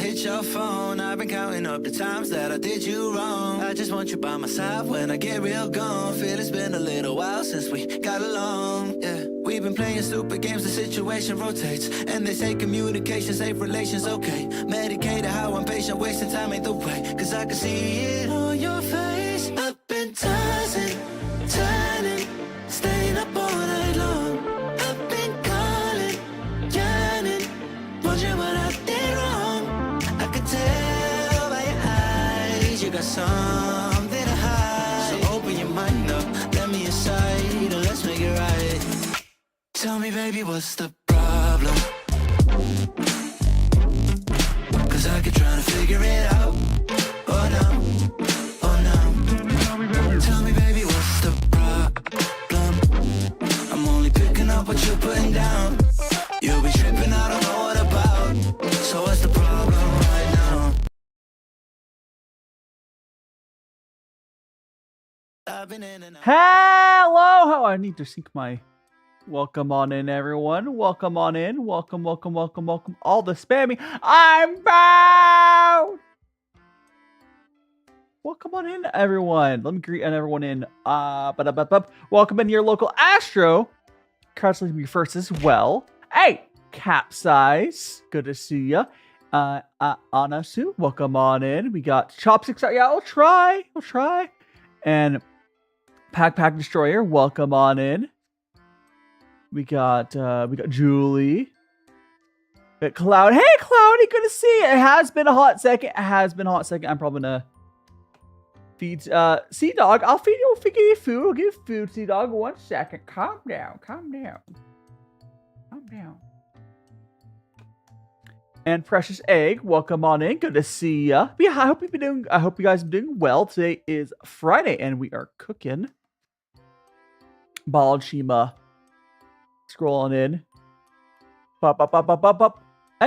hit your phone. I've been counting up the times that I did you wrong. I just want you by my side when I get real gone. Feel it's been a little while since we got along, yeah. We've been playing stupid games, the situation rotates. And they say communication, safe relations, okay. Medicated how I'm patient, wasting time ain't the way. Cause I can see it on your face. I've been tossing, turning, staying up all night long. I've been calling, yearning, wondering what I did wrong. I could tell by your eyes you got something to hide. So open your mind up, let me inside, and let's make it right. Tell me, baby, what's the problem? Cause I keep trying to figure it out. Oh no, oh no. Tell me, baby, what's the problem? I'm only picking up what you're putting down. You'll be tripping, I don't know what about. So what's the problem right now? I've been in and out. Hello! I need to sync my... Welcome on in, everyone. Welcome on in. Welcome, welcome, welcome, welcome. All the spamming. I'm bound! Welcome on in, everyone. Let me greet everyone in. Welcome in your local Astro. Congratulations, you first as well. Hey, Capsize. Good to see ya. Anasu, welcome on in. We got chopsticks. Yeah, I'll try. And Pack Destroyer, welcome on in. We got Julie. We got Cloud. Hey, Cloudy, good to see you. It has been a hot second. I'm probably gonna feed Sea Dog. I'll feed you. We'll give you food. We'll give you food, Sea Dog. 1 second. Calm down. And Precious Egg, welcome on in. Good to see ya. But yeah, I hope you guys are doing well. Today is Friday, and we are cooking. Balshima. Scrolling in. And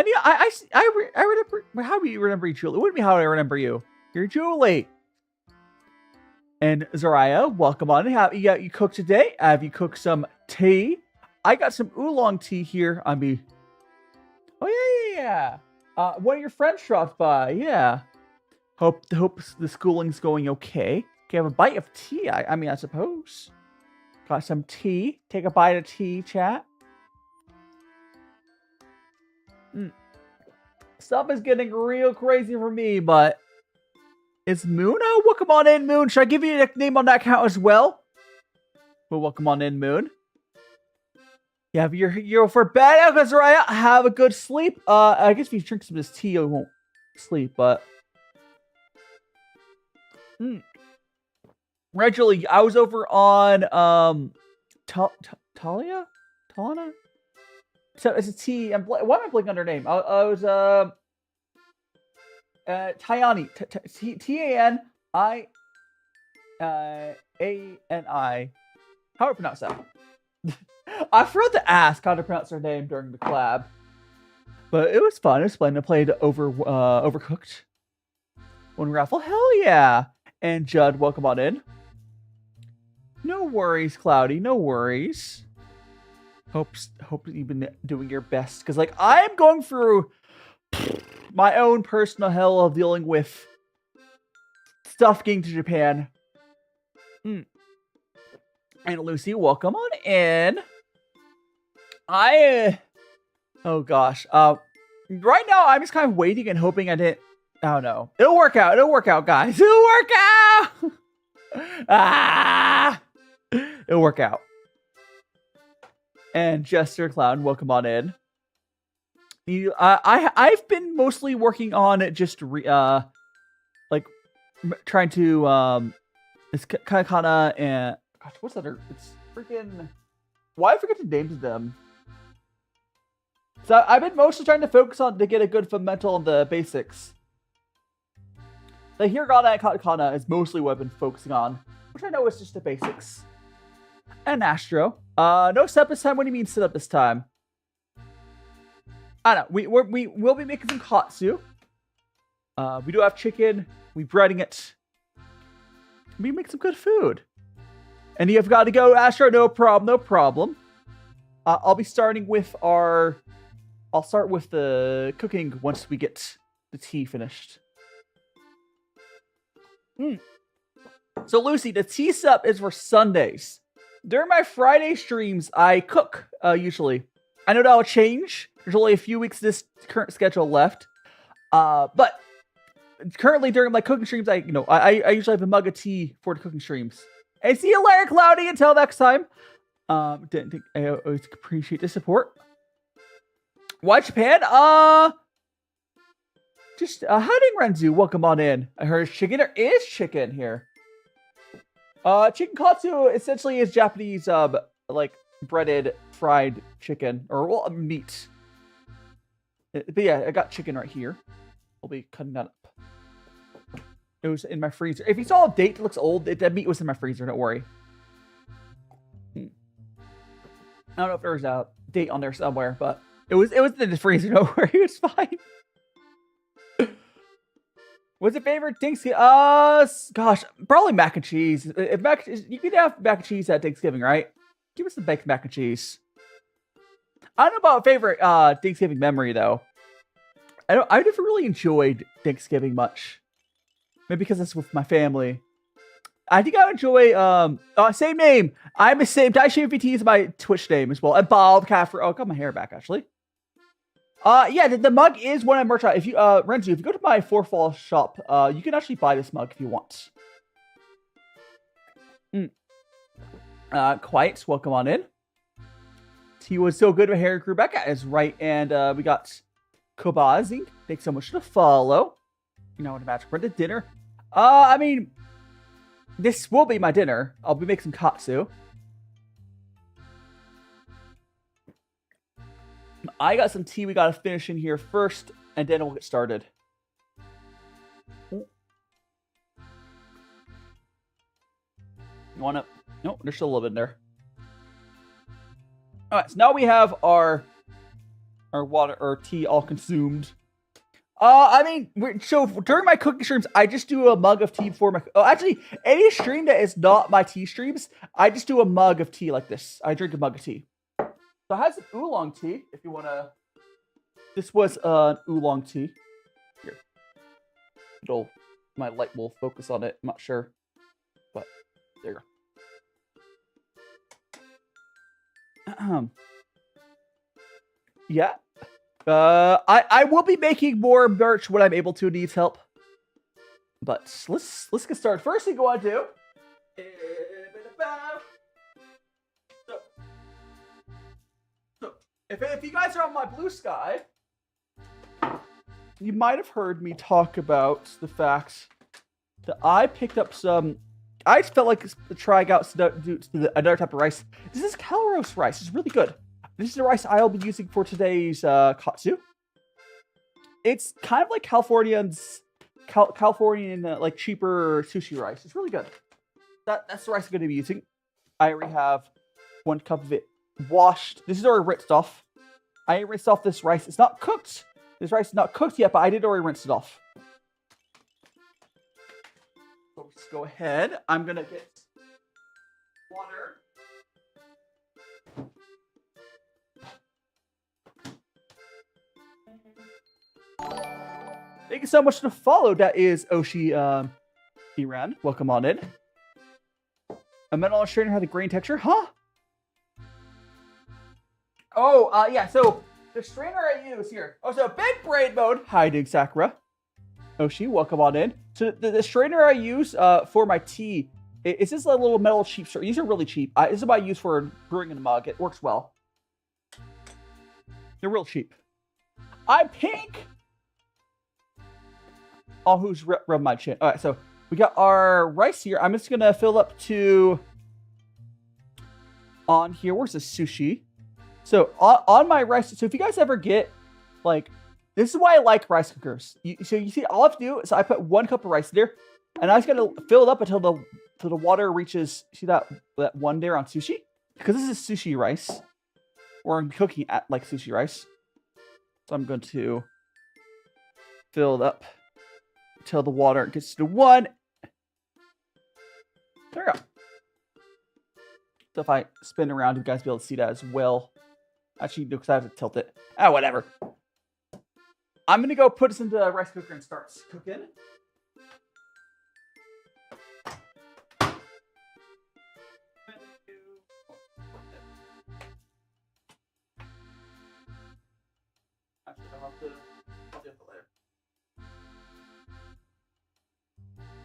yeah, I remember. How do you remember you, Julie? It wouldn't be how I remember you. You're Julie. And Zariah, welcome on in. You cooked today? Have you cooked some tea? I got some oolong tea here. Oh yeah. One of your friends dropped by. Yeah. Hope the schooling's going okay. Can I have a bite of tea? I suppose. Got some tea. Take a bite of tea, chat. Stuff is getting real crazy for me, but it's Moon. Oh, welcome on in, Moon. Should I give you a nickname on that account as well? Well, welcome on in, Moon. Yeah, you're for bed, Zariah. Have a good sleep. I guess if you drink some of this tea, you won't sleep, but... Regularly, I was over on Talana? So it's a T. Why am I blinking on her name? I was Tayani. Tani. How do I pronounce that? I forgot to ask how to pronounce her name during the collab, but it was fun. It was fun. I played Overcooked one raffle. Hell yeah! And Judd, welcome on in. No worries, Cloudy. No worries. Hope you've been doing your best, because like I'm going through my own personal hell of dealing with stuff getting to Japan. And Lucy, welcome on in. Oh gosh. Right now I'm just kind of waiting and hoping I don't know. It'll work out. Guys. It'll work out. It'll work out. And Jester Clown, welcome on in. I've been mostly working on just trying to it's kind of and gosh, what's that? It's freaking. Why I forget the names of them. So I've been mostly trying to focus on to get a good fundamental on the basics. The hiragana and katakana is mostly what I've been focusing on, which I know is just the basics. And Astro. No setup this time. What do you mean setup this time? I don't know. We will be making some katsu. We do have chicken. We're breading it. We make some good food. And you've got to go, Astro. No problem. I'll be starting with I'll start with the cooking once we get the tea finished. So Lucy, the tea sup is for Sundays. During my Friday streams, I cook usually. I know that'll change. There's only a few weeks of this current schedule left. But currently during my cooking streams, I usually have a mug of tea for the cooking streams. And see you later, Cloudy. Until next time. I always appreciate the support. Why Japan? Just hiding Renzu. Welcome on in. I heard chicken. There is chicken here. Chicken katsu essentially is Japanese, like breaded fried chicken or meat. But yeah, I got chicken right here. I'll be cutting that up. It was in my freezer. If you saw a date that looks old, that meat was in my freezer. Don't worry. I don't know if there was a date on there somewhere, but it was in the freezer. Don't worry, it was fine. What's your favorite Thanksgiving? Gosh, probably mac and cheese. You can have mac and cheese at Thanksgiving, right? Give us some baked mac and cheese. I don't know about favorite Thanksgiving memory though. I never really enjoyed Thanksgiving much. Maybe because it's with my family. I think I enjoy same name. I'm the same. DaiShimaVT is my Twitch name as well. And Bob Caffer. Oh, I got my hair back actually. Yeah, the mug is one I merch out. If you Renzu, if you go to my Forefall shop, you can actually buy this mug if you want. Quiet, welcome on in. He was so good. My hair grew back. Is right, and we got Kobazi. Thanks so much for the follow. You know what, magic for the dinner. I mean, this will be my dinner. I'll be making some katsu. I got some tea we gotta finish in here first, and then we'll get started. You wanna? No, there's still a little bit in there. Alright, so now we have our water or tea all consumed. I mean, so during my cooking streams, I just do a mug of tea before my... Oh, actually, any stream that is not my tea streams, I just do a mug of tea like this. I drink a mug of tea. So I have some oolong tea, if you want to... This was an oolong tea. Here. My light will focus on it. I'm not sure. But, there you go. Yeah. I will be making more merch when I'm able to. Needs help. But let's get started. First thing I want to do... If you guys are on my Blue Sky, you might have heard me talk about the fact that I picked up some... I just felt like trying out another type of rice. This is Calrose rice. It's really good. This is the rice I'll be using for today's katsu. It's kind of like Californian, like cheaper sushi rice. It's really good. That's the rice I'm going to be using. I already have 1 cup of it washed. This is already rinsed off. I rinsed off this rice. It's not cooked. This rice is not cooked yet, but I did already rinse it off. So let's go ahead. I'm gonna get water. Thank you so much to follow. That is Oshi Iran. Welcome on in. A metal strainer had a grain texture, huh? Oh, yeah, so the strainer I use here. Oh, so big braid mode. Hi, Dig Sakura. Oshi, welcome on in. So the strainer I use for my tea, it's just a little metal cheap strainer. These are really cheap. This is what I use for brewing in a mug. It works well. They're real cheap. I'm pink. Oh, who's rubbed my chin? All right, so we got our rice here. I'm just going to fill up to... On here, where's the sushi? So on my rice, so if you guys ever get, like, this is why I like rice cookers. So you see, all I have to do is I put 1 cup of rice there, and I just gotta fill it up until the water reaches, see that one there on sushi? Because this is sushi rice, or I'm cooking at like sushi rice. So I'm going to fill it up until the water gets to 1. There we go. So if I spin around, you guys will be able to see that as well. Actually, no, because I have to tilt it. Ah, whatever. I'm gonna go put this into the rice cooker and start cooking. Actually, I'll deal with it later.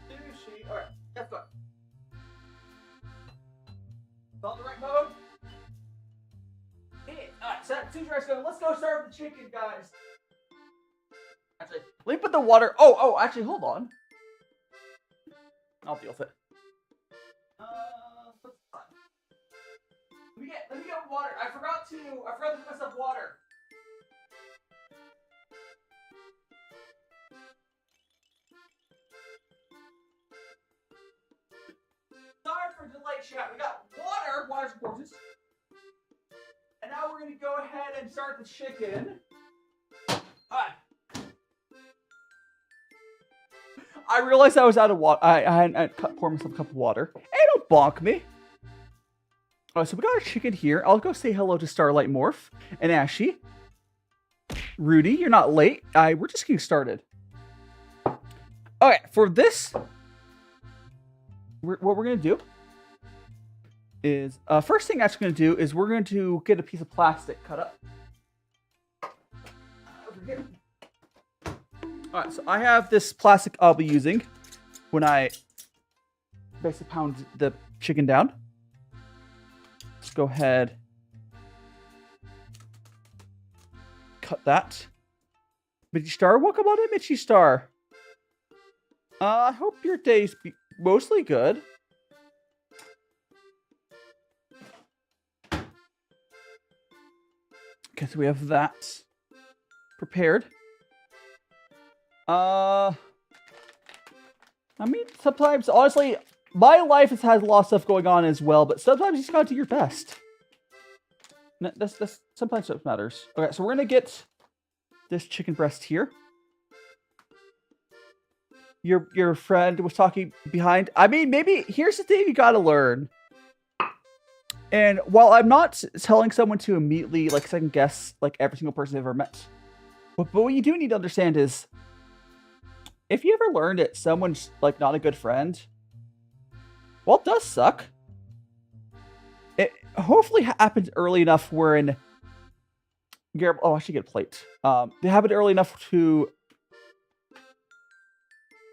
Sushi. Alright, let's go. It's on the right mode. Alright, so sushi rice cooker. Let's go start with the chicken, guys. Actually, let me put the water. Oh, actually, hold on. I'll deal with it. Let me get water. I forgot to give myself water. Sorry for the delay, chat. We got water. Water's important. And now we're gonna go ahead and start the chicken. Alright. I realized I was out of water. I hadn't poured myself a cup of water. Hey, don't bonk me. Alright, so we got our chicken here. I'll go say hello to Starlight Morph and Ashy. Rudy, you're not late. We're just getting started. Okay, for this, what we're gonna do is first thing I'm gonna do is we're going to get a piece of plastic cut up over here. All right, so I have this plastic I'll be using when I basically pound the chicken down. Let's go ahead, cut that. Mitchy Star, welcome on in, Mitchy Star. I hope your day's mostly good. Okay, so we have that prepared. I mean, sometimes, honestly, my life has a lot of stuff going on as well, but sometimes you just gotta do your best. That's sometimes what matters. Okay, so we're gonna get this chicken breast here. Your friend was talking behind. I mean, maybe here's the thing you gotta learn. And while I'm not telling someone to immediately like second guess like every single person they've ever met, but what you do need to understand is, if you ever learned that someone's like not a good friend, well, it does suck. It hopefully happens early enough wherein I should get a plate. They happen early enough to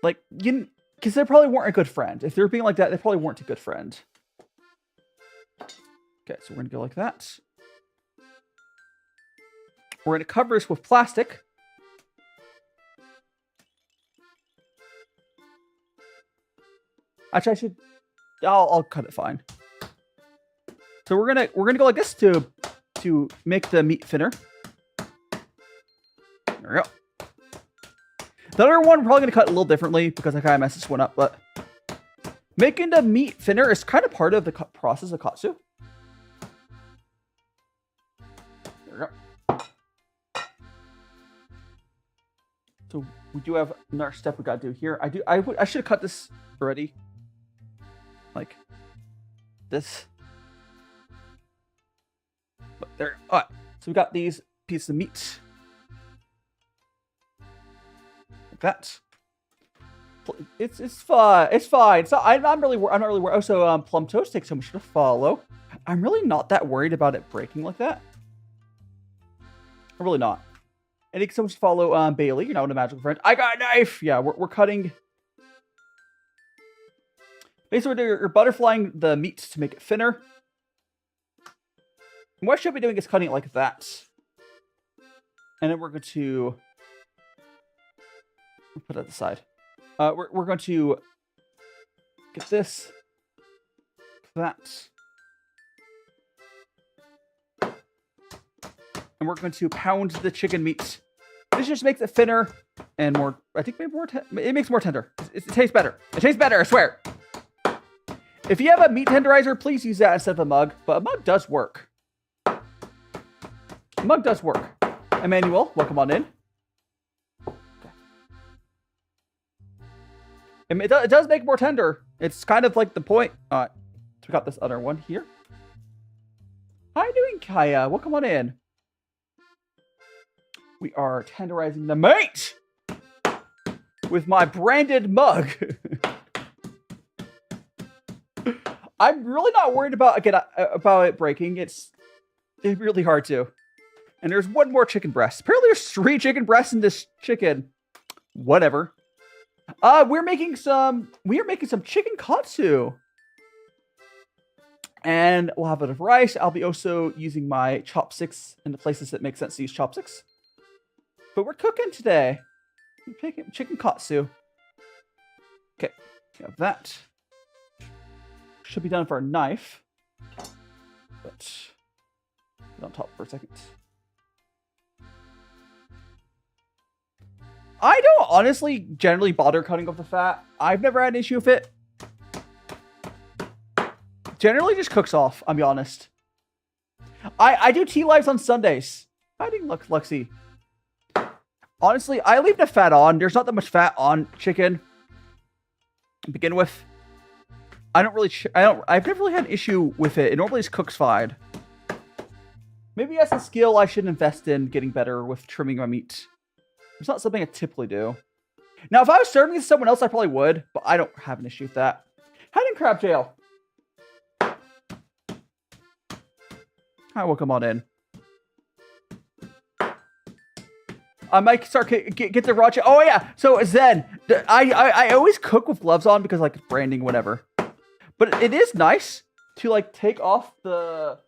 like because they probably weren't a good friend. If they're being like that, they probably weren't a good friend. Okay, so we're gonna go like that. We're gonna cover this with plastic. Actually, I'll cut it fine. So we're gonna go like this to make the meat thinner. There we go. The other one we're probably gonna cut a little differently because I kind of messed this one up, but making the meat thinner is kind of part of the process of katsu. There we go. So we do have another step we gotta do here. I should have cut this already. Like this. But there. Alright. So we got these pieces of meat. Like that. It's fine. It's fine. So I'm not really worried. Also, Plum Toast takes so much to follow. I'm really not that worried about it breaking like that. I'm really not. And it takes so much to follow. Bailey, you're not a magical friend. I got a knife. Yeah, we're cutting. Basically, you're butterflying the meat to make it thinner. And what I should be doing is cutting it like that. And then we're going to put it at the side. We're going to get this, that, and we're going to pound the chicken meat. This just makes it thinner and more. I think maybe more. It makes it more tender. It tastes better. It tastes better. I swear. If you have a meat tenderizer, please use that instead of a mug. But a mug does work. A mug does work. Emmanuel, welcome on in. It does make it more tender. It's kind of like the point. So we got this other one here. How are you doing, Kaya? Welcome on in. We are tenderizing the meat with my branded mug. I'm really not worried about it breaking. It's really hard to. And there's one more chicken breast. Apparently there's 3 chicken breasts in this chicken. Whatever. We are making some chicken katsu. And we'll have a bit of rice. I'll be also using my chopsticks in the places that make sense to use chopsticks. But we're cooking today. We're making chicken katsu. Okay, we have that. Should be done for a knife. But put it on top for a second. I don't honestly generally bother cutting off the fat. I've never had an issue with it. Generally just cooks off, I'll be honest. I do tea lives on Sundays. I think Luxie. Honestly, I leave the fat on. There's not that much fat on chicken to begin with. I've never really had an issue with it. It normally just cooks fine. Maybe that's a skill I should invest in getting better with trimming my meat. It's not something I typically do. Now, if I was serving it to someone else, I probably would, but I don't have an issue with that. Hiding crab jail. Hi, welcome on in. I might start get the raw chicken. Oh yeah, so Zen, I always cook with gloves on because like branding, whatever. But it is nice to like take off the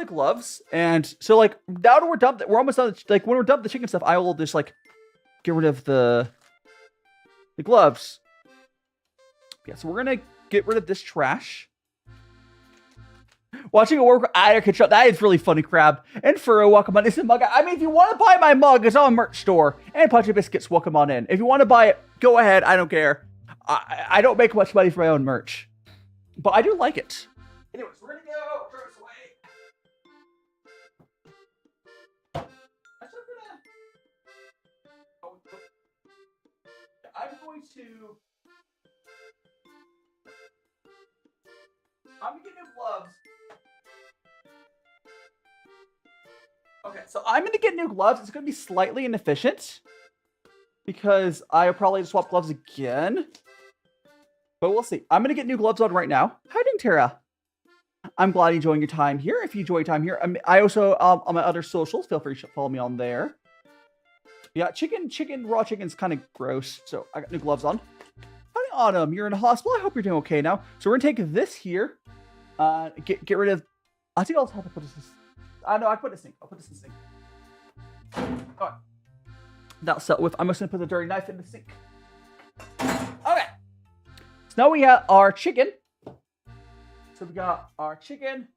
gloves, and so like now that we're done, we're almost done. Like when we're done with the chicken stuff, I will just like get rid of the gloves. Yeah, so we're gonna get rid of this trash. Watching a work adder catch up, that is really funny, Crab. And Furrow, welcome on. This is mug. I mean, if you want to buy my mug, it's on a merch store. And Punchy Biscuits, welcome on in. If you want to buy it, go ahead. I don't care. I don't make much money for my own merch, but I do like it. Anyways, we're gonna go throw this away. I'm gonna get new gloves. Okay, so I'm gonna get new gloves. It's gonna be slightly inefficient because I'll probably swap gloves again. But we'll see. I'm gonna get new gloves on right now. Hi, Tara. I'm glad you're enjoying your time here. If you enjoy your time here, I also on my other socials, feel free to follow me on there. Yeah, raw chicken's kind of gross, so I got new gloves on. Hi, Autumn. You're in the hospital. I hope you're doing okay now. So we're gonna take this here. Get rid of. I think I'll have to put this. I know I put this in. I'll put this in the sink. All right. That'll settle with. I'm just gonna put the dirty knife in the sink. Okay. So now we got our chicken. So we got our chicken.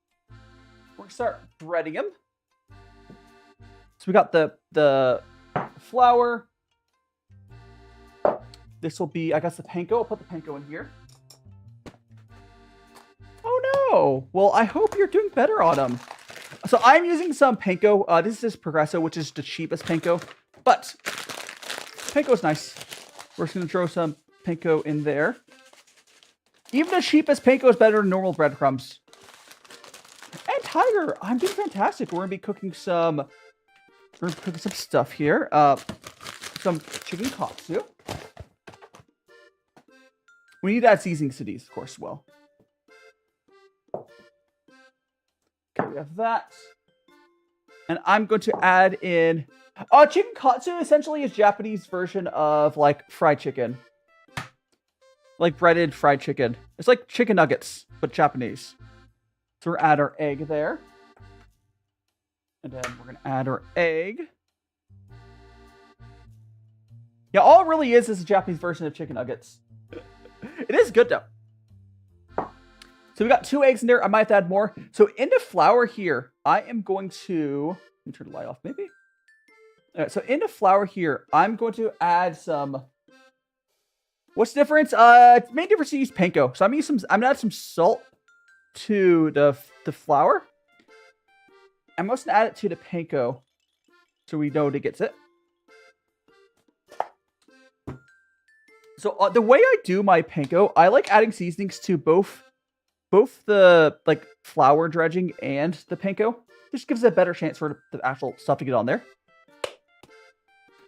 We're gonna start breading them. So we got the flour. This will be, I guess, the panko. I'll put the panko in here. Oh no! Well, I hope you're doing better, Autumn. So I'm using some panko. This is Progresso, which is the cheapest panko, but panko is nice. We're just gonna throw some panko in there. Even the cheapest panko is better than normal breadcrumbs. And Tiger, I'm doing fantastic. We're gonna be cooking some. We're gonna cook some stuff here. Some chicken katsu. We need to add seasonings to these, of course, as well. Okay, we have that. And I'm going to add in... chicken katsu essentially is Japanese version of, like, fried chicken. Like breaded fried chicken. It's like chicken nuggets, but Japanese. So we're going to add our egg there. And then we're going to add our egg. Yeah, all it really is a Japanese version of chicken nuggets. It is good, though. So we got 2 eggs in there. I might have to add more. So in the flour here, I am going to... Let me turn the light off, maybe. All right, so in the flour here, I'm going to add some... What's the difference? Main difference is use panko. So I'm gonna add some salt to the flour. I'm also gonna add it to the panko, so we know it gets it. So the way I do my panko, I like adding seasonings to both both the like flour dredging and the panko. Just gives it a better chance for the actual stuff to get on there.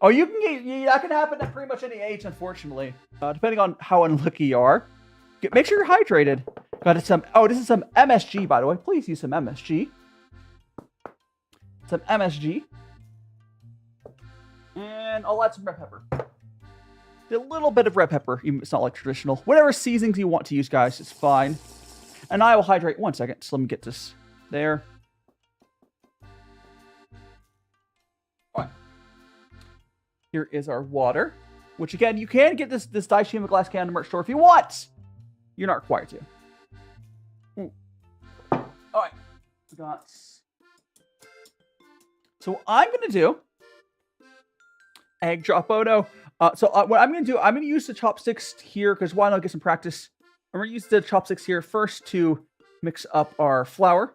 Oh, you can get that can happen at pretty much any age, unfortunately, depending on how unlucky you are. Make sure you're hydrated. Got some. Oh, this is some MSG, by the way. Please use some MSG. Some MSG. And I'll add some red pepper. A little bit of red pepper. It's not like traditional. Whatever seasonings you want to use, guys, it's fine. And I will hydrate. 1 second. So let me get this there. All right. Here is our water, which again, you can get this DaiShima glass can in the merch store if you want. You're not required to. All right. So what I'm going to do, egg drop, oh no. What I'm going to do, I'm going to use the chopsticks here because why not get some practice? I'm going to use the chopsticks here first to mix up our flour.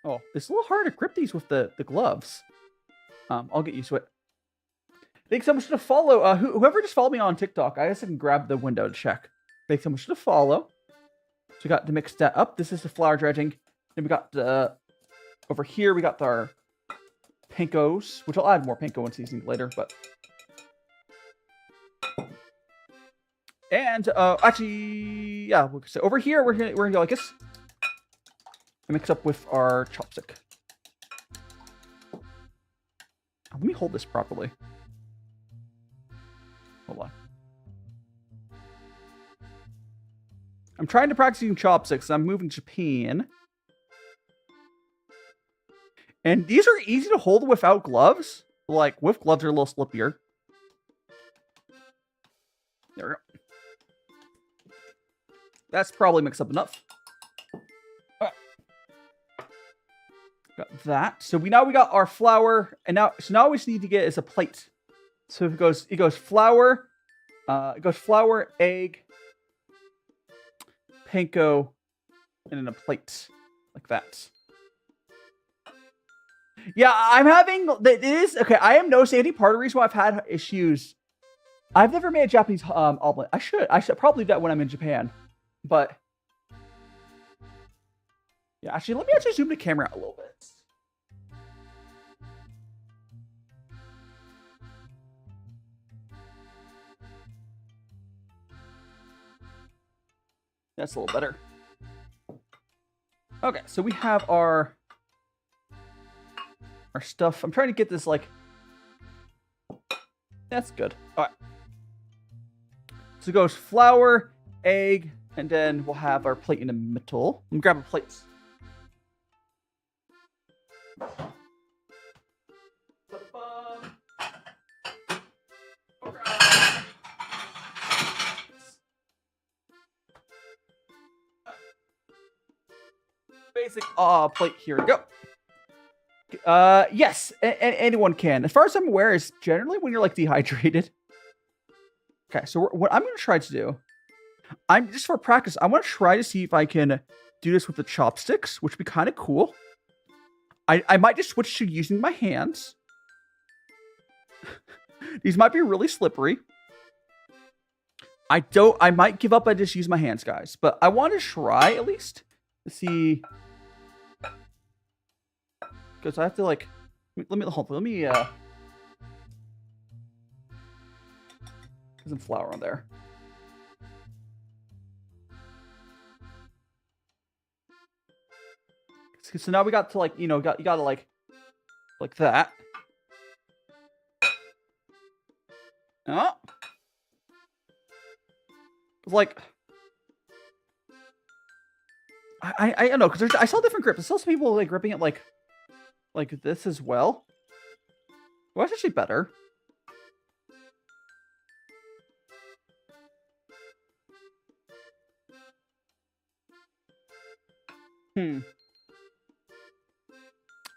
Oh, it's a little hard to grip these with the gloves. I'll get used to it. Thanks so much for the follow. Whoever just followed me on TikTok, I guess I can grab the window to check. Thanks so much for the follow. So we got to mix that up. This is the flour dredging. Then we got over here, we got our pankos, which I'll add more panko and seasoning later, but. And actually, yeah. So over here, we're gonna go like this. And mix up with our chopstick. Let me hold this properly. Hold on. I'm trying to practice using chopsticks. I'm moving to Japan. And these are easy to hold without gloves. Like, with gloves, they're a little slippier. There we go. That's probably mixed up enough. Right. Got that. So now we got our flour, and now all we just need to get is a plate. So it goes flour, egg, panko, and then a plate like that. Yeah, I'm having it is okay. I am noticing any part of the reason why I've had issues. I've never made a Japanese omelet. I should probably do that when I'm in Japan. But yeah, actually, let me actually zoom the camera out a little bit. That's a little better. Okay, so we have our stuff. I'm trying to get this like. That's good. All right. So it goes flour, egg. And then we'll have our plate in the middle. Let me grab a plate. Basic plate. Here we go. Yes, anyone can. As far as I'm aware, is generally when you're like dehydrated. Okay, so what I'm going to try to do. I'm just for practice. I want to try to see if I can do this with the chopsticks, which would be kind of cool. I might just switch to using my hands. These might be really slippery. I might give up and just use my hands, guys. But I want to try at least to see. Because I have to like let me put some flour on there. So now we got to like, you gotta like that. Oh. Like, I don't know, because I saw different grips. I saw some people like gripping it like this as well. Well, that's actually better.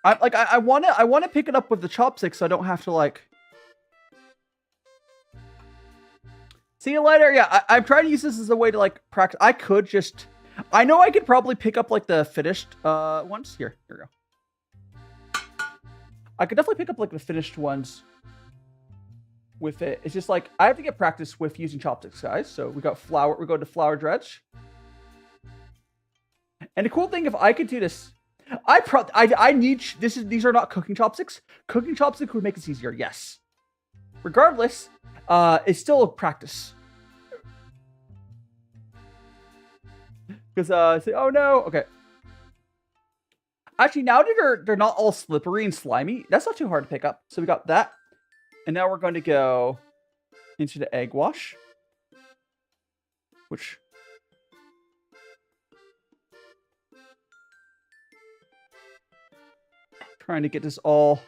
I want to pick it up with the chopsticks so I don't have to like. See you later. Yeah, I'm trying to use this as a way to like practice. I know I could probably pick up like the finished ones. Here we go. I could definitely pick up like the finished ones with it. It's just like I have to get practice with using chopsticks, guys. So we got flour. We go to flour dredge. And the cool thing, if I could do this, I need these are not cooking chopsticks. Cooking chopsticks would make this easier, yes. Regardless, it's still practice. Because say, oh no, okay. Actually, now that they're not all slippery and slimy, that's not too hard to pick up. So we got that, and now we're going to go into the egg wash, which. Trying to get this all.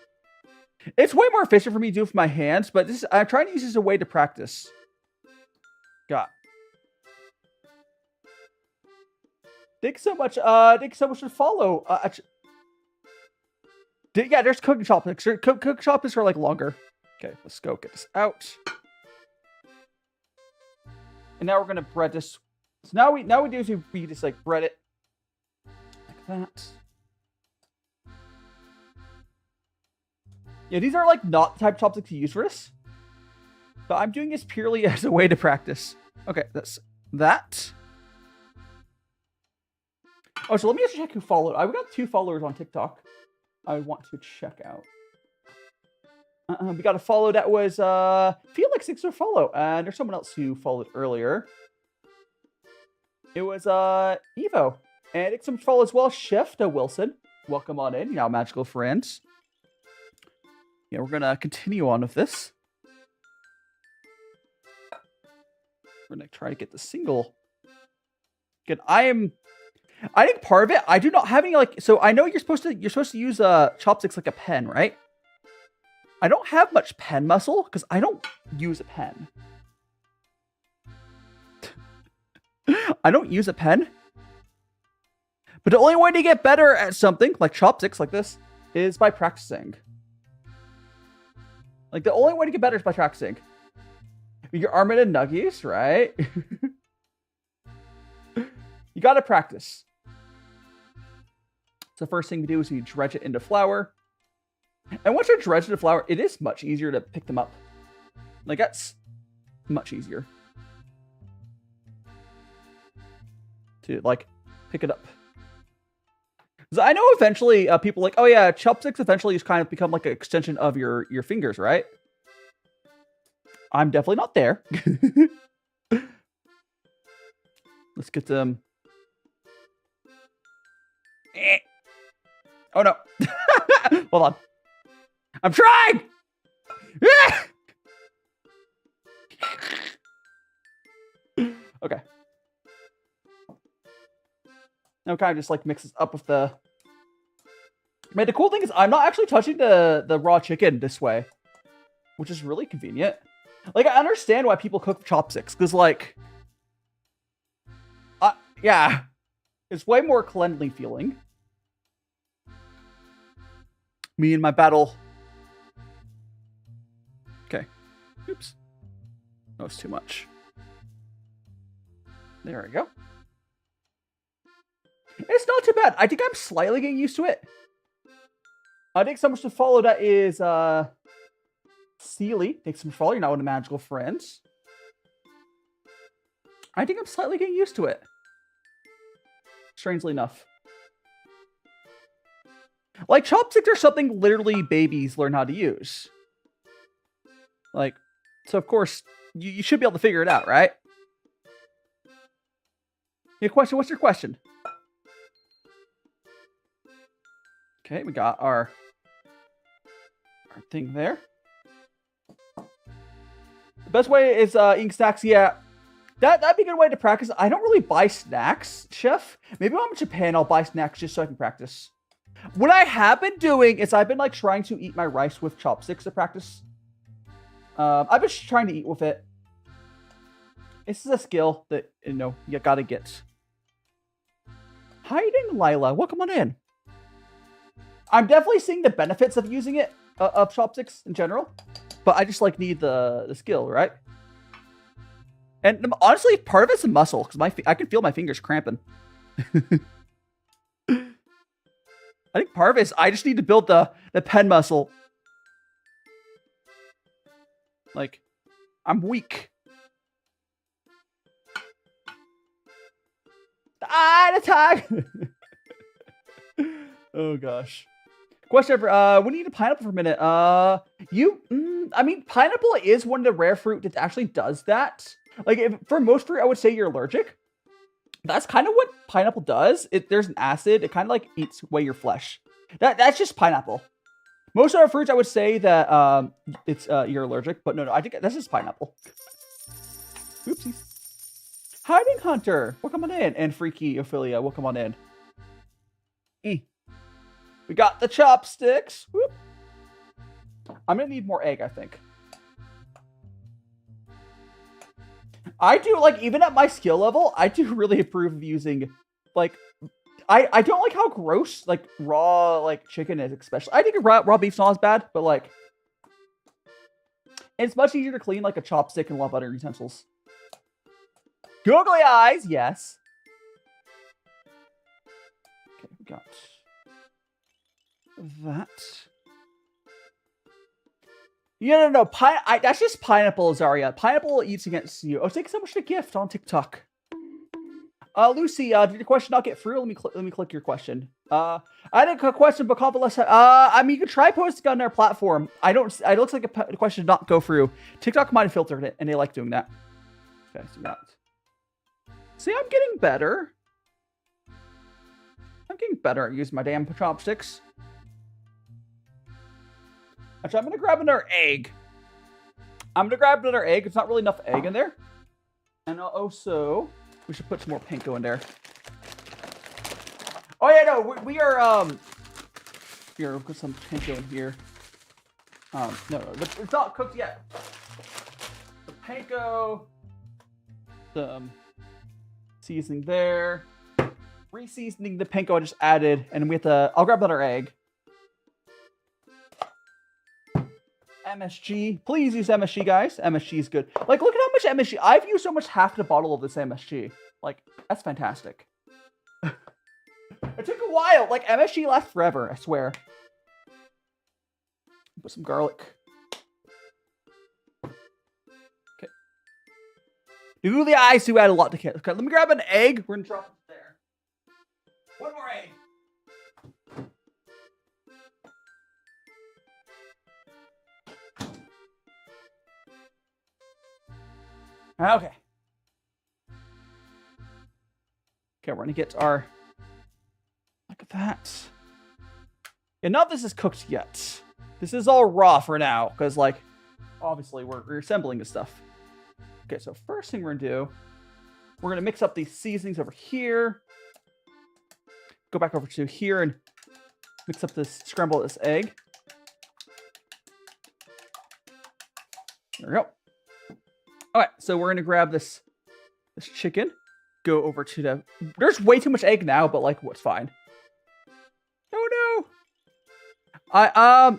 It's way more efficient for me to do it with my hands, but I'm trying to use this as a way to practice. Got. Thanks so much. Thanks so much for the follow. Yeah, there's cooking chopsticks. Cooking chopsticks are like longer. Okay, let's go get this out. And now we're gonna bread this. So now we do is we just like bread it like that. Yeah, these are like not the type of chopsticks you use for this. But I'm doing this purely as a way to practice. Okay, that's that. Oh, so let me just check who followed. I've got 2 followers on TikTok I want to check out. We got a follow that was Felix. Thanks for follow. And there's someone else who followed earlier. It was Evo. And it's some follow as well. Shift Wilson. Welcome on in, now magical friends. Yeah, we're gonna continue on with this. We're gonna try to get the single. Good. I think part of it, I do not have any like. So I know you're supposed to use chopsticks like a pen, right? I don't have much pen muscle because I don't use a pen. I don't use a pen. But the only way to get better at something like chopsticks like this is by practicing. Like, the only way to get better is by practicing. Your armor and nuggies, right? You gotta practice. So the first thing we do is we dredge it into flour. And once you dredge into flour, it is much easier to pick them up. Like, that's much easier. To, like, pick it up. Because I know eventually people are like, oh yeah, chopsticks eventually just kind of become like an extension of your fingers, right? I'm definitely not there. Let's get them. Oh no. Hold on. I'm trying! Okay. Now kind of just like mixes up with the. Man, the cool thing is I'm not actually touching the raw chicken this way, which is really convenient. Like, I understand why people cook chopsticks, because like, yeah, it's way more cleanly feeling. Me and my battle. Okay. Oops. That was too much. There we go. It's not too bad. I think I'm slightly getting used to it. I think someone to follow that is Sealy. Thanks so much for follow. You're not one of the magical friends. I think I'm slightly getting used to it. Strangely enough. Like, chopsticks are something literally babies learn how to use. Like, so of course, you should be able to figure it out, right? Your question, what's your question? Okay, we got our thing there. The best way is eating snacks. Yeah, that'd be a good way to practice. I don't really buy snacks, Chef. Maybe when I'm in Japan, I'll buy snacks just so I can practice. What I have been doing is I've been like trying to eat my rice with chopsticks to practice. I've been trying to eat with it. This is a skill that, you know, you gotta get. Hiding Lila, welcome on in. I'm definitely seeing the benefits of using it, of chopsticks in general, but I just like need the skill, right? And honestly, part of it's a muscle because I can feel my fingers cramping. I think part of it is I just need to build the pen muscle. Like, I'm weak. The tag. Oh gosh. Question for we need a pineapple for a minute. I mean, pineapple is one of the rare fruit that actually does that. Like, for most fruit, I would say you're allergic. That's kind of what pineapple does. There's an acid. It kind of like eats away your flesh. That's just pineapple. Most other fruits, I would say that it's you're allergic, but no, I think that's just pineapple. Oopsies. Hiding Hunter, welcome on in, and Freaky Ophelia, welcome on in. We got the chopsticks. Whoop. I'm gonna need more egg, I think. I do, like, even at my skill level, I do really approve of using, like, I don't like how gross, like, raw, like, chicken is, especially. I think raw beef's not as bad, but, like, it's much easier to clean, like, a chopstick and a lot of other utensils. Googly eyes, yes. Okay, we got that. Yeah, no. That's just pineapple, Zarya. Pineapple eats against you. Oh, thanks so much for the gift on TikTok. Lucy, did your question not get through? Let me click your question. I had a question, but convalesce. I mean, you could try posting on their platform. It looks like a question did not go through. TikTok might have filtered it, and they like doing that. Okay, so that. See, I'm getting better. I'm getting better at using my damn chopsticks. Actually, I'm gonna grab another egg. There's not really enough egg in there. And also, we should put some more panko in there. Oh yeah, no, we are here, we'll put some panko in here. No, it's not cooked yet. The panko, some seasoning there, re-seasoning the panko I just added, and we have to. I'll grab another egg. MSG. Please use MSG, guys. MSG is good. Like, look at how much MSG. I've used almost half the bottle of this MSG. Like, that's fantastic. It took a while. Like, MSG lasts forever, I swear. Put some garlic. Okay. Googly eyes do add a lot to kit. Okay, let me grab an egg. We're gonna drop it there. One more egg. Okay. Okay, we're gonna get our. Look at that. Yeah, none of this is cooked yet. This is all raw for now, because, like, obviously we're assembling this stuff. Okay, so first thing we're gonna do, we're gonna mix up these seasonings over here. Go back over to here and mix up this, scramble this egg. There we go. Alright, so we're gonna grab this chicken, go over to the. There's way too much egg now, but like, what's fine? Oh no!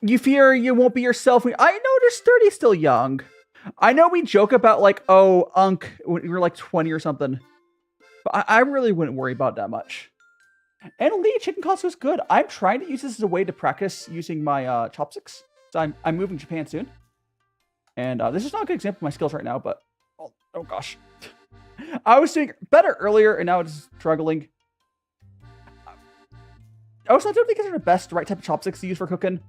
You fear you won't be yourself. I know there's 30 still young. I know we joke about like, oh, Unk, when you were like 20 or something, but I really wouldn't worry about that much. And Lee, chicken calzone is good. I'm trying to use this as a way to practice using my chopsticks. So I'm moving to Japan soon. And this is not a good example of my skills right now, but oh gosh. I was doing better earlier, and now it's struggling. I also don't think these are the best right type of chopsticks to use for cooking,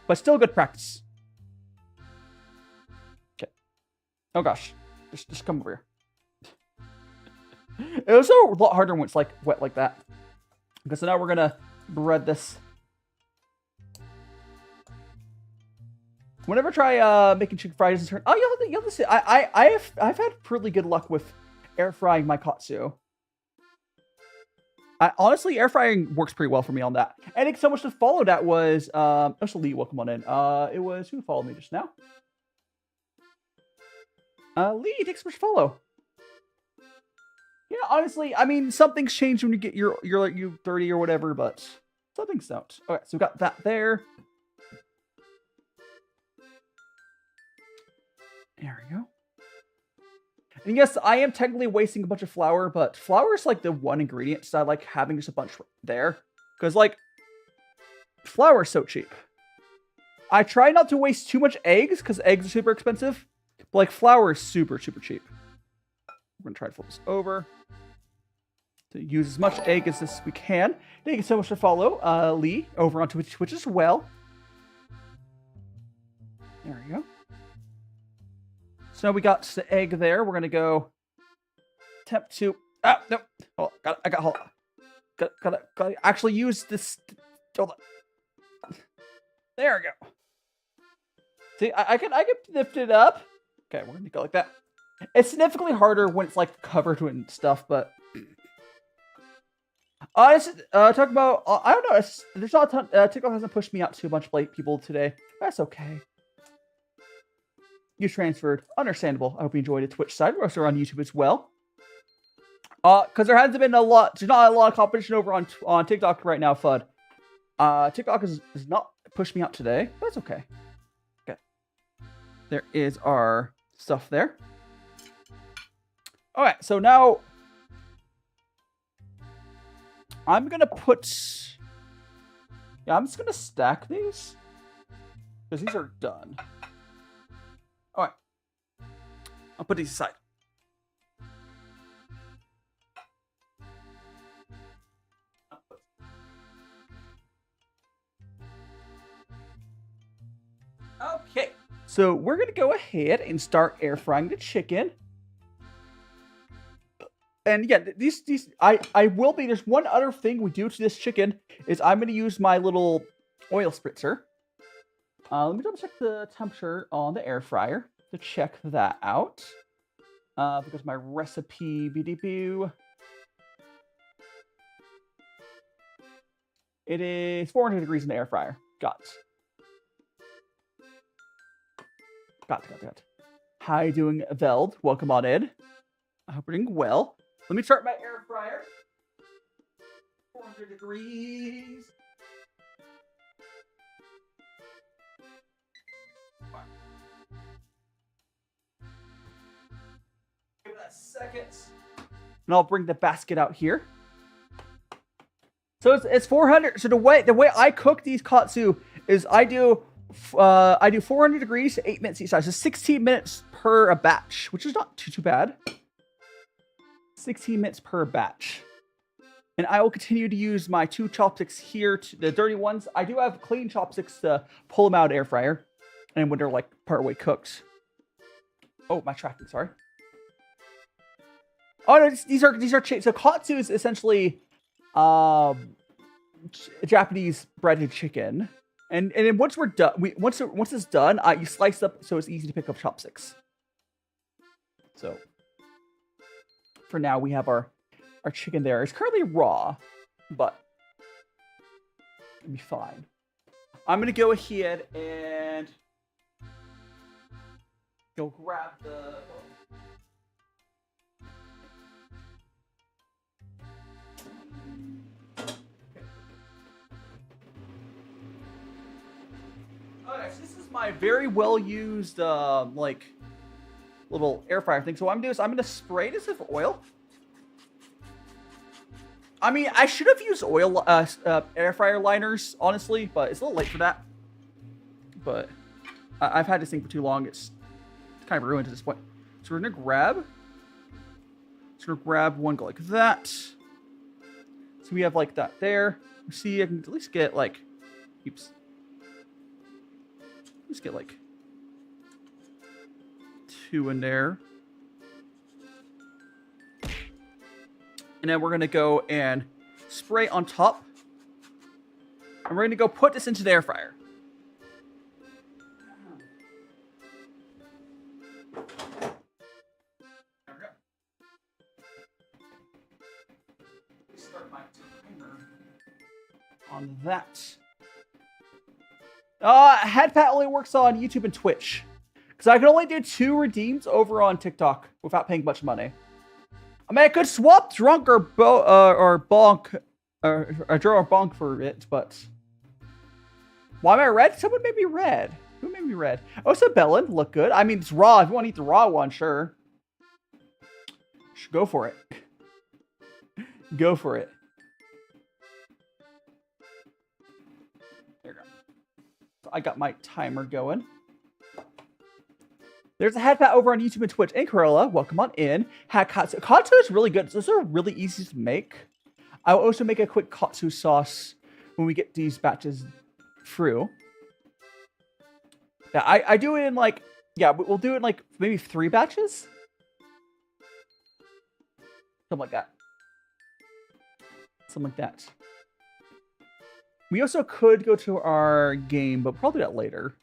but still good practice. Okay. Oh gosh. Just come over here. It was a lot harder when it's like wet like that. Okay, so now we're gonna bread this. Whenever I try making chicken fried doesn't turn. Oh, you'll have to see. I've had pretty good luck with air frying my katsu. Honestly, air frying works pretty well for me on that. I think so much to follow that was also Lee, welcome on in. It was who followed me just now. Lee, thanks so much for follow. Yeah, honestly, I mean, some things change when you get you're like you 30 or whatever, but some things don't. Okay, so we got that there. There we go. And yes, I am technically wasting a bunch of flour, but flour is like the one ingredient, so I like having just a bunch there. Because, like, flour is so cheap. I try not to waste too much eggs, because eggs are super expensive. But, like, flour is super, super cheap. We're going to try to flip this over. to use as much egg as this we can. Thank you so much for follow, Lee, over on Twitch as well. There we go. So now we got the egg there. We're gonna go attempt to. Ah, no. Hold on. Hold on. Gotta actually use this. Hold on. There we go. See, I can lift it up. Okay, we're gonna go like that. It's significantly harder when it's like covered with stuff, but talk about. I don't know. There's not a ton. TikTok hasn't pushed me out to a bunch of people today. That's okay. You transferred. Understandable. I hope you enjoyed the Twitch side. We're also on YouTube as well. Because there hasn't been a lot. There's not a lot of competition over on TikTok right now, FUD. TikTok has not pushed me out today. That's okay. Okay. There is our stuff there. Alright, so now I'm gonna put. Yeah, I'm just gonna stack these. Because these are done. Alright. I'll put these aside. Okay. So we're going to go ahead and start air frying the chicken. And yeah, I will be. There's one other thing we do to this chicken is I'm going to use my little oil spritzer. Let me double check the temperature on the air fryer to check that out. Because my recipe, it is 400 degrees in the air fryer. Got. How you doing, Veld? Welcome on in. I hope you're doing well. Let me start my air fryer. 400 degrees. Give that a second. And I'll bring the basket out here. So it's 400. So the way I cook these katsu is I do 400 degrees to 8 minutes each side. So 16 minutes per a batch, which is not too bad. 16 minutes per batch. And I will continue to use my 2 chopsticks here, the dirty ones. I do have clean chopsticks to pull them out of the air fryer. And when they're like partway cooked. Oh, my tracking, sorry. Oh no, these are so katsu is essentially Japanese breaded chicken. And then once we're done, once it's done, you slice up so it's easy to pick up chopsticks. So for now, we have our chicken there. It's currently raw, but it'll be fine. I'm gonna go ahead and go grab the. Okay, so this is my very well used like little air fryer thing. So what I'm doing is I'm gonna spray this with oil. I mean, I should have used oil air fryer liners, honestly, but it's a little late for that. But I've had this thing for too long; it's kind of ruined at this point. So we're gonna grab one, go like that. So we have like that there. You see, I can at least get like, oops. Let's get like 2 in there. And then we're going to go and spray on top. And we're going to go put this into the air fryer. There we go. Start my timer on that. Headpat only works on YouTube and Twitch. Because I can only do 2 redeems over on TikTok without paying much money. I mean, I could swap drunk or bonk, or draw or bonk for it, but... Why am I red? Someone made me red. Who made me red? Oh, so Bellin, look good. I mean, it's raw. If you want to eat the raw one, sure. Go for it. Go for it. There you go. So I got my timer going. There's a head pat over on YouTube and Twitch. And Corolla, welcome on in. Katsu. Katsu is really good. Those are really easy to make. I will also make a quick katsu sauce when we get these batches through. Yeah, I do it in like, yeah, we'll do it in like maybe 3 batches. Something like that. Something like that. We also could go to our game, but probably that later.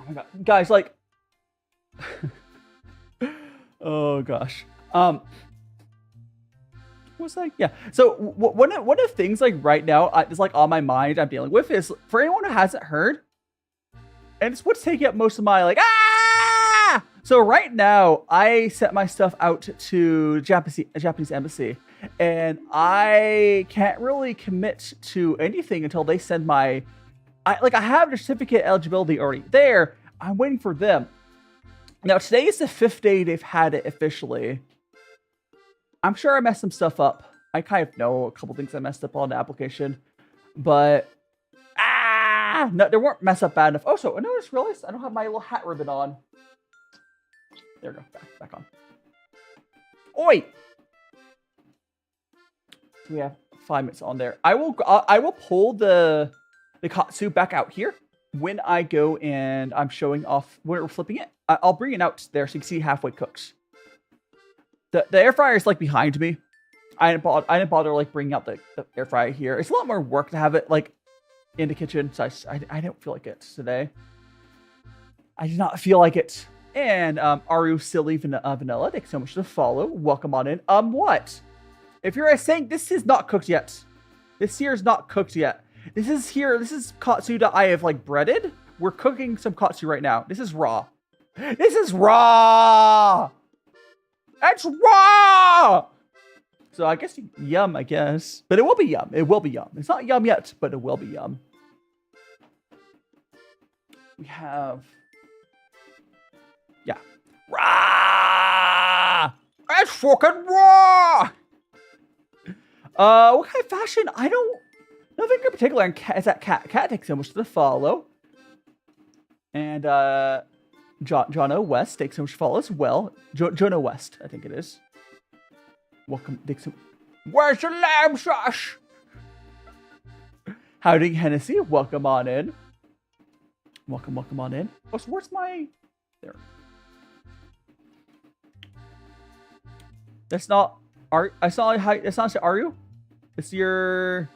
Oh my god, guys, like, oh gosh. What's like, yeah. So one of the things like right now is like on my mind I'm dealing with is for anyone who hasn't heard, and it's what's taking up most of my like So right now I sent my stuff out to Japanese embassy, and I can't really commit to anything until they send my. I have the certificate eligibility already there. I'm waiting for them. Now today is the 5th day they've had it officially. I'm sure I messed some stuff up. I kind of know a couple things I messed up on the application, but no, they weren't messed up bad enough. Oh, so I just realized I don't have my little hat ribbon on. There we go, back on. Oi! So we have 5 minutes on there. I will pull the katsu back out here when I go and I'm showing off when we're flipping it. I'll bring it out there so you can see halfway cooked. The air fryer is like behind me. I didn't bother like bringing out the air fryer here. It's a lot more work to have it like in the kitchen, so I don't feel like it today. I did not feel like it. And Aru Silly Vanilla, thanks so much for the follow. Welcome on in. What? If you're saying this is not cooked yet, this here is not cooked yet. This is katsu that I have like breaded. We're cooking some katsu right now. This is raw. This is raw. It's raw. So I guess yum, I guess. But it will be yum. It will be yum. It's not yum yet, but it will be yum. We have... yeah. Raw! It's fucking raw! What kind of fashion? I don't... nothing in particular. And is that Cat? Cat, thanks so much for the follow. And, John O. West, thanks so much for follow as well. John O. West, I think it is. Welcome, Dixon. Where's the lamb sauce? Howdy, Hennessy. Welcome on in. Welcome on in. Oh, so where's my... there. That's not... that's not Aru? It's your...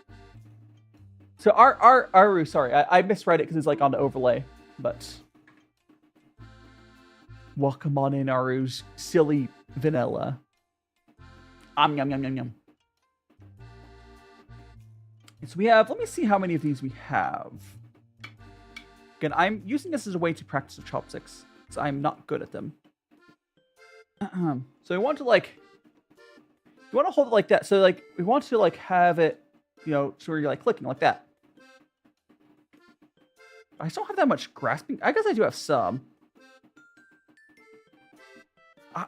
so, Aru, sorry. I misread it because it's like on the overlay. But... welcome on in, Aru's Silly Vanilla. Yum, yum, yum, yum. So we have, let me see how many of these we have. Again, I'm using this as a way to practice the chopsticks, because I'm not good at them. So we want to like, you want to hold it like that. So like, we want to like have it, you know, so you're like clicking like that. I don't have that much grasping. I guess I do have some.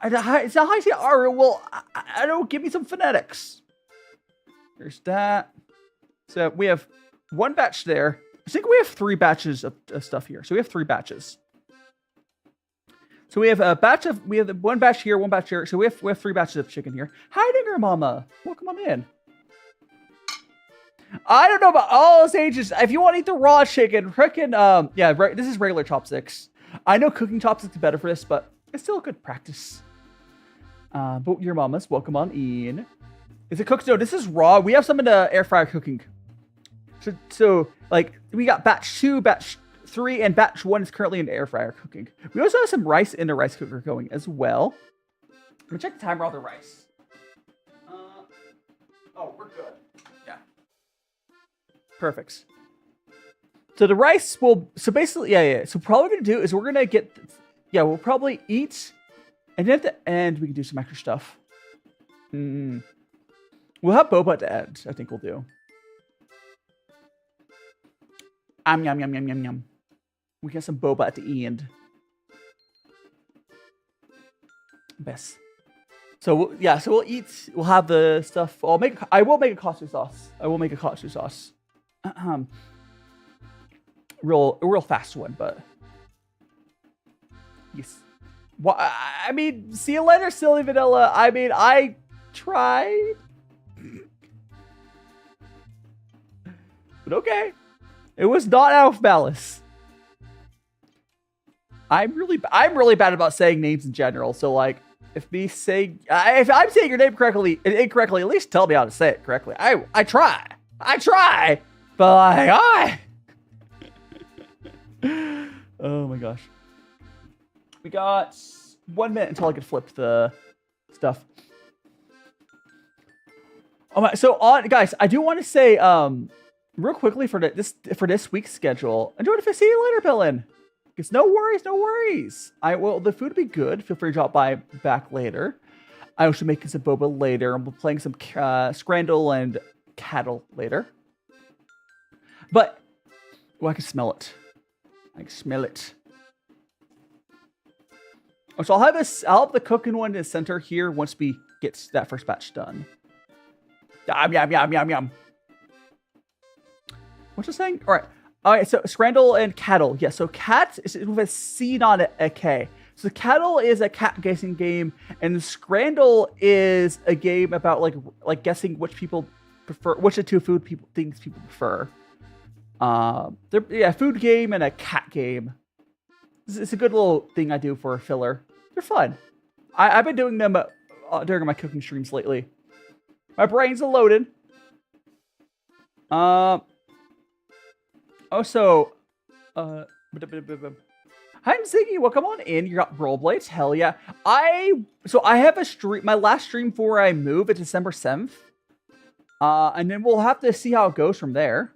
It's not how I say Aru. Well, I don't give me some phonetics. There's that. So we have 1 batch there. I think we have 3 batches of stuff here. So we have 3 batches. So we have a batch of, we have 1 batch here, 1 batch here. So we have 3 batches of chicken here. Hi, Digger Mama. Welcome on in. I don't know about all those ages. If you want to eat the raw chicken, frickin', yeah, right. This is regular chopsticks. I know cooking chopsticks is better for this, but it's still a good practice. But your mamas, welcome on in. Is it cooked? No, this is raw. We have some in the air fryer cooking. So like, we got batch 2, batch 3, and batch 1 is currently in the air fryer cooking. We also have some rice in the rice cooker going as well. Let me check the timer on the rice. Oh, we're good. Yeah. Perfect. So the rice will, so basically, yeah. So probably what we're gonna do is we're gonna get, yeah, we'll probably eat, and then at the end we can do some extra stuff. We'll have boba at the end, I think we'll do. Yum, yum, yum, yum, yum, yum. We get some boba at the end. Best. So yeah, so we'll eat. We'll have the stuff. I will make a katsu sauce. Real fast one, but Yes. Well, I mean, see you later, silly vanilla. I mean, I tried. But okay. It was not out of malice. I'm really bad about saying names in general. So like, if I'm saying your name incorrectly, at least tell me how to say it correctly. I try, but like oh my gosh, we got 1 minute until I can flip the stuff. Oh my, so guys, I do want to say real quickly for this week's schedule. Enjoy the see you later, Pillin. Because no worries. The food will be good. Feel free to drop back later. I also making some boba later. I'm playing some Scrandle and cattle later. But I can smell it. Oh, so I'll have the cooking one in the center here once we get that first batch done. Yum. What's it saying? All right, so Scrandle and cattle. Yeah, so cat is with a C, not a K. So cattle is a cat guessing game, and Scrandle is a game about like guessing which people prefer, which of two things people prefer. Food game and a cat game. It's a good little thing I do for a filler. They're fun. I've been doing them during my cooking streams lately. My brain's loaded. Also, hi Ziggy, welcome on in. You got rollerblades, hell yeah. I have a stream. My last stream before I move is December 7th, and then we'll have to see how it goes from there.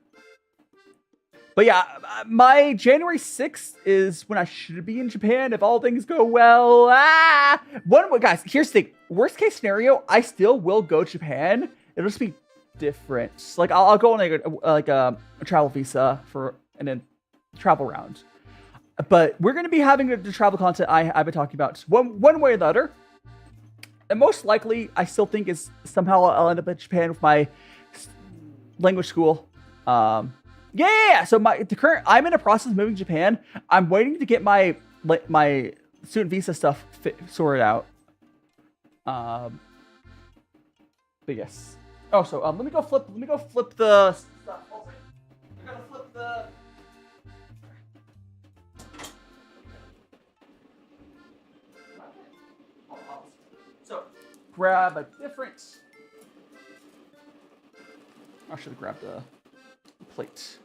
But yeah, my January 6th is when I should be in Japan if all things go well. Guys, here's the thing. Worst case scenario, I still will go to Japan. It'll just be different. Like I'll go on a travel visa and then travel around. But we're going to be having the travel content I've been talking about one way or the other. And most likely, I still think is somehow I'll end up in Japan with my language school. So I'm in a process of moving to Japan. I'm waiting to get my student visa stuff sorted out. But yes. Oh, so let me go flip the stuff. Oh, I gotta flip the. So grab a different. I should have grabbed a plate.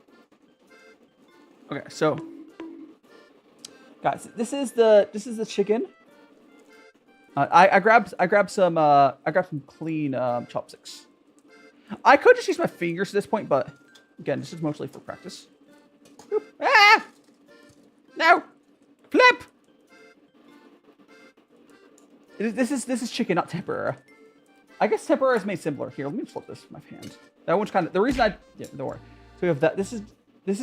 Okay, so guys, this is the chicken. I grabbed some clean chopsticks. I could just use my fingers at this point, but again, this is mostly for practice. Oop. Ah! No! Flip! This is chicken, not tempura. I guess tempura is made simpler. Here, let me flip this with my hand. That one's kind of the reason don't worry. So we have that. This is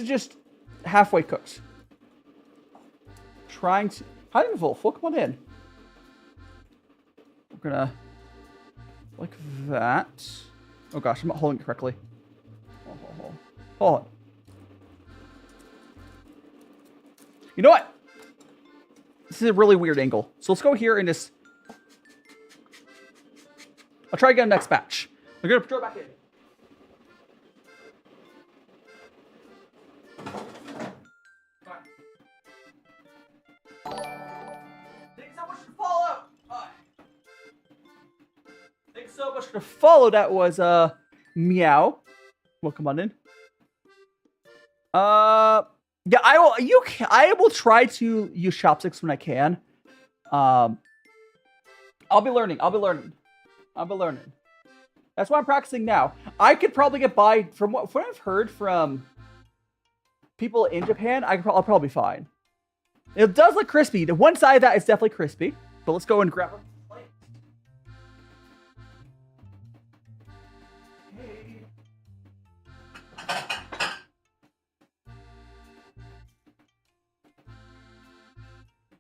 just halfway cooked. Trying to how do you full? Come on in. We're gonna like that. Oh gosh, I'm not holding it correctly. Hold on. You know what? This is a really weird angle. So let's go here and just. I'll try again next batch. We're gonna throw it back in. Thanks so much for follow. Thanks so much for follow. That was Meow. Welcome on in. Yeah, I will try to use chopsticks when I can. I'll be learning. That's why I'm practicing now. I could probably get by from what I've heard from people in Japan. I'll probably be fine. It does look crispy. The one side of that is definitely crispy. But let's go and grab a plate. Hey.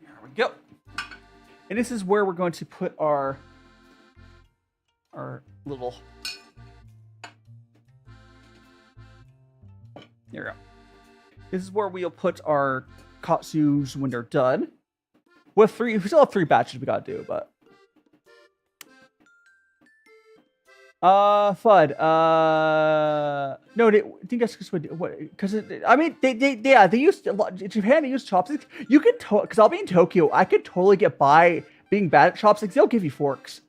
There we go. And this is where we're going to put our little. There we go. This is where we'll put our katsus when they're done. With 3, we still have 3 batches we gotta do, but. FUD. No, I think that's just what, because I mean, they used Japan. They use chopsticks. You could, because I'll be in Tokyo. I could totally get by being bad at chopsticks. They'll give you forks.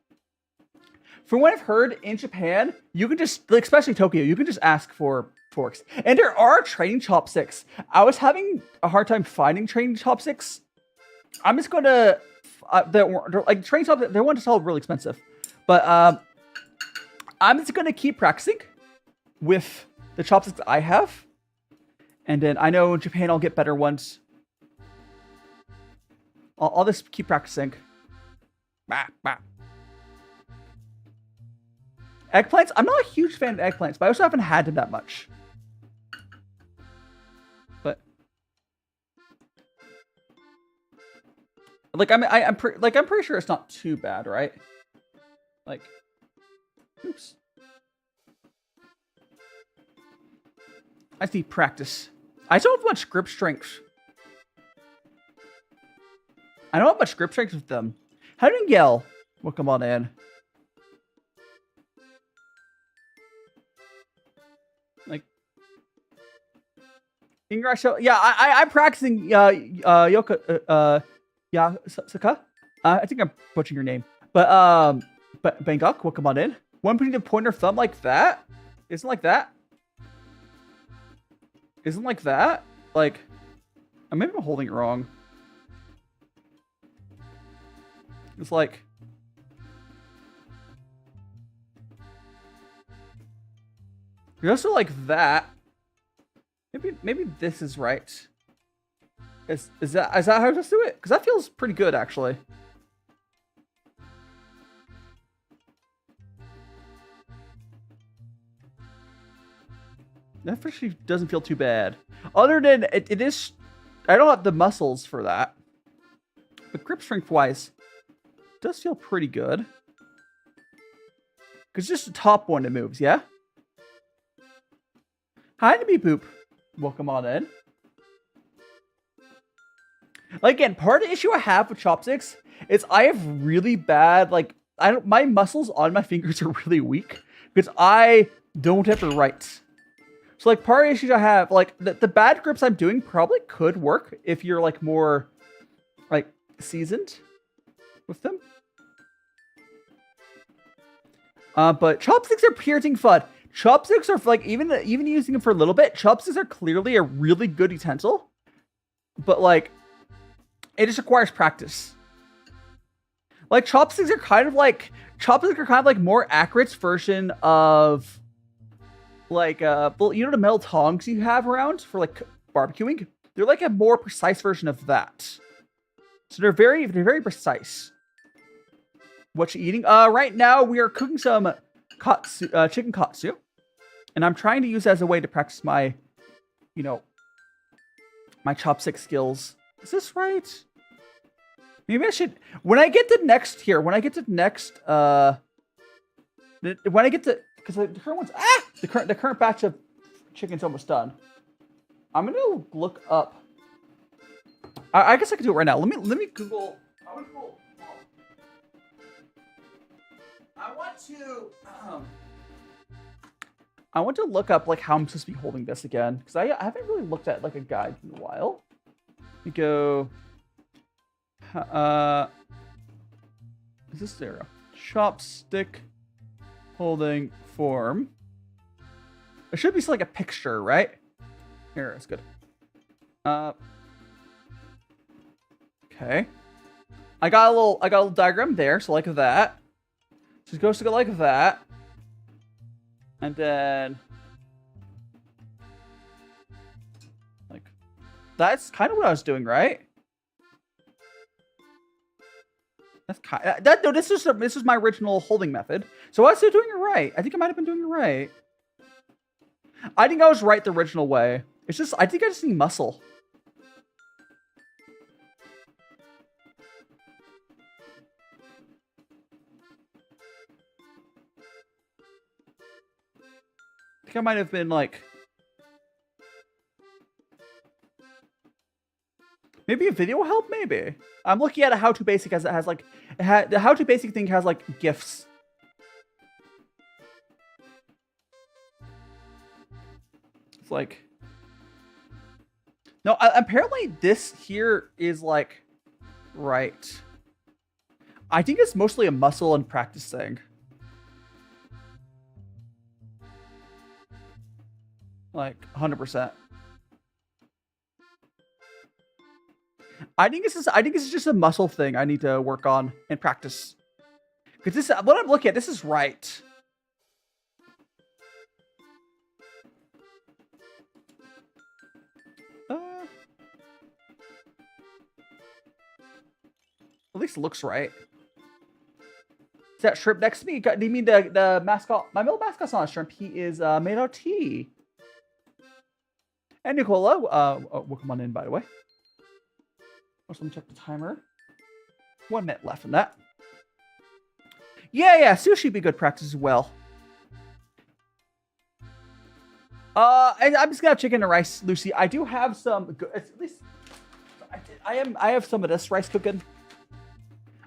From what I've heard in Japan, you can just, like, especially Tokyo, you can just ask for forks. And there are training chopsticks. I was having a hard time finding training chopsticks. I'm just gonna, they're like training chopsticks. They want to sell really expensive, but I'm just going to keep practicing with the chopsticks I have. And then I know in Japan I'll get better ones. I'll just keep practicing. Bah, bah. Eggplants? I'm not a huge fan of eggplants, but I also haven't had them that much. But like I'm pretty sure it's not too bad, right? Like, oops. I just need practice. I don't have much grip strength. I don't have much grip strength with them. How do you yell? Well, come on in. Like, English. Yeah, I'm practicing. Yoka. Yasuka. I think I'm butchering your name, but Bangkok. Well, come on in. One putting the pointer thumb like that? Isn't like that? Isn't like that? Like, maybe I'm holding it wrong. It's like, you're also like that. Maybe this is right. Is that how to do it? Because that feels pretty good, actually. That actually doesn't feel too bad. Other than it is, I don't have the muscles for that. But grip strength wise, it does feel pretty good. Because just the top one that moves, yeah? Hi to me, Poop. Welcome on in. Like, again, part of the issue I have with chopsticks is I have really bad, like, my muscles on my fingers are really weak because I don't have the right. So, like, part of the issues I have, like, the bad grips I'm doing probably could work if you're, like, more, like, seasoned with them. But chopsticks are piercing fun. Chopsticks are, like, even using them for a little bit, chopsticks are clearly a really good utensil. But, like, it just requires practice. Like, chopsticks are kind of like more accurate version of, like, you know the metal tongs you have around for, like, barbecuing? They're like a more precise version of that. So they're very precise. What you eating? Right now we are cooking some katsu, chicken katsu, and I'm trying to use it as a way to practice my, you know, my chopstick skills. Is this right? Maybe I should, when I get to next, because the current one's, the current batch of chicken's almost done. I'm gonna look up. I guess I can do it right now. Let me Google. I want to look up, like, how I'm supposed to be holding this again, because I haven't really looked at, like, a guide in a while. Let me go. Is this there? Chopstick holding form. It should be like a picture, right? Here, it's good. Okay. I got a little diagram there, so like that. So it goes to go like that. And then, like, that's kind of what I was doing, right? That's kind of, no, this is my original holding method. So I was doing it right. I think I might have been doing it right. I think I was right the original way. It's just, I think I just need muscle. I think I might have been like, Maybe a video will help. Maybe. I'm looking at a how to basic as it has like the how to basic thing has like GIFs. It's like no. Apparently this here is like right. I think it's mostly a muscle and practice thing. Like 100%. I think this is just a muscle thing I need to work on and practice. Because this, what I'm looking at, this is right. At least it looks right. Is that shrimp next to me? Do you mean the mascot? My middle mascot's not a shrimp. He is made out of tea. And Nicola, welcome on in, by the way. Let me check the timer. 1 minute left on that. Yeah, sushi would be good practice as well. I'm just gonna have chicken and rice, Lucy. I do have some. At least I have some of this rice cooking.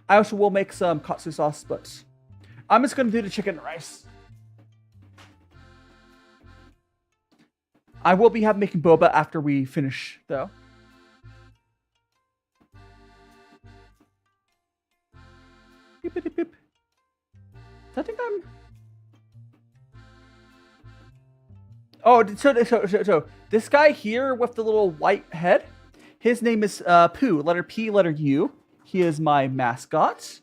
I also will make some katsu sauce, but I'm just gonna do the chicken and rice. I will be making boba after we finish, though. Beep, beep, beep. I think I'm. Oh, so this guy here with the little white head, his name is Pooh. Letter P, letter U. He is my mascot.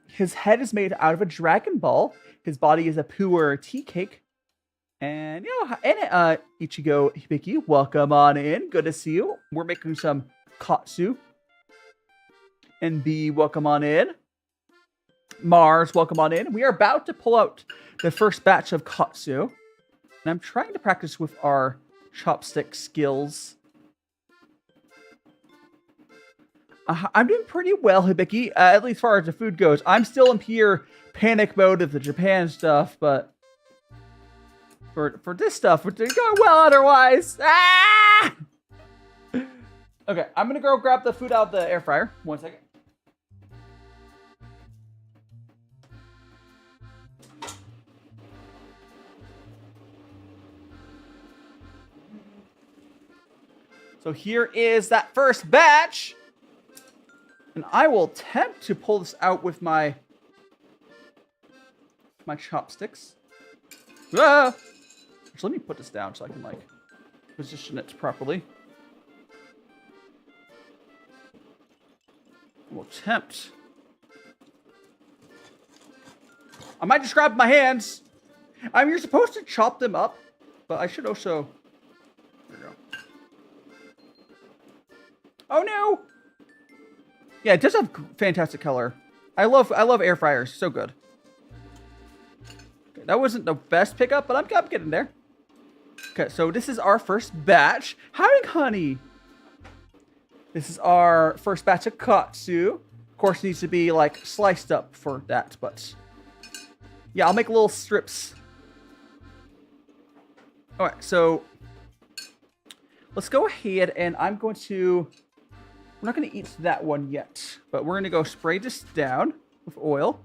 His head is made out of a Dragon Ball. His body is a Pooh or a tea cake. And Ichigo Hibiki, welcome on in. Good to see you. We're making some katsu. And B, welcome on in. Mars, welcome on in. We are about to pull out the first batch of katsu. And I'm trying to practice with our chopstick skills. I'm doing pretty well, Hibiki, at least as far as the food goes. I'm still in pure panic mode of the Japan stuff, but for this stuff, we're doing well otherwise. Ah! Okay, I'm going to go grab the food out of the air fryer. 1 second. So here is that first batch. And I will attempt to pull this out with my chopsticks. Ah! So let me put this down so I can like position it properly. We'll attempt. I might just grab my hands. I mean, you're supposed to chop them up, but I should also. There we go. Oh no! Yeah, it does have fantastic color. I love air fryers. So good. Okay, that wasn't the best pickup, but I'm getting there. Okay, so this is our first batch. Howdy, honey. This is our first batch of katsu. Of course, it needs to be like sliced up for that, but yeah, I'll make little strips. All right, so let's go ahead and I'm going to. We're not going to eat that one yet, but we're going to go spray this down with oil.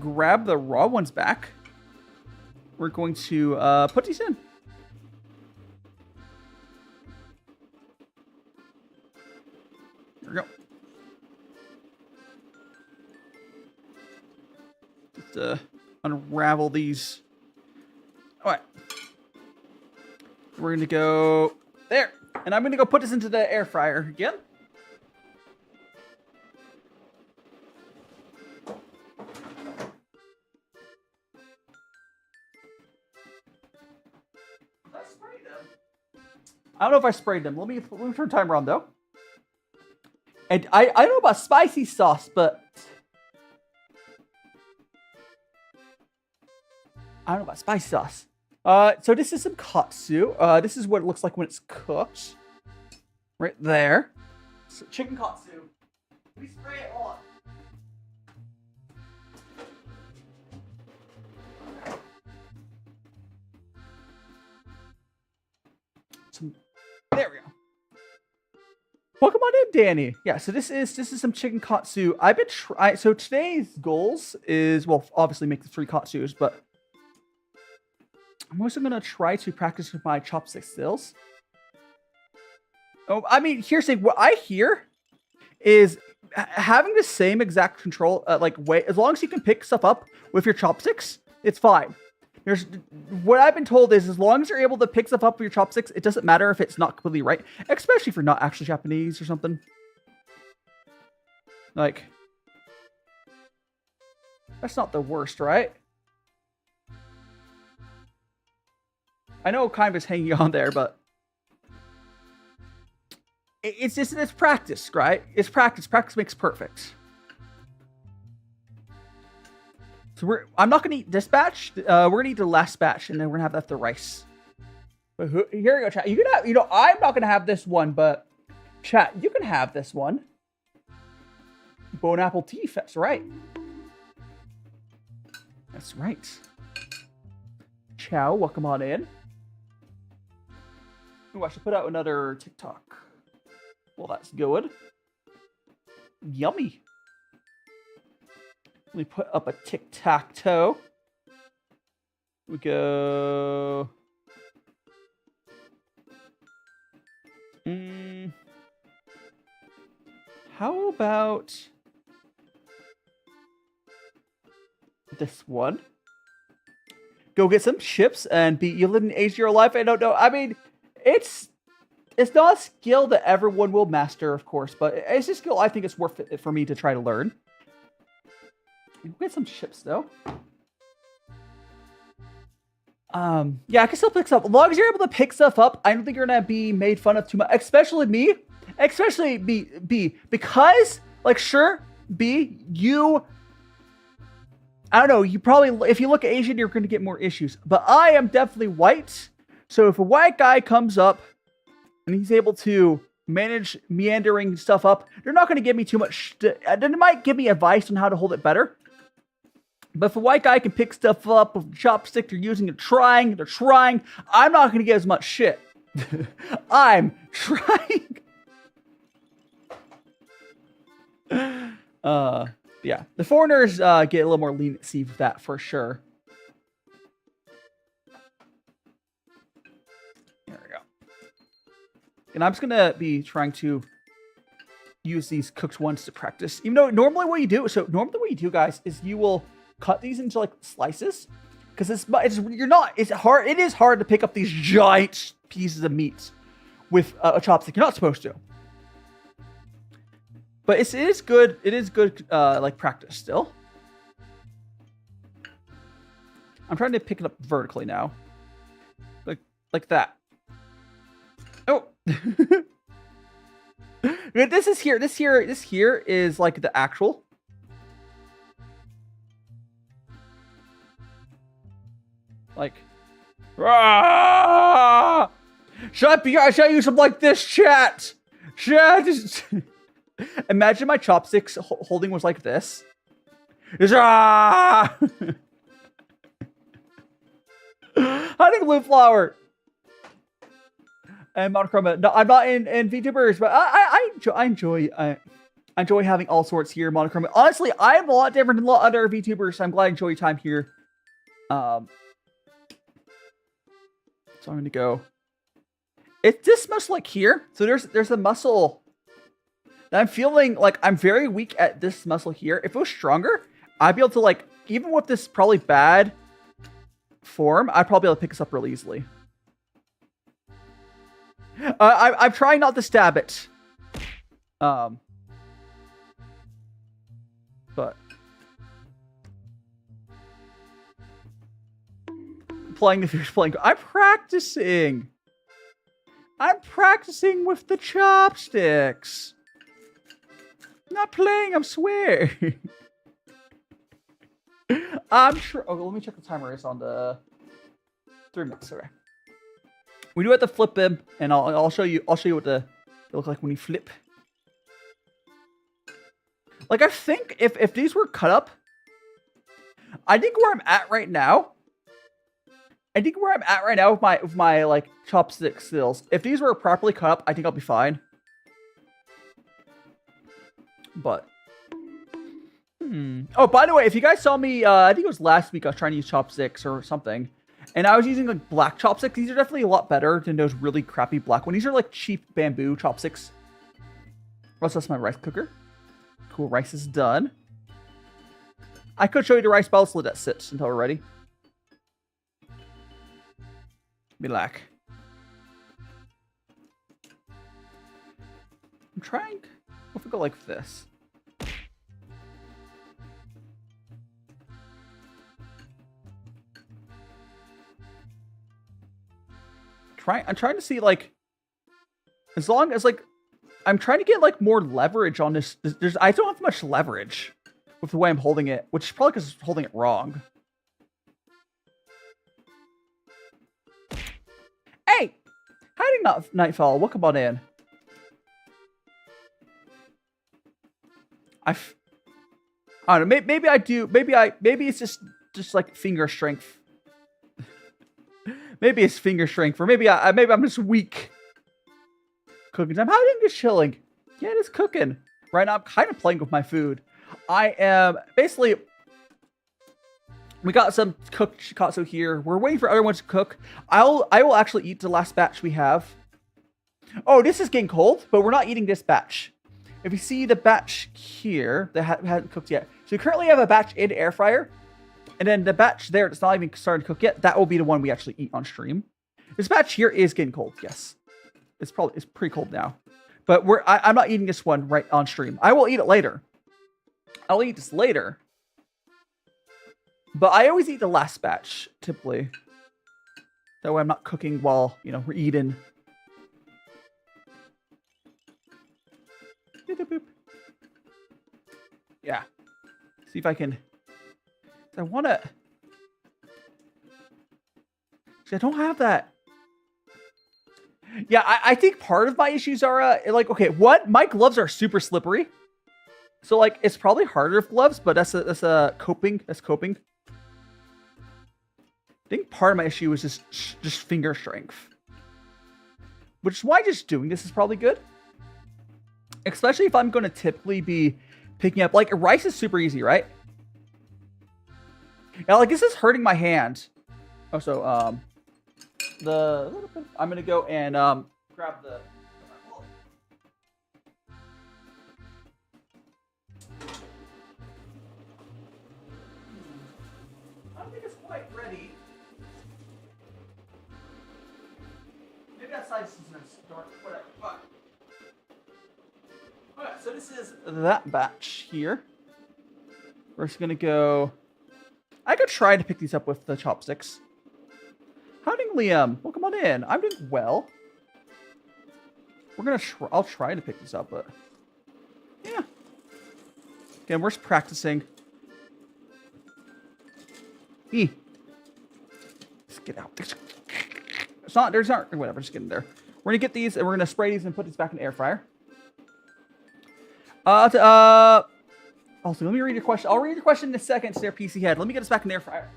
Grab the raw ones back. We're going to put these in. There we go. Just unravel these. All right. We're going to go there. And I'm going to go put this into the air fryer again. I don't know if I sprayed them. Let me turn timer on though. And I don't know about spicy sauce, but I don't know about spicy sauce. So this is some katsu. This is what it looks like when it's cooked. Right there. So chicken katsu. We spray it on. There we go. good, Danny. Yeah, so this is some chicken katsu. I've been so today's goals is, well, obviously make the 3 katsus, but I'm also gonna try to practice with my chopstick skills. Oh, I mean, here's what I hear is having the same exact control, like way, as long as you can pick stuff up with your chopsticks, it's fine. There's what I've been told is as long as you're able to pick stuff up with your chopsticks, it doesn't matter if it's not completely right, especially if you're not actually Japanese or something. Like, that's not the worst, right? I know kind of is hanging on there, but it's practice, right? It's practice. Practice makes perfect. So I'm not gonna eat this batch. We're gonna eat the last batch, and then we're gonna have the rice. But here you go, chat. You can have, I'm not gonna have this one, but chat, you can have this one. Bone apple tea. That's right. That's right. Chow, welcome on in. Ooh, I should put out another TikTok. Well, that's good. Yummy. Let me put up a tic-tac-toe. We go. How about this one? Go get some chips and you live in Asia your life. I don't know. I mean, it's not a skill that everyone will master, of course, but it's a skill I think it's worth it for me to try to learn. We'll get some chips, though. Yeah, I can still pick stuff. As long as you're able to pick stuff up, I don't think you're going to be made fun of too much. Especially me. Especially B. Because, like, sure, B, I don't know, you probably, if you look at Asian, you're going to get more issues. But I am definitely white. So if a white guy comes up and he's able to manage meandering stuff up, they're not going to give me too much. They might give me advice on how to hold it better. But if a white guy can pick stuff up with a chopstick, they're using it, they're trying, I'm not going to get as much shit. I'm trying. Yeah, the foreigners get a little more leniency with that for sure. There we go. And I'm just gonna be trying to use these cooked ones to practice. Even though normally what you do, guys, is you will cut these into like slices, because it's hard. It is hard to pick up these giant pieces of meat with a chopstick. You're not supposed to. But it is good. It is good, like practice still. I'm trying to pick it up vertically now, like that. Oh, this is here. This here is like the actual. Like, ah! Should I use them like this, chat? Imagine my chopsticks holding was like this. Honey blue flower. And monochroma. No, I'm not in VTubers, but I enjoy having all sorts here. Monochroma. Honestly, I'm a lot different than a lot of other VTubers. So I'm glad I enjoy your time here. So I'm gonna go. It's this muscle like here. So there's a muscle. I'm feeling like I'm very weak at this muscle here. If it was stronger, I'd be able to, like, even with this probably bad form, I'd probably be able to pick this up really easily. I'm trying not to stab it. But playing the fierce playing. I'm practicing with the chopsticks. Not playing, I'm swearing. I'm sure. Oh, let me check the timer. It's on the 3 minutes. Okay. We do have to flip them, and I'll show you. I'll show you what they look like when you flip. Like, I think if these were cut up, I think where I'm at right now. With my like chopstick skills. If these were properly cut up, I think I'll be fine. But oh, by the way, if you guys saw me, I think it was last week, I was trying to use chopsticks or something, and I was using like black chopsticks. These are definitely a lot better than those really crappy black ones. These are like cheap bamboo chopsticks. Also, that's my rice cooker. Cool, rice is done. I could show you the rice, but I'll just let that sit until we're ready. Be like, I'm trying. What if we go like this? I'm trying to see, like, as long as, like, I'm trying to get, like, more leverage on this. I don't have much leverage with the way I'm holding it, which is probably because I'm holding it wrong. Hey! Hiding Nightfall, welcome on in. I don't know, maybe I do, maybe it's just like finger strength. Maybe it's finger strength, or maybe I'm just weak. Cooking time. How are you just chilling? Yeah, it is cooking. Right now, I'm kind of playing with my food. I am basically. We got some cooked katsu here. We're waiting for everyone to cook. I will actually eat the last batch we have. Oh, this is getting cold, but we're not eating this batch. If you see the batch here that hasn't cooked yet, so we currently have a batch in the air fryer. And then the batch there that's not even starting to cook yet, that will be the one we actually eat on stream. This batch here is getting cold, yes. It's pretty cold now. But I'm not eating this one right on stream. I will eat it later. I'll eat this later. But I always eat the last batch, typically. That way I'm not cooking while, you know, we're eating. Yeah. See if I can... I want to... See, I don't have that. Yeah, I think part of my issues are, like, okay, my gloves are super slippery. So, like, it's probably harder with gloves, but that's a coping. That's coping. I think part of my issue is just finger strength. Which is why just doing this is probably good. Especially if I'm going to typically be picking up... Like, rice is super easy, right? Now, like, this is hurting my hand. Oh, so, I'm gonna go and, grab the... I don't think it's quite ready. Maybe that size is gonna start, whatever, fuck. Alright, so this is that batch here. We're just gonna go... I could try to pick these up with the chopsticks. Howdy, Liam. Welcome on in. I'm doing well. I'll try to pick these up, but... Yeah. Again, we're just practicing. Just get out. Whatever, just get in there. We're gonna get these, and we're gonna spray these and put these back in the air fryer. Also, let me read your question. I'll read your question in a second to their PC head. Let me get us back in the air fryer.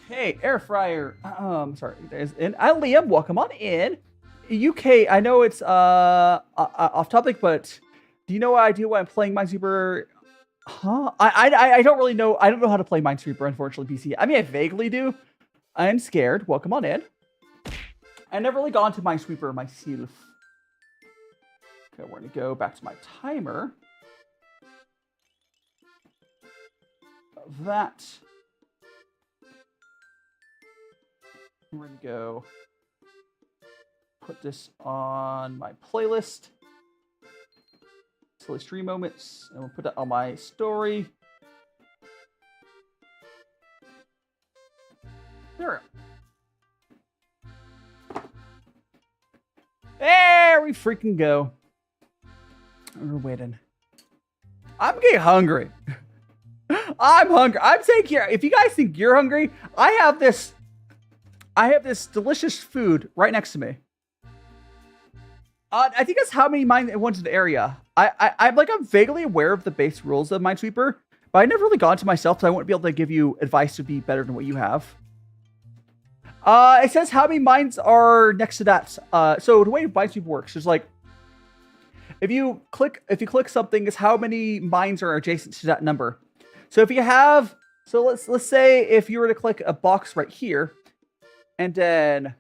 Okay, air fryer. Sorry, there's Liam, welcome on in. UK, I know it's off topic, but do you know what I do when I'm playing MineSweeper? Huh? I don't really know. I don't know how to play MineSweeper, unfortunately, PC. I mean, I vaguely do. I'm scared. Welcome on in. I never really gone to MineSweeper myself. Okay, we're gonna go back to my timer. That. We're gonna go put this on my playlist. Silly stream moments, and we'll put that on my story. There. There we freaking go. We're waiting. I'm getting hungry. I'm hungry. I'm saying here, if you guys think you're hungry, I have this delicious food right next to me. I think that's how many mine ones in the area. I'm vaguely aware of the base rules of MineSweeper, But I never really got into myself, so I wouldn't be able to give you advice to be better than what you have. It says how many mines are next to that. So the way Minesweeper works is like, if you click something, is how many mines are adjacent to that number. So if you have, so let's say if you were to click a box right here, and then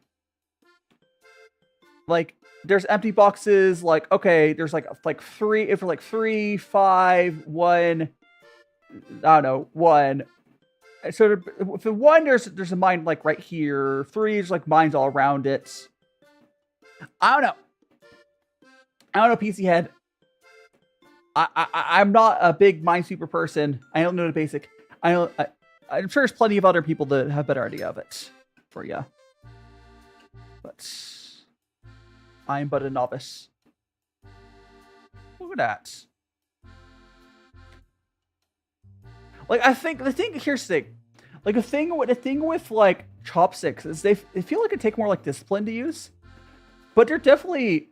like there's empty boxes, like okay, there's like 3, if we're like 3, 5, 1, I don't know, 1. So if the 1, there's a mine like right here. 3, there's like mines all around it. I don't know, PC head. I'm not a big Minesweeper person. I don't know the basic. I'm sure there's plenty of other people that have a better idea of it for you. But I'm but a novice. Look at that. Like, I think here's the thing. Like the thing with like chopsticks is they feel like it take more like discipline to use. But they're definitely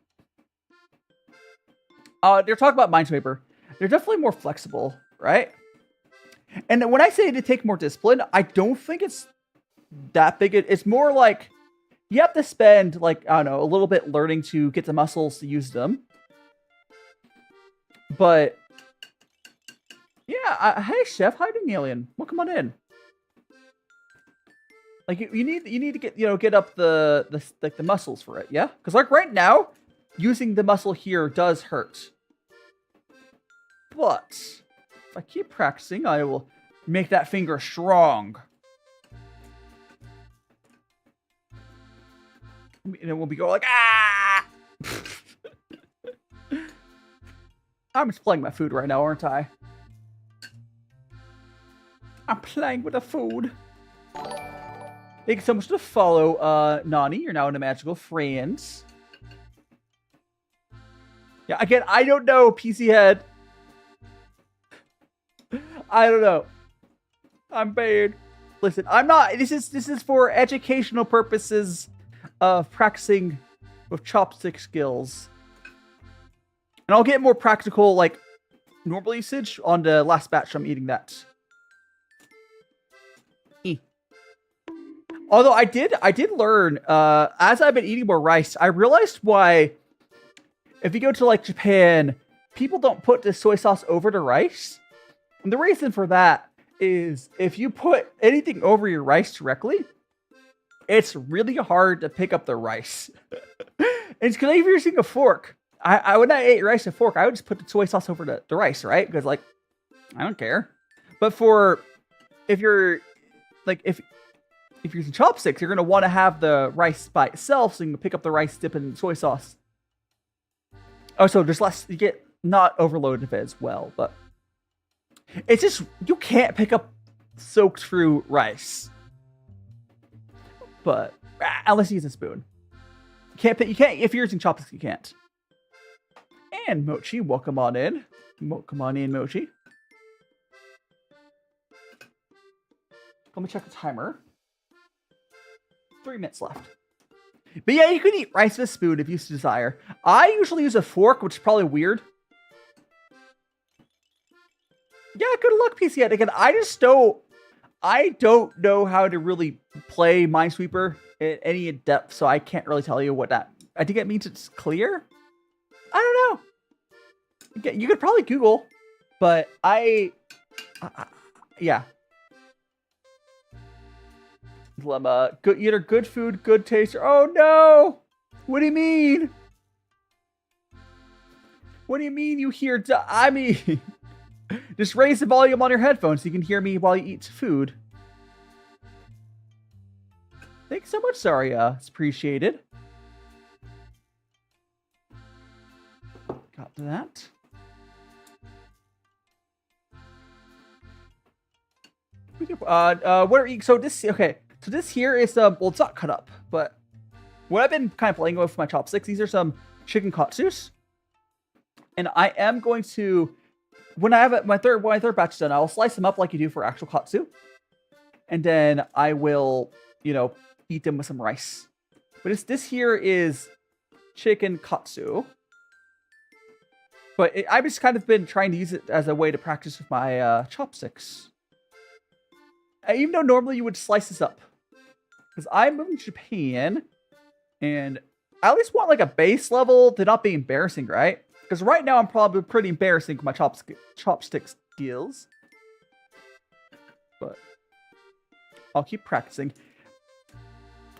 they're talking about Minesweeper. They're definitely more flexible, right? And when I say to take more discipline, I don't think it's that big. It's more like you have to spend like, I don't know, a little bit learning to get the muscles to use them. But yeah, hey chef, how you doing, alien? Welcome on in. Like you need to get up the muscles for it, yeah? Because like right now, using the muscle here does hurt. But if I keep practicing, I will make that finger strong. And then we'll be going like, ah! I'm just playing my food right now, aren't I? I'm playing with the food. Thank you so much to follow, Nani. You're now in a magical friends. Yeah, again, I don't know, PC head. I don't know. I'm bad. Listen, I'm not. This is for educational purposes of practicing with chopstick skills. And I'll get more practical, like, normal usage on the last batch I'm eating that. Although I did learn, as I've been eating more rice, I realized why, if you go to, like, Japan, people don't put the soy sauce over the rice. And the reason for that is if you put anything over your rice directly, it's really hard to pick up the rice. It's because if you're using a fork, when I ate rice with a fork, I would just put the soy sauce over the rice, right? Because, like, I don't care. But if you're using chopsticks, you're going to want to have the rice by itself so you can pick up the rice, dip in soy sauce. Oh, so there's less, you get not overloaded of it as well, but it's just, you can't pick up soaked through rice. But, unless you use a spoon. You can't, if you're using chopsticks, you can't. And Mochi, welcome on in. Come on in, Mochi. Let me check the timer. 3 minutes left. But yeah, you can eat rice with a spoon if you desire. I usually use a fork, which is probably weird. Yeah, good luck, PC Head. Again, I don't know how to really play Minesweeper in any depth, so I can't really tell you what that. I think it means it's clear. I don't know. You could probably Google, but yeah. Dilemma. Good eater, good food, good taster. Oh no! What do you mean? What do you mean you hear? I mean, just raise the volume on your headphones so you can hear me while you eat food. Thanks so much, Saria. It's appreciated. Got that. What are you? So this, okay. So this here is well, it's not cut up, but what I've been kind of playing with my chopsticks. These are some chicken katsus, and I am going to, when I have my third batch done, I'll slice them up like you do for actual katsu, and then I will, eat them with some rice. But this here is chicken katsu. But I've just kind of been trying to use it as a way to practice with my chopsticks. Even though normally you would slice this up. Because I'm moving to Japan, and I at least want like a base level to not be embarrassing, right? Because right now I'm probably pretty embarrassing with my chopstick skills. But I'll keep practicing.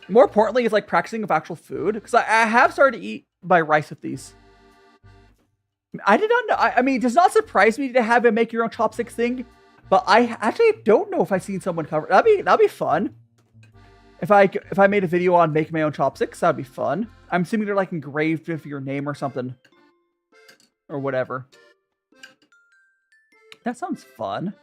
More importantly, it's like practicing with actual food. Because I have started to eat my rice with these. I did not know. I mean, it does not surprise me to have a make your own chopsticks thing. But I actually don't know if I've seen someone cover. That'd be fun. If I made a video on making my own chopsticks, that'd be fun. I'm assuming they're like engraved with your name or something. Or whatever. That sounds fun.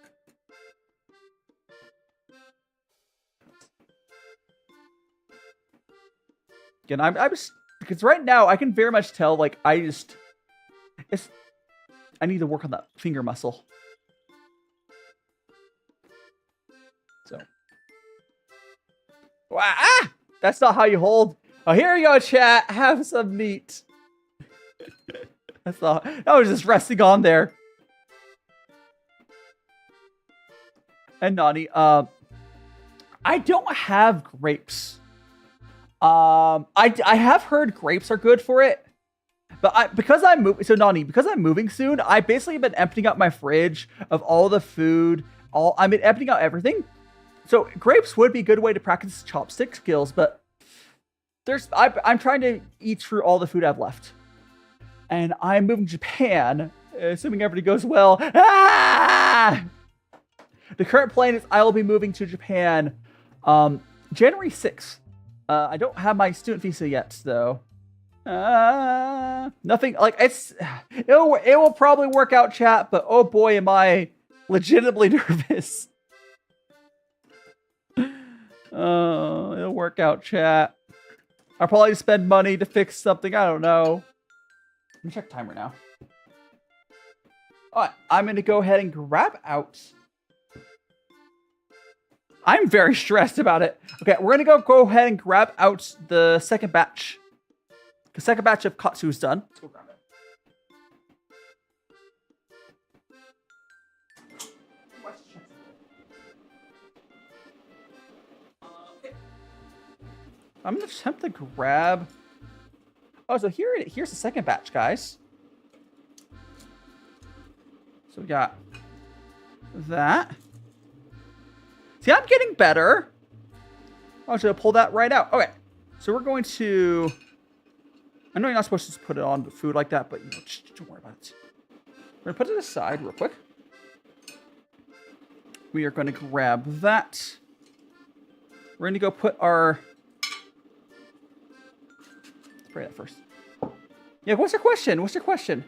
Again, I'm just, because right now I can very much tell, like, I need to work on that finger muscle. So. Wow, ah! That's not how you hold. Oh, here you go, chat. Have some meat. That's all. I was just resting on there. And Nani, I don't have grapes. I have heard grapes are good for it, but because I'm moving soon, I basically been emptying out my fridge of all the food. I've been emptying out everything. So grapes would be a good way to practice chopstick skills, but I'm trying to eat through all the food I've left, and I'm moving to Japan, assuming everything goes well. Ah! The current plan is I will be moving to Japan, January 6th. I don't have my student visa yet, though. Nothing like it will probably work out, chat. But oh boy, am I legitimately nervous. It'll work out, chat. I'll probably spend money to fix something. I don't know. Let me check timer now. All right, I'm gonna go ahead and grab out. I'm very stressed about it. Okay, we're gonna go ahead and grab out the second batch. The second batch of katsu is done. Let's go grab it. Okay. I'm gonna attempt to grab. Oh, so here's the second batch, guys. So we got that. See, I'm getting better. I should have pulled that right out. Okay, so we're going to. I know you're not supposed to put it on food like that, but you know, just don't worry about it. We're gonna put it aside real quick. We are going to grab that. We're going to go put our. Let's spray that first. Yeah, what's your question? What's your question?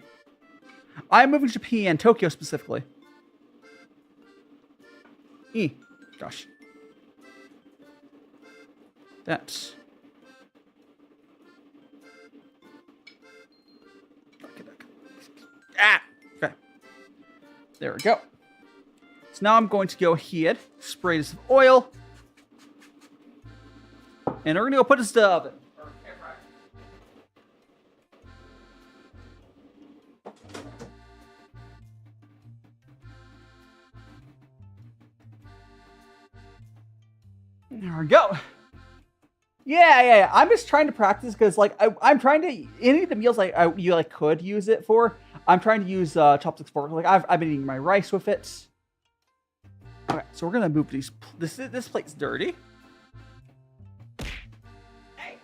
I'm moving to Japan, Tokyo specifically. Gosh. That's. Ah! Okay. There we go. So now I'm going to go ahead, spray this with oil. And we're going to go put this in the oven. There we go. Yeah. I'm just trying to practice because, like, I'm trying to any of the meals you could use it for. I'm trying to use chopsticks for. Like, I've been eating my rice with it. Okay, so we're gonna move these. This plate's dirty. Hey.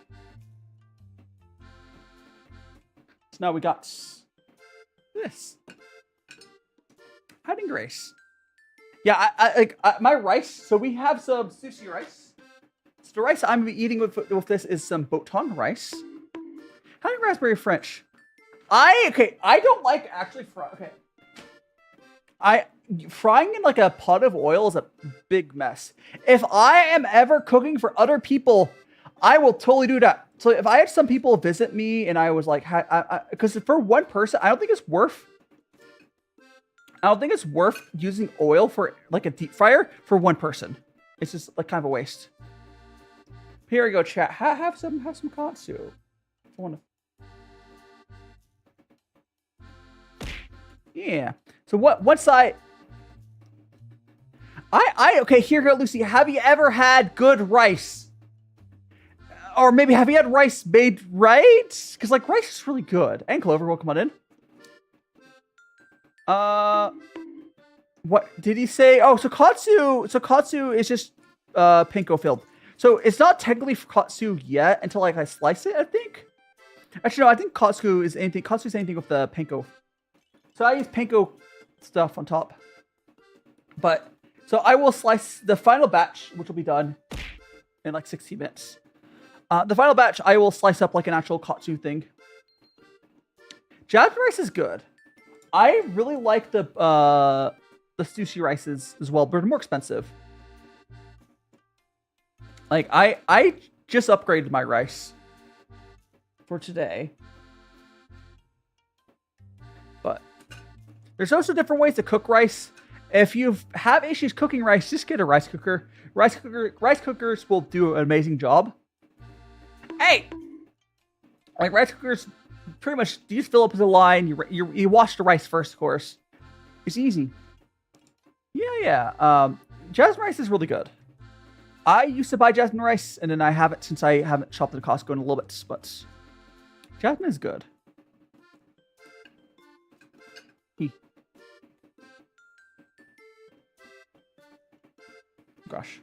So now we got this hiding grace. Yeah, my rice. So we have some sushi rice. So the rice I'm eating with this is some botan rice. Honey raspberry French. I don't like actually fry. Okay. Frying in like a pot of oil is a big mess. If I am ever cooking for other people, I will totally do that. So if I had some people visit me and I was like, because for one person, I don't think it's worth using oil for like a deep fryer for one person. It's just like kind of a waste. Here we go, chat. Have some katsu. I want to. Yeah. So what's okay, here go, Lucy. Have you ever had good rice? Or maybe have you had rice made right? Because like rice is really good. And Clover, welcome on in. What did he say? Oh, so Katsu is just panko filled. So it's not technically for Katsu yet until like I slice it, I think. Actually, no, I think Katsu is anything with the panko. So I use panko stuff on top. But so I will slice the final batch, which will be done in like 60 minutes. The final batch I will slice up like an actual Katsu thing. Jasmine rice is good. I really like the sushi rices as well, but they're more expensive. Like I just upgraded my rice for today. But there's also different ways to cook rice. If you have issues cooking rice, just get a rice cooker. Rice cookers will do an amazing job. Hey! Like rice cookers, pretty much, you just fill up the line, you wash the rice first, of course. It's easy. Yeah. Jasmine rice is really good. I used to buy jasmine rice, and then I haven't since I haven't shopped at Costco in a little bit, but jasmine is good. Gosh.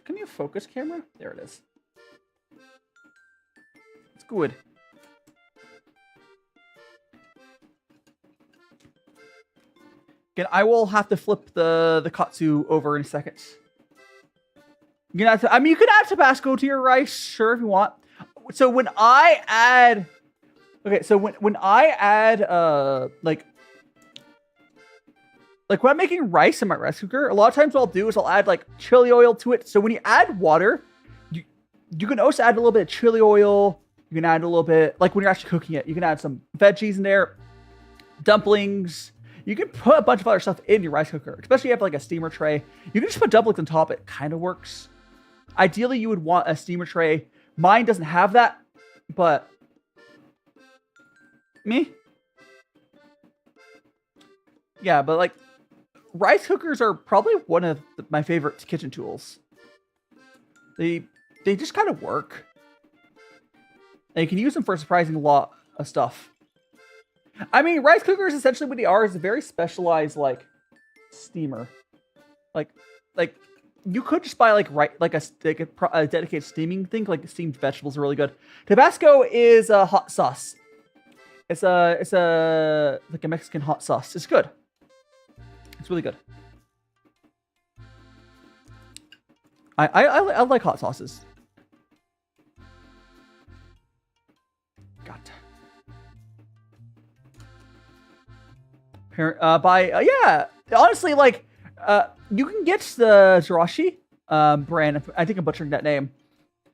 Can you focus camera? There it is. It's good. Again, I will have to flip the Katsu over in a second. You can add you could add Tabasco to your rice, sure, if you want. So when I add, okay, so when I add like when I'm making rice in my rice cooker, a lot of times what I'll do is I'll add like chili oil to it. So when you add water, you can also add a little bit of chili oil. You can add a little bit, like when you're actually cooking it, you can add some veggies in there, dumplings. You can put a bunch of other stuff in your rice cooker, especially if you have like a steamer tray. You can just put dumplings on top. It kind of works. Ideally, you would want a steamer tray. Mine doesn't have that, but yeah, but like rice cookers are probably one of my favorite kitchen tools. They just kind of work. And you can use them for a surprising lot of stuff. I mean, rice cookers, essentially what they are is a very specialized, like, steamer. Like you could just buy, like a dedicated steaming thing, like steamed vegetables are really good. Tabasco is a hot sauce. It's like a Mexican hot sauce. It's good. It's really good. I like hot sauces. Yeah, honestly, like you can get the Jirashi brand. I think I'm butchering that name.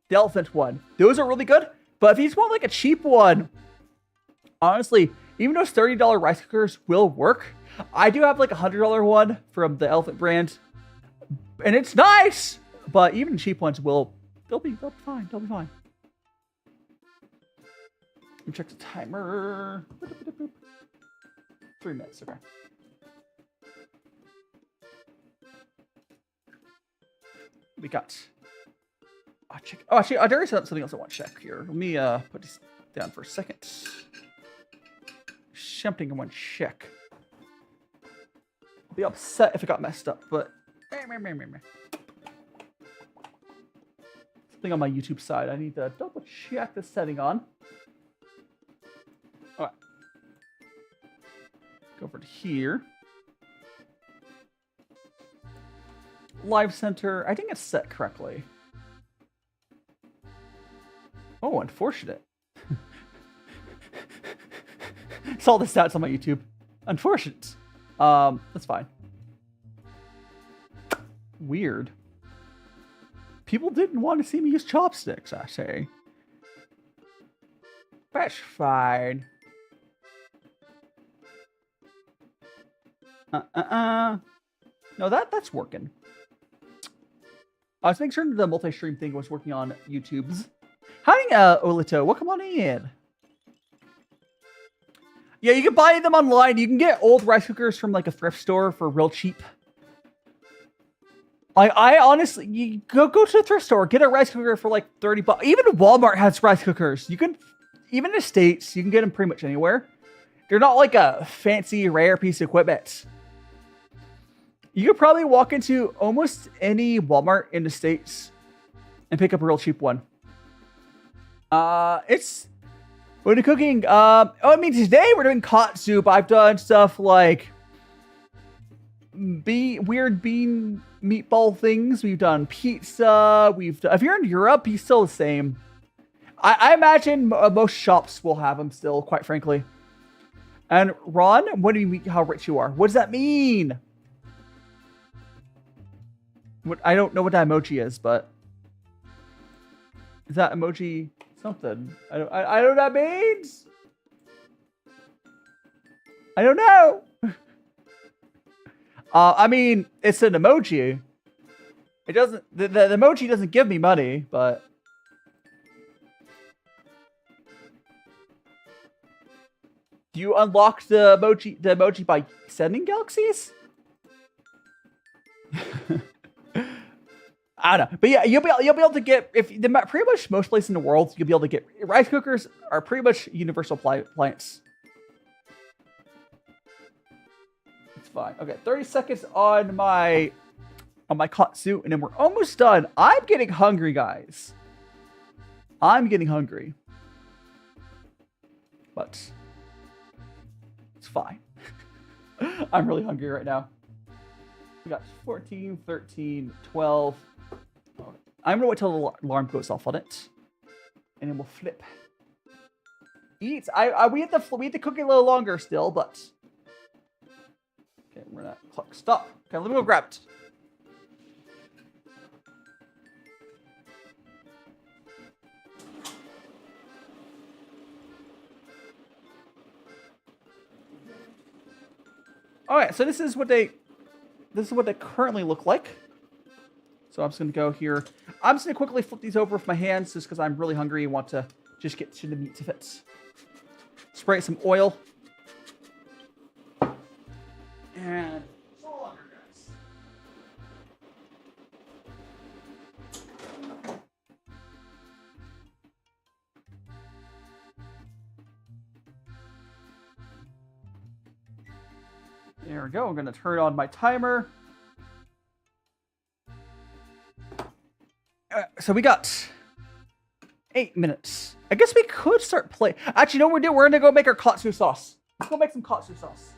The elephant one. Those are really good. But if you just want like a cheap one, honestly, even those $30 rice cookers will work. I do have like a $100 one from the elephant brand, and it's nice. But even cheap ones they'll be fine. They'll be fine. Let me check the timer. 3 minutes, okay. We got. Check. Oh, actually, there is something else I want to check here. Let me put this down for a second. Something I want to check. I'll be upset if it got messed up, but something on my YouTube side I need to double check the setting on. All right. Go over to here. Live center. I think it's set correctly. Oh, unfortunate. Saw the stats on my YouTube. Unfortunate. That's fine. Weird. People didn't want to see me use chopsticks, I say. That's fine. No, that's working. I was making sure the multi-stream thing was working on YouTube's. Hi, Olito. Welcome on in. Yeah, you can buy them online. You can get old rice cookers from like a thrift store for real cheap. Like, I honestly, you go to a thrift store, get a rice cooker for like 30 bucks. Even Walmart has rice cookers. You can, even in the States, you can get them pretty much anywhere. They're not like a fancy, rare piece of equipment. You could probably walk into almost any Walmart in the States and pick up a real cheap one. It's when cooking. I mean, today we're doing katsu, but I've done stuff like weird bean meatball things. We've done pizza. If you're in Europe, he's still the same. I imagine most shops will have them still, quite frankly. And Ron, what do you mean how rich you are? What does that mean? I don't know what that emoji is, but is that emoji something? I don't know what that means. I don't know. I mean, it's an emoji. It doesn't. The emoji doesn't give me money, but. Do you unlock the emoji by sending galaxies? I don't know, but yeah, you'll be able to get pretty much most places in the world you'll be able to get rice cookers are pretty much universal appliance. It's fine. Okay, 30 seconds on my katsu, and then we're almost done. I'm getting hungry, guys. I'm getting hungry, but it's fine. I'm really hungry right now. We got 14, 13, 12. I'm gonna wait till the alarm goes off on it, and then we'll flip. Eat. We have to cook it a little longer still, but okay, we're not clock. Stop. Okay, let me go grab it. All right, so this is what they currently look like. So I'm just going to go here. I'm just going to quickly flip these over with my hands just because I'm really hungry and want to just get to the meat of it. Spray some oil. And it's all under, guys. There we go. I'm going to turn on my timer. So we got 8 minutes. I guess we could start playing. Actually, you know what we're doing? We're going to go make our katsu sauce. Let's go make some katsu sauce.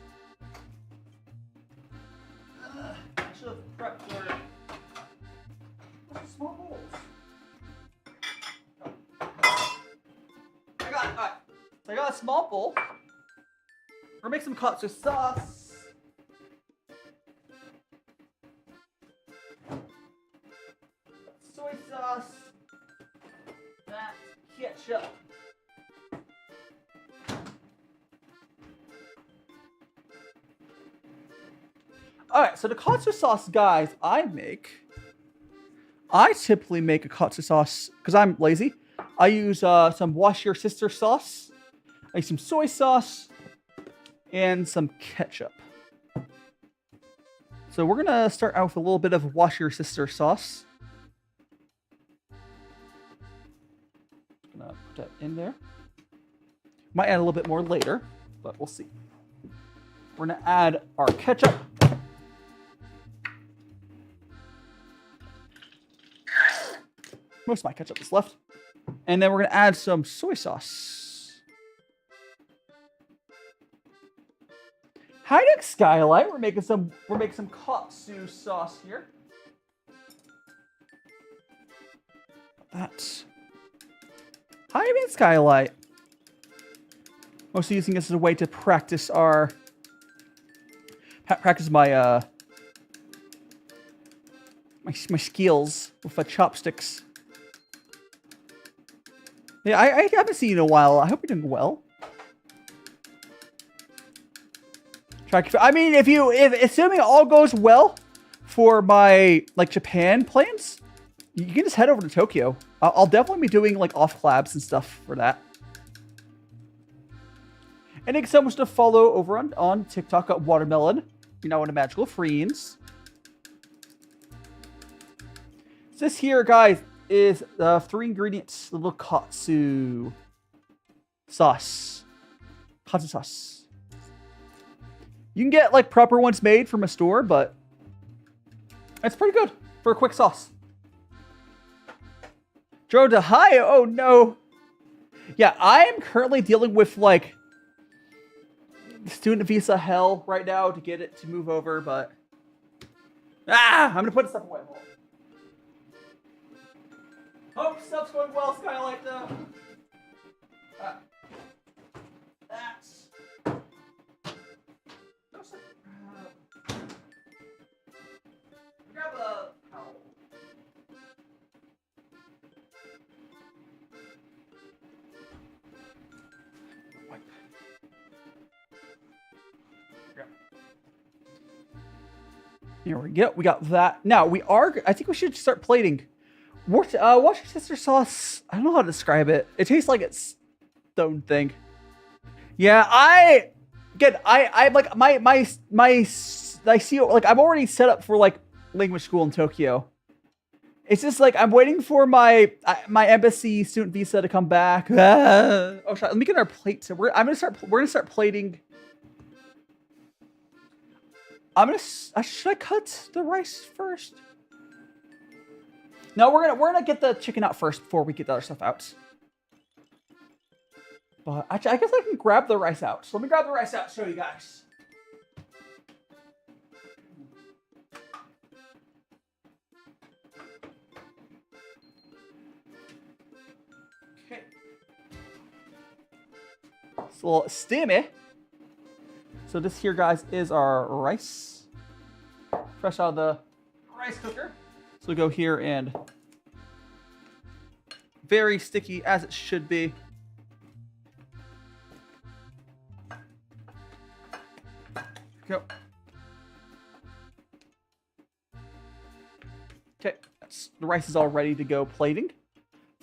I should have prepped for it. Small bowls. I got it. All right. So I got a small bowl. We're going to make some katsu sauce. Soy sauce, that ketchup. All right, so the katsu sauce, guys, I typically make a katsu sauce because I'm lazy. I use some wash your sister sauce, I use some soy sauce, and some ketchup. So we're gonna start out with a little bit of wash your sister sauce. Put that in there. Might add a little bit more later, but we'll see. We're gonna add our ketchup. Most of my ketchup is left. And then we're gonna add some soy sauce. Hi, Nick Skylight. We're making some katsu sauce here. That's hi, Nick Skylight. Mostly using this as a way to practice my my skills with chopsticks. Yeah, I haven't seen you in a while. I hope you're doing well. I mean, if assuming all goes well for my Japan plans, you can just head over to Tokyo. I'll definitely be doing off collabs and stuff for that. And thanks so much to follow over on TikTok at Watermelon. You know, in a magical friends. This here, guys, is the 3 ingredients little katsu sauce. Katsu sauce. You can get like proper ones made from a store, but it's pretty good for a quick sauce. Drove to Ohio? Oh no. Yeah, I am currently dealing with like student visa hell right now to get it to move over, but I'm gonna put stuff away. Hope stuff's going well, Skylight. That's. Grab a towel. Here we go. We got that. Now we are. I think we should start plating. Worcestershire sauce. I don't know how to describe it. It tastes like it's stone thing. Yeah, I like my I see like I'm already set up for like language school in Tokyo. It's just like I'm waiting for my embassy student visa to come back. Oh, let me get our plate. So we're gonna start plating. Should I cut the rice first? No, we're gonna get the chicken out first before we get the other stuff out. But I guess I can grab the rice out. So let me grab the rice out and show you guys. Okay. It's a little steamy. So this here, guys, is our rice. Fresh out of the rice cooker. So we go here and very sticky as it should be. Go. Okay, the rice is all ready to go plating.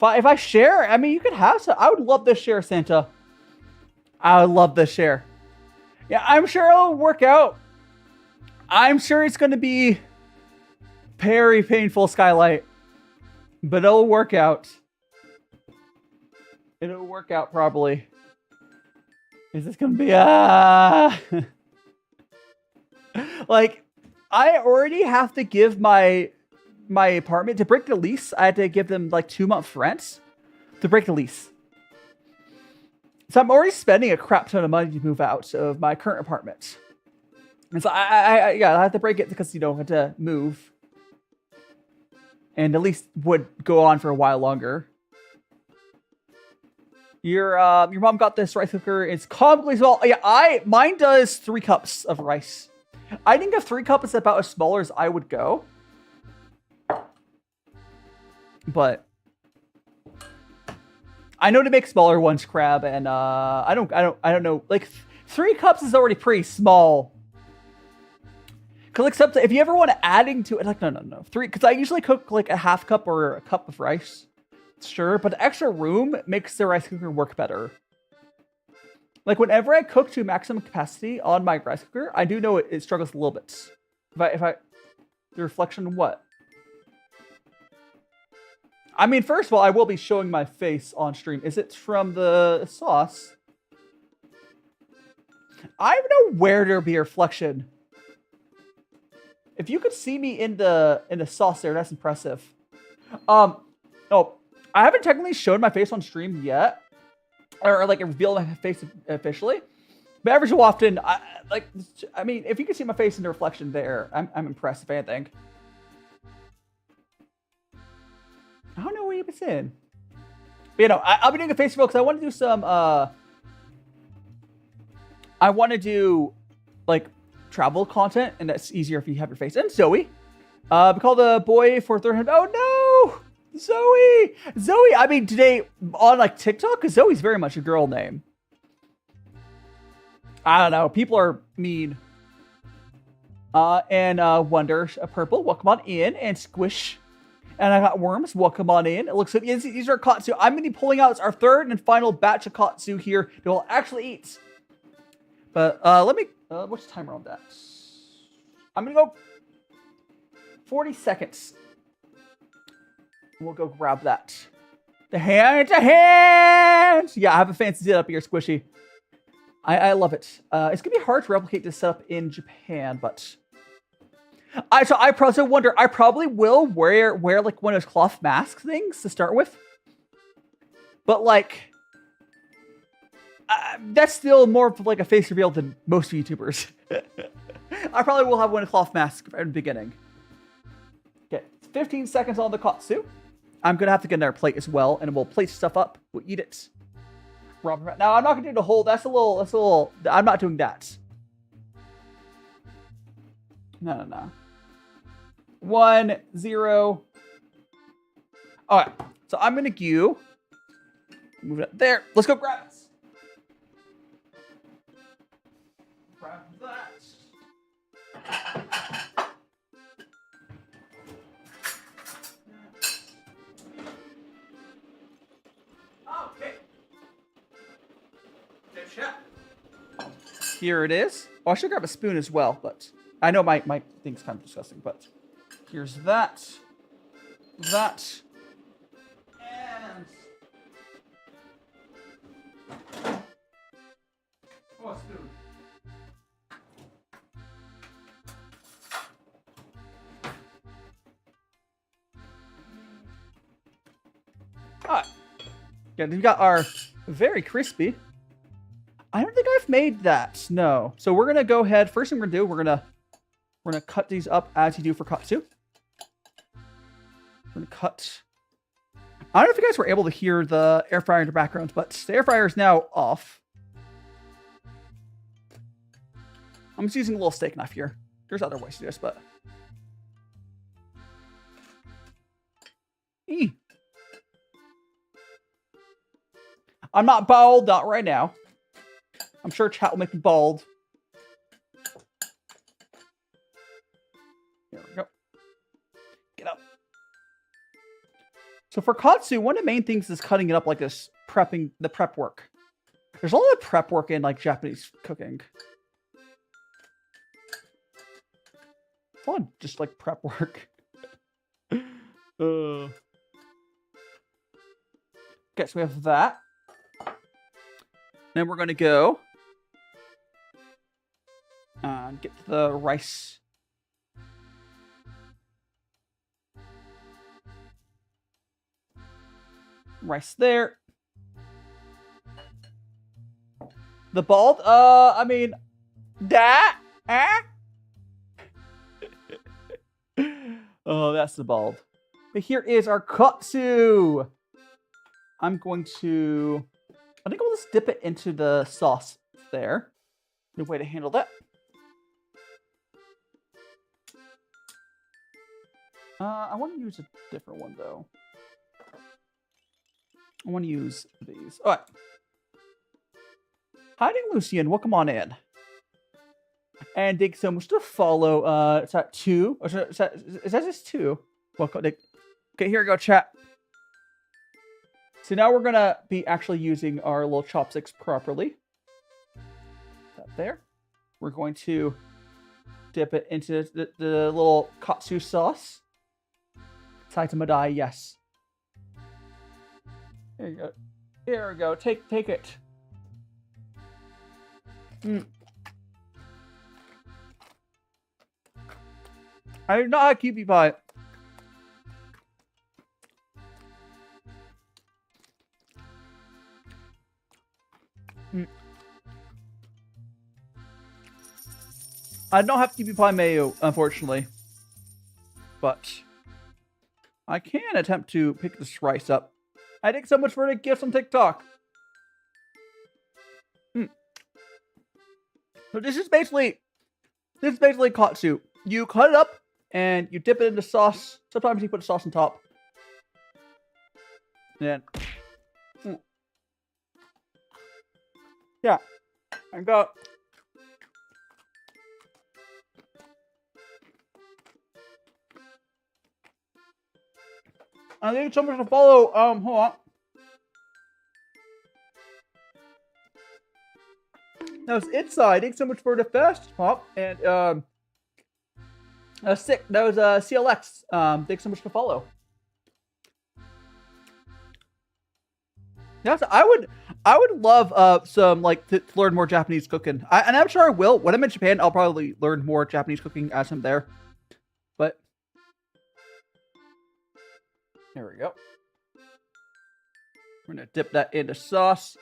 If I share, I mean, you could have some. I would love this share, Santa. I would love this share. Yeah, I'm sure it'll work out. I'm sure it's going to be very painful, Skylight. But it'll work out. It'll work out probably. Is this going to be like, I already have to give my apartment to break the lease. I had to give them like 2 months rent to break the lease. So I'm already spending a crap ton of money to move out of my current apartment. And so I have to break it because, you know, I had to move. And the lease would go on for a while longer. Your mom got this rice cooker. It's comically small. Yeah, mine does 3 cups of rice. I think a 3 cup is about as small as I would go. But I know to make smaller ones, Crab, and I don't know. Like 3 cups is already pretty small. Cause except if you ever want to adding to it, like no 3, because I usually cook like a half cup or a cup of rice. Sure, but the extra room makes the rice cooker work better. Like whenever I cook to maximum capacity on my rice cooker, I do know it struggles a little bit. If I the reflection, what? I mean, first of all, I will be showing my face on stream. Is it from the sauce? I don't know where there'll be a reflection. If you could see me in the sauce there, that's impressive. Oh, I haven't technically shown my face on stream yet, or like revealed my face officially. But every so often, I mean, if you can see my face in the reflection there, I'm impressed. If anything, I don't know what you've been saying. But, you know, I'll be doing a face reveal because I want to do some. I want to do like travel content, and that's easier if you have your face. And Zoe, we call the boy for third. Oh no, Zoe. I mean, today on like TikTok, because Zoe's very much a girl name. I don't know. People are mean. And Wonder Purple, welcome on in, and Squish. And I got Worms, welcome on in. It looks like these are Katsu. I'm going to be pulling out our third and final batch of Katsu here that we'll actually eat. But let me. What's the timer on that? I'm gonna go 40 seconds. We'll go grab that. The hands. Yeah, I have a fancy setup here, Squishy. I love it. It's gonna be hard to replicate this setup in Japan, but I wonder. I probably will wear like one of those cloth mask things to start with, but like that's still more of like a face reveal than most YouTubers. I probably will have one cloth mask at the beginning. Okay, 15 seconds on the Katsu. I'm gonna have to get another plate as well, and we'll plate stuff up. We'll eat it. Now I'm not gonna do the whole. That's a little. I'm not doing that. No. 1, 0. All right. So I'm gonna move it up there. Let's go grab it. Grab that. Okay. Good shot. Here it is. Oh, I should grab a spoon as well, but I know my thing's kind of disgusting, but here's that. That. And oh, a spoon. Alright. Yeah, we've got our very crispy. I don't think I've made that. No. So we're gonna go ahead. First thing we're gonna do, we're gonna cut these up as you do for Katsu. We're gonna cut. I don't know if you guys were able to hear the air fryer in the background, but the air fryer is now off. I'm just using a little steak knife here. There's other ways to do this, but I'm not bald, not right now. I'm sure chat will make me bald. There we go. Get up. So for Katsu, one of the main things is cutting it up like this, prepping the prep work. There's a lot of prep work in like Japanese cooking. It's a lot of just like prep work. Okay, so we have that. Then we're going to go and get the rice. Rice there. The bald? I mean, that? Oh, that's the bald. But here is our Katsu. I'm going to... I think I'll just dip it into the sauce there. Good way to handle that. I want to use a different one, though. I want to use these. All right. Hiding Lucian, welcome on in. And thanks so much to follow. Is that 2? Or is that just 2? Welcome. Okay, here we go, chat. So now we're going to be actually using our little chopsticks properly. That there. We're going to dip it into the little Katsu sauce. Saitamadai, yes. There you go. Here we go. Take it. I do not have cutie pie. I don't have cutie pie mayo, unfortunately. But I can attempt to pick this rice up. I think so much for the gifts on TikTok. So this is basically Katsu. You cut it up and you dip it into sauce. Sometimes you put sauce on top. And then, yeah, I got. I think someone to follow. Hold on. That was Inside. Thanks so much for the fast pop. And sick. That was CLX. Thanks so much for follow. Yes, I would love some like to learn more Japanese cooking. And I'm sure I will. When I'm in Japan, I'll probably learn more Japanese cooking as I'm there. But there we go. We're gonna dip that into sauce.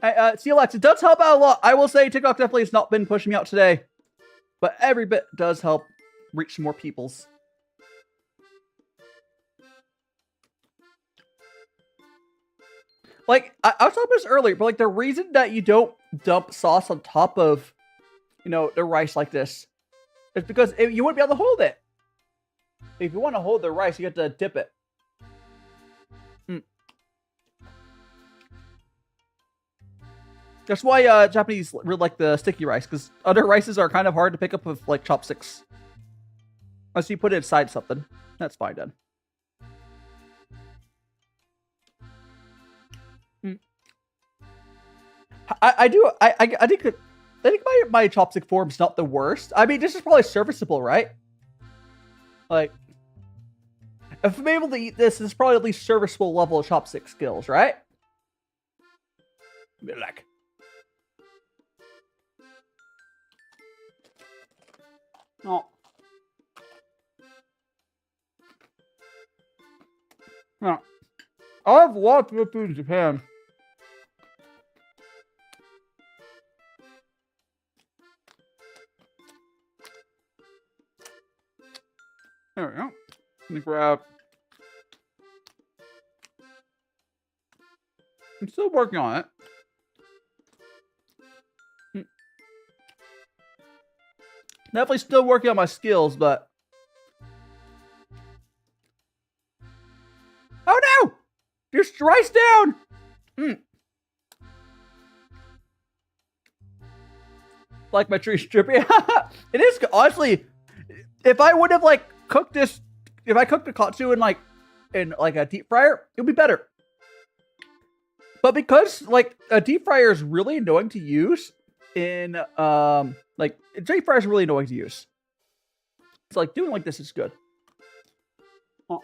CLX, it does help out a lot. I will say TikTok definitely has not been pushing me out today, but every bit does help reach more peoples. Like, I was talking about this earlier, but like the reason that you don't dump sauce on top of, you know, the rice like this is because you wouldn't be able to hold it. If you want to hold the rice, you have to dip it. That's why Japanese really like the sticky rice, because other rices are kind of hard to pick up with like chopsticks. Unless you put it inside something. That's fine then. I think my chopstick form's not the worst. I mean, this is probably serviceable, right? Like, if I'm able to eat this, it's probably at least serviceable level of chopstick skills, right? Like. Oh. Yeah. I have lots of good food in Japan. There we go. Let me grab. I'm still working on it. Definitely still working on my skills, but... Oh no! There's rice down! Like my tree stripping. It is, honestly, if I would have like cooked this, if I cooked the katsu in like a deep fryer, it would be better. But because like a deep fryer is really annoying to use in like deep fryer is really annoying to use. It's like doing like this is good. Oh.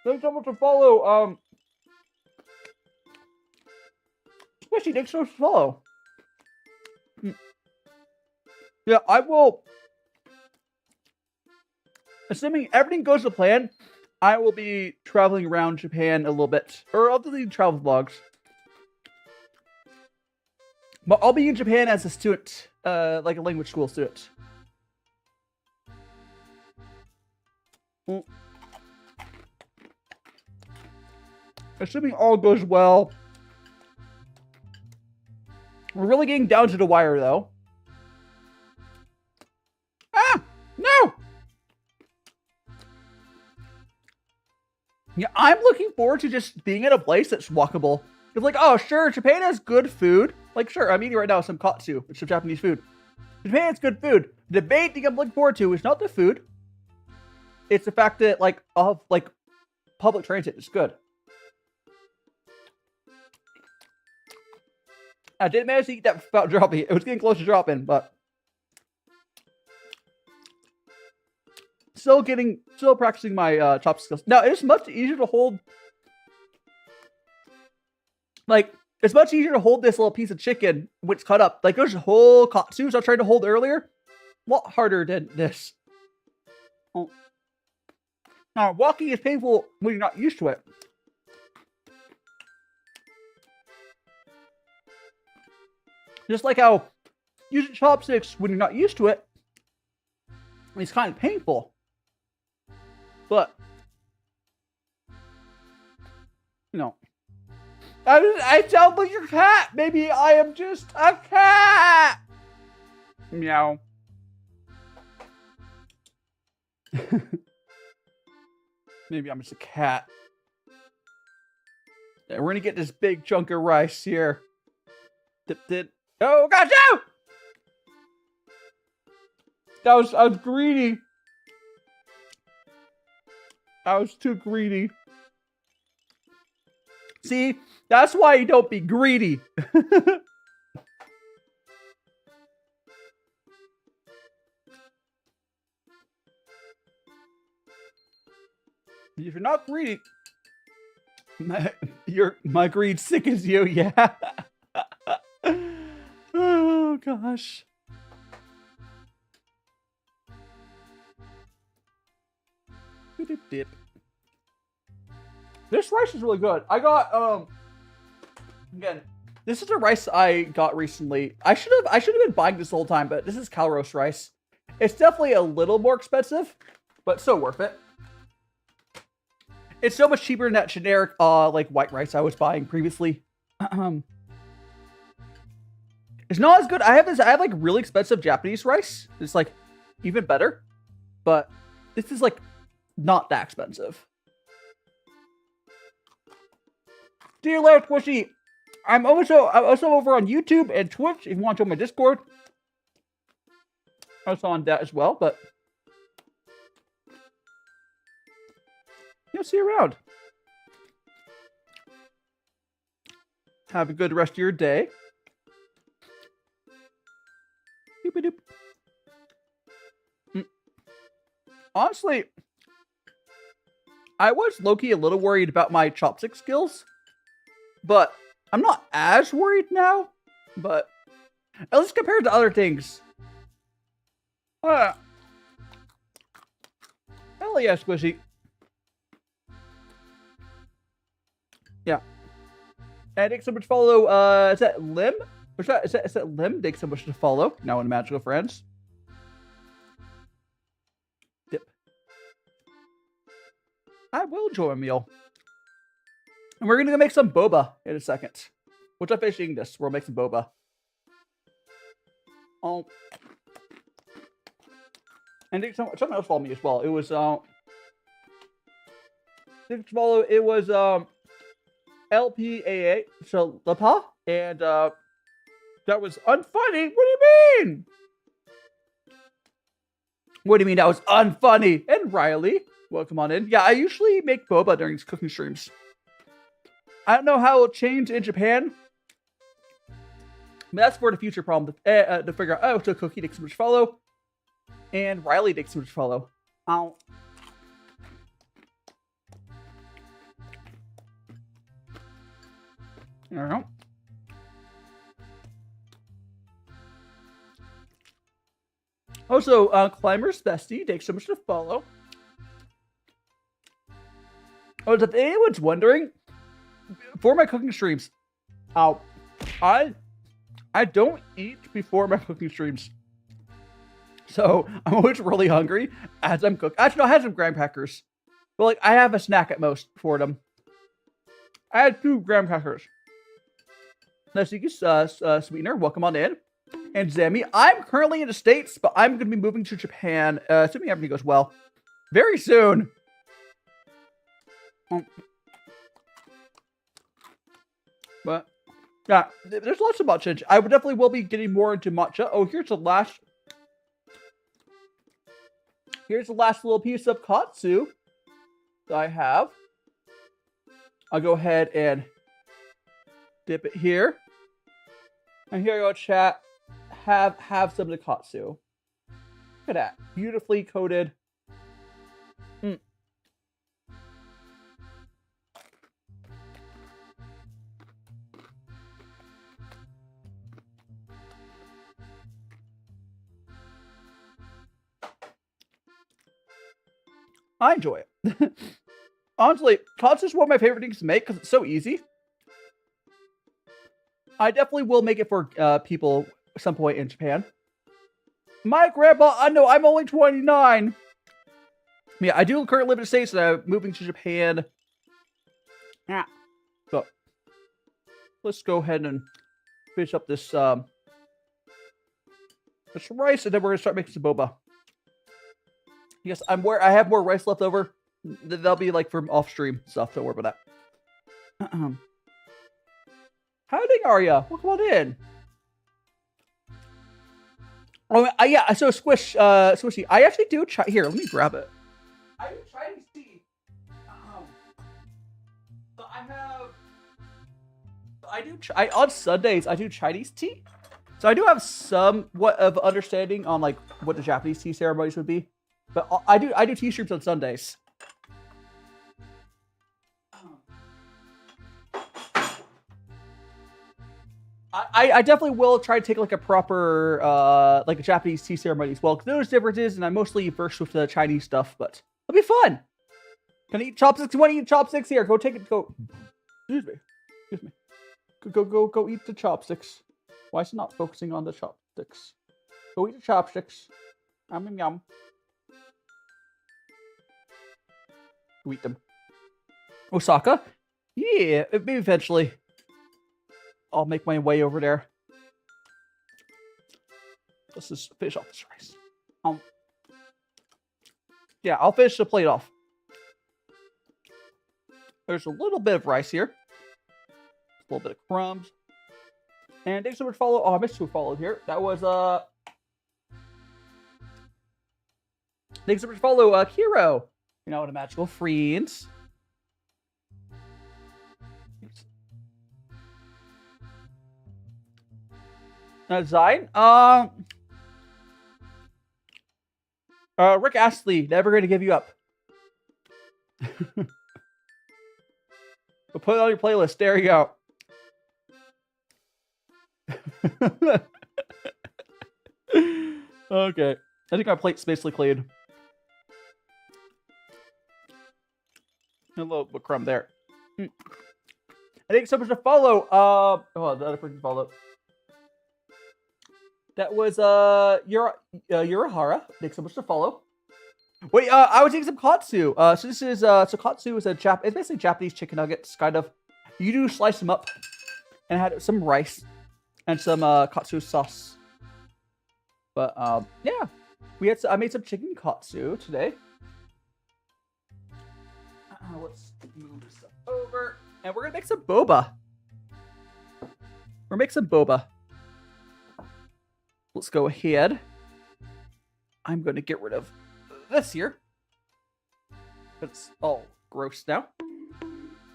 Thanks so much for follow. Squishy, thanks so much for follow. Yeah, I will. Assuming everything goes to plan, I will be traveling around Japan a little bit. Or I'll do travel vlogs. But I'll be in Japan as a student. Like a language school student. Assuming all goes well. We're really getting down to the wire, though. Ah! No! Yeah, I'm looking forward to just being in a place that's walkable. It's like, oh, sure, Japan has good food. Like, sure, I'm eating right now some katsu, which is Japanese food. Japan has good food. The main thing I'm looking forward to is not the food. It's the fact that, like, public transit is good. I didn't manage to eat that without dropping it. It was getting close to dropping, but... Still practicing my chopstick skills. Now, it's much easier to hold... Like, it's much easier to hold this little piece of chicken when it's cut up. Like, there's a whole katsu I tried to hold earlier. A lot harder than this. Oh. Now, walking is painful when you're not used to it. Just like how using chopsticks when you're not used to it, it's kind of painful. But, you know, I sound like your cat. Maybe I am just a cat. Meow. Maybe I'm just a cat. Yeah, we're gonna get this big chunk of rice here. Dip. Oh, gosh, no! I was greedy. I was too greedy. See, that's why you don't be greedy. If you're not greedy, my greed sickens you. Yeah. Oh gosh. Dip. This rice is really good. I got again, this is a rice I got recently. I should have been buying this the whole time, but this is Cal roast rice. It's definitely a little more expensive, but so worth it. It's so much cheaper than that generic like white rice I was buying previously. It's not as good. I have like really expensive Japanese rice. It's like even better, but this is like not that expensive. Dear Larry Squishy, I'm also over on YouTube and Twitch if you want to join my Discord. I was on that as well, but you'll see you around. Have a good rest of your day. Doop-a-doop. Honestly, I was low-key a little worried about my chopstick skills, but I'm not as worried now. But at least compared to other things. Hell yeah, Squishy. Yeah. And thanks so much to follow, is that Lim? Is that Lim? Thanks so much to follow. Now in Magical Friends. Dip. I will enjoy a meal. And we're going to go make some boba in a second. Once I finish eating this, we'll make some boba. And something else followed me as well. It was, it was, LPAA, so Lapa, and, that was unfunny. What do you mean? What do you mean that was unfunny? And Riley, welcome on in. Yeah, I usually make boba during these cooking streams. I don't know how it'll change in Japan. But that's for the future problem to figure out. Oh, so Cookie takes so much follow. And Riley takes so much follow. Ow. There we go. Also, Climber's Bestie, thanks so much to follow. Oh, if anyone's wondering, for my cooking streams, I don't eat before my cooking streams. So, I'm always really hungry as I'm cooking. Actually, no, I had some graham crackers. But, like, I have a snack at most for them. I had 2 graham crackers. Nice to meet you, Sweetener. Welcome on in. And Zami, I'm currently in the States, but I'm going to be moving to Japan, assuming everything goes well, very soon. But, yeah, there's lots of matcha. I definitely will be getting more into matcha. Oh, here's the last little piece of katsu that I have. I'll go ahead and dip it here. And here you go, chat. Have some of the katsu. Look at that. Beautifully coated. I enjoy it. Honestly, katsu is one of my favorite things to make because it's so easy. I definitely will make it for people at some point in Japan. My grandpa, I know, I'm only 29. Yeah, I do currently live in the States and I'm moving to Japan. Yeah. So, let's go ahead and finish up this rice and then we're going to start making some boba. Yes, I have more rice left over. That'll be like from off-stream stuff. Don't worry about that. How ding are ya? Welcome on in. Oh, yeah. So Swishy. I actually do here. Let me grab it. I do Chinese tea. So on Sundays I do Chinese tea. So I do have somewhat of understanding on like what the Japanese tea ceremonies would be, but I do tea streams on Sundays. I definitely will try to take like a proper like a Japanese tea ceremony as well, because there's differences, and I'm mostly versed with the Chinese stuff, but it'll be fun. Can I eat chopsticks? You want to eat chopsticks? Here, go take it. Go. Excuse me. Go eat the chopsticks. Why is it not focusing on the chopsticks? Go eat the chopsticks. Yum. Go eat them. Osaka? Yeah, maybe eventually. I'll make my way over there. Let's just finish off this rice. Yeah, I'll finish the plate off. There's a little bit of rice here. A little bit of crumbs. And thanks so much for follow. Oh, I missed who followed here. That was thanks so much for follow Kiro. You know what a magical friends. Zine. Rick Astley, never gonna give you up. But put it on your playlist. There you go. Okay. I think my plate's basically clean. A little bit crumb there. I think so much to follow. Oh, the other person followed. That was Urahara. Thanks so much to follow. Wait, I was eating some katsu. So this is katsu is it's basically Japanese chicken nuggets, kind of. You do slice them up, and had some rice and some katsu sauce. But yeah, I made some chicken katsu today. Let's move this stuff over, and we're gonna make some boba. Let's go ahead. I'm going to get rid of this here. It's all gross now.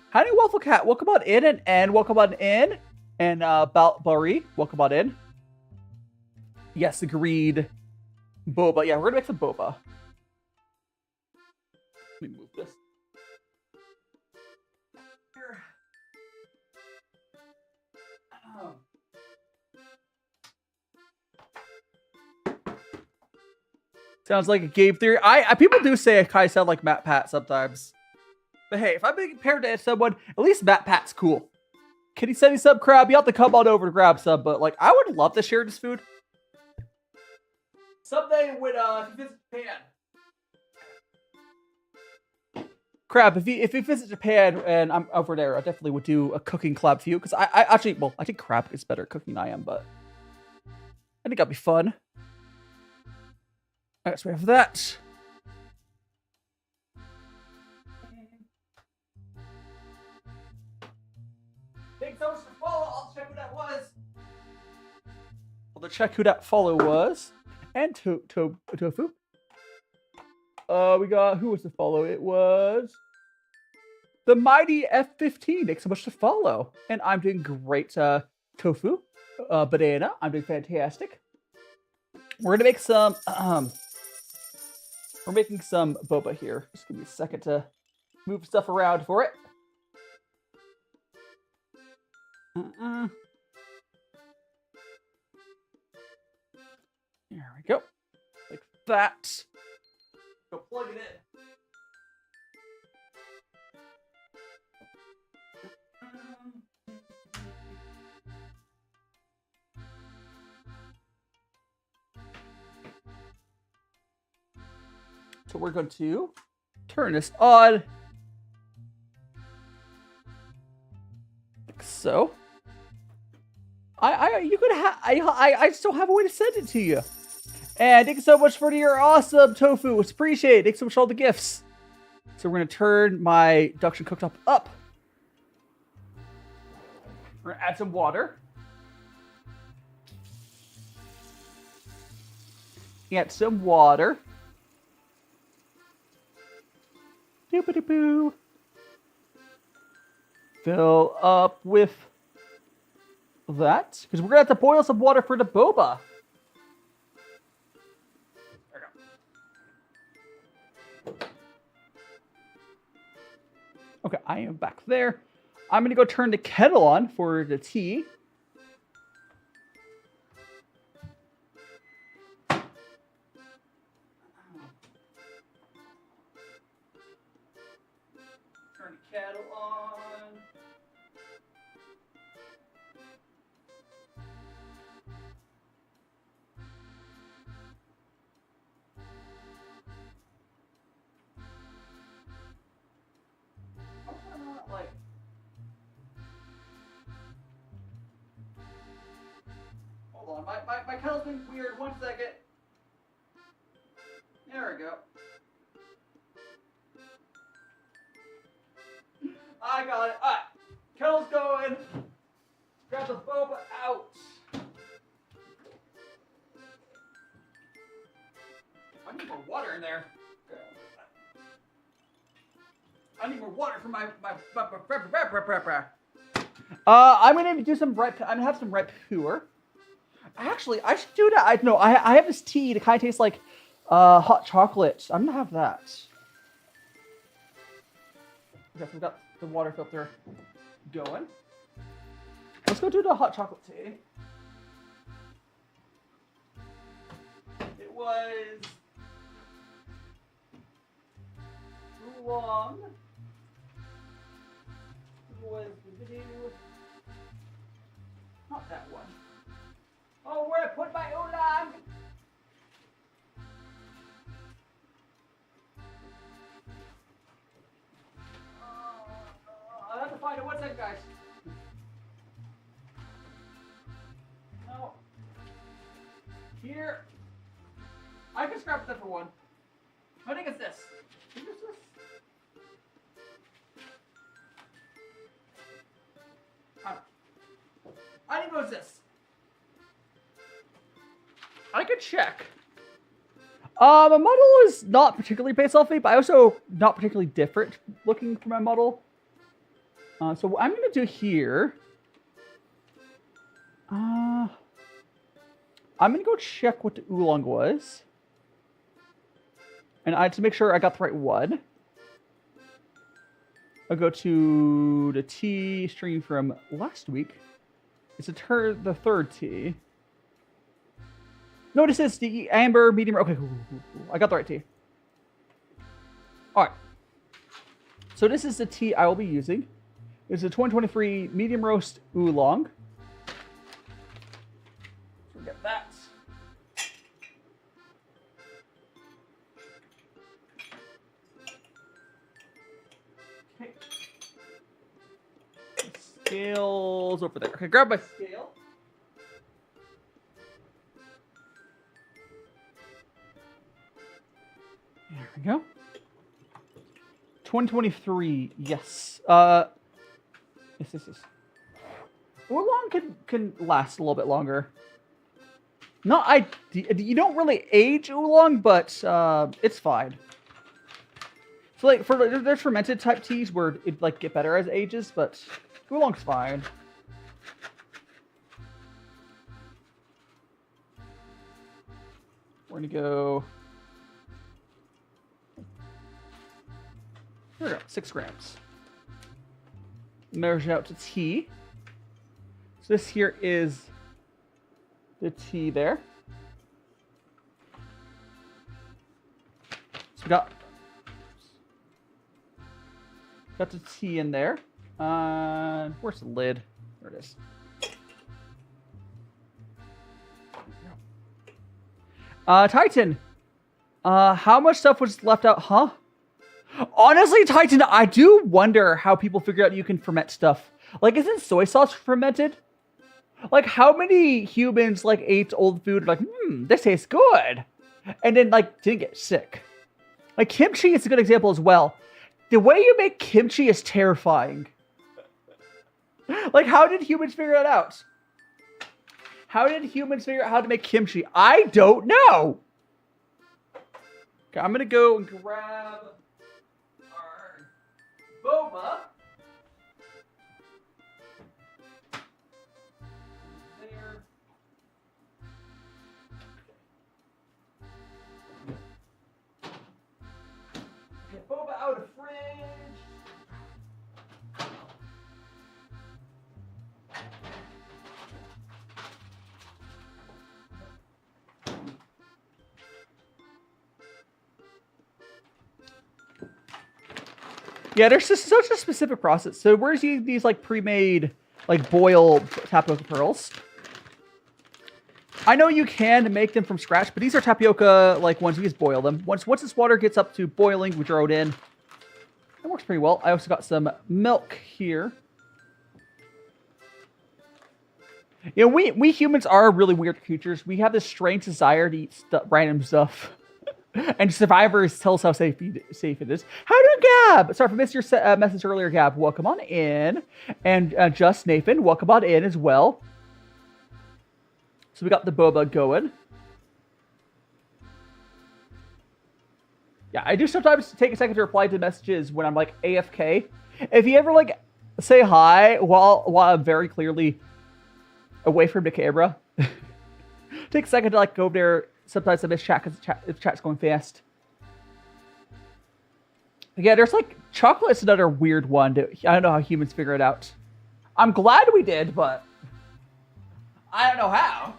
Howdy, Waffle Cat. Welcome on in, and welcome on in. And Bari, welcome on in. Yes, agreed. Boba. Yeah, we're going to make some boba. Let me move this. Here. Sounds like a game theory. People do say I kind of sound like Matt Pat sometimes. But hey, if I'm being compared to someone, at least Matt Pat's cool. Can he send me some crab? You have to come on over to grab some, but like I would love to share this food. Someday when if you visit Japan. Crab, if you visit Japan and I'm over there, I definitely would do a cooking collab for you. Because I think crab is better at cooking than I am, but I think that'd be fun. Alright, so we have that. Thanks so much for follow. I'll check who that was. I'll check who that follow was. And Tofu. We got, who was the follow? It was the mighty F15. Thanks so much to follow. And I'm doing great. Tofu. Banana. I'm doing fantastic. We're gonna make some we're making some boba here. Just give me a second to move stuff around for it. There we go. Like that. Go plug it in. So we're going to turn this on. Like so. I just don't have a way to send it to you. And thank you so much for your awesome tofu. It's appreciated. Thanks so much for all the gifts. So we're going to turn my induction cooktop up. We're going to add some water. Get some water. Doop-a-doo-boo. Fill up with that. Because we're going to have to boil some water for the boba. There we go. Okay, I am back there. I'm going to go turn the kettle on for the tea. Turn the kettle on. Like, hold on, my kettle's been weird. 1 second. There we go. I got it. Alright, kettle's going. Grab the boba out. I need more water in there. I need more water for my I'm gonna do some ripe. I'm gonna have some ripe puer. Actually, I should do that. I have this tea that kind of tastes like hot chocolate. I'm gonna have that. Okay, so we've got the water filter going. Let's go do the hot chocolate tea. It was oolong. Was the video? Not that one. Oh, where I put my oolong? I'll have to find it. What's that, guys? No. Here. I can scrap that for one. I think it's this. I think it's this. I think it was this. I could check. My model is not particularly based off me, but I also not particularly different looking for my model. So what I'm gonna do here, I'm gonna go check what the oolong was, and to make sure I got the right one. I'll go to the tea stream from last week. It's the third tea. No, this is the amber medium. Okay, cool. I got the right tea. All right. So this is the tea I will be using. It's a 2023 medium roast oolong. So we get that. Okay. Scales over there. Okay, grab my scale. There we go. 2023, yes. Yes. Oolong can last a little bit longer. You don't really age oolong, but it's fine. So like there's fermented type teas where it like get better as it ages, but oolong's fine. We're gonna go. There we go, 6 grams. Measure out to tea. So this here is the tea there. So we got the tea in there. Where's the lid? There it is. Titan. How much stuff was left out, huh? Honestly, Titan, I do wonder how people figure out you can ferment stuff. Like, isn't soy sauce fermented? Like, how many humans, like, ate old food, like, this tastes good, and then, like, didn't get sick? Like, kimchi is a good example as well. The way you make kimchi is terrifying. Like, how did humans figure it out? How did humans figure out how to make kimchi? I don't know. Okay, I'm gonna go and grab our boba. There. Get boba out of fridge. Yeah, there's just such a specific process. So where's these like pre-made like boil tapioca pearls? I know you can make them from scratch, but these are tapioca like ones. You just boil them. Once this water gets up to boiling, we throw it in. It works pretty well. I also got some milk here. You know, we humans are really weird creatures. We have this strange desire to eat random stuff. And survivors tell us how safe it is. How do Gab? Sorry if I missed your message earlier, Gab. Welcome on in. And Just Nathan, welcome on in as well. So we got the boba going. Yeah, I do sometimes take a second to reply to messages when I'm like AFK. If you ever like say hi while I'm very clearly away from the camera, take a second to like go over there. Sometimes I miss chat because the chat's going fast. Yeah, there's like chocolate's another weird one. I don't know how humans figure it out. I'm glad we did, but I don't know how.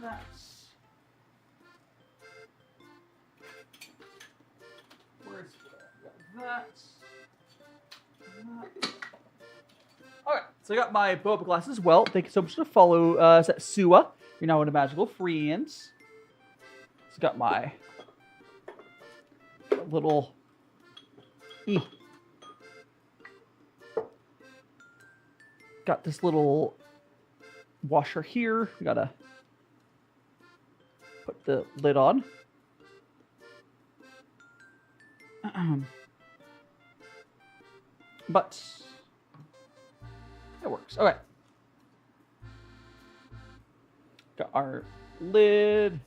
That's where's that? All right, so I got my boba glass as well. Thank you so much for the follow, Sua. You're now in a magical friends. So got my little got this little washer here. We gotta put the lid on. But it works. Okay. Got our lid.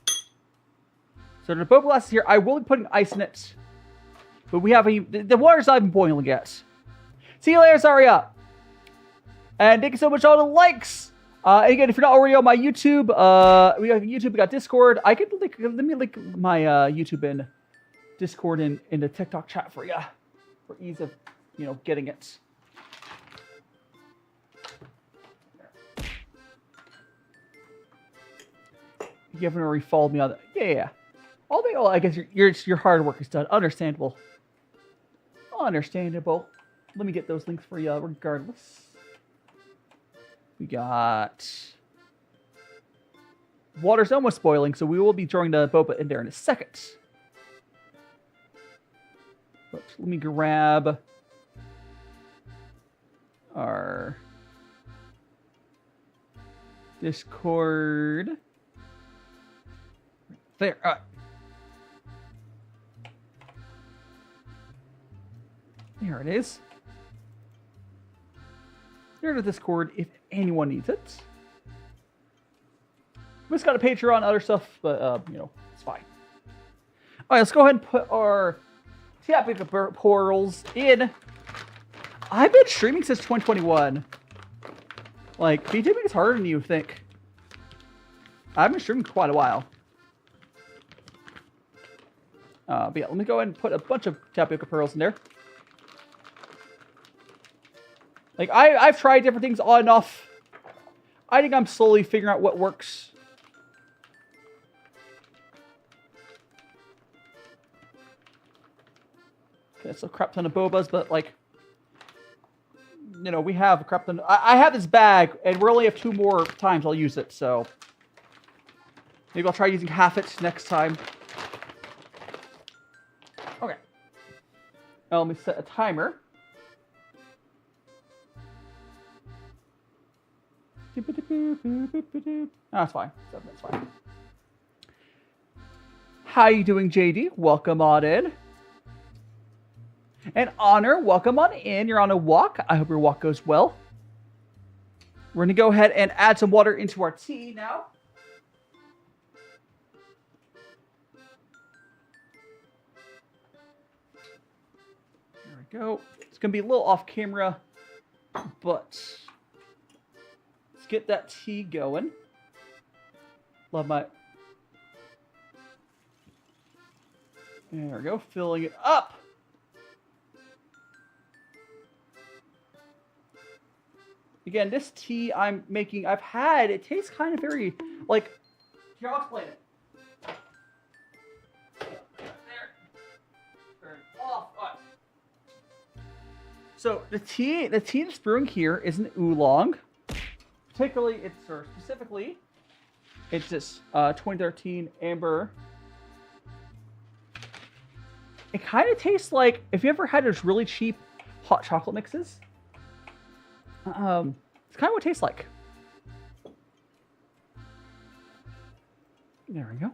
So the boba glass is here. I will be putting ice in it. But we have the water's not even boiling yet. See you later, Zaria. And thank you so much for all the likes. And again, if you're not already on my YouTube, we got YouTube, we got Discord. I could link, let me link my YouTube and Discord in the TikTok chat for you. For ease of, getting it. You haven't already followed me on that. Yeah. I guess your hard work is done. Understandable. Understandable. Let me get those links for you regardless. We got... Water's almost boiling, so we will be throwing the boba in there in a second. But let me grab our Discord. There. All right. There it is. There's the Discord if anyone needs it. We just got a Patreon, other stuff, but it's fine. All right, let's go ahead and put our tapioca pearls in. I've been streaming since 2021. Like, VTubing is harder than you think. I've been streaming for quite a while. But yeah, let me go ahead and put a bunch of tapioca pearls in there. Like, I've tried different things on and off. I think I'm slowly figuring out what works. Okay, so a crap ton of bobas, but like, we have a crap ton. I have this bag, and we only have 2 more times I'll use it, so maybe I'll try using half it next time. Okay. Now let me set a timer. That's fine. 7 minutes, fine. How you doing, JD? Welcome on in. And Honor, welcome on in. You're on a walk. I hope your walk goes well. We're going to go ahead and add some water into our tea now. we go. It's going to be a little off camera, but let's get that tea going. Love my... There we go, filling it up. Again, this tea I'm making, I've had, it tastes kind of very, like, here, I'll explain it. There. Turn off. All right. So, the tea that's brewing here is an oolong. Particularly, or specifically, it's this 2013 amber. It kind of tastes like, if you ever had those really cheap hot chocolate mixes, it's kind of what it tastes like. There we go.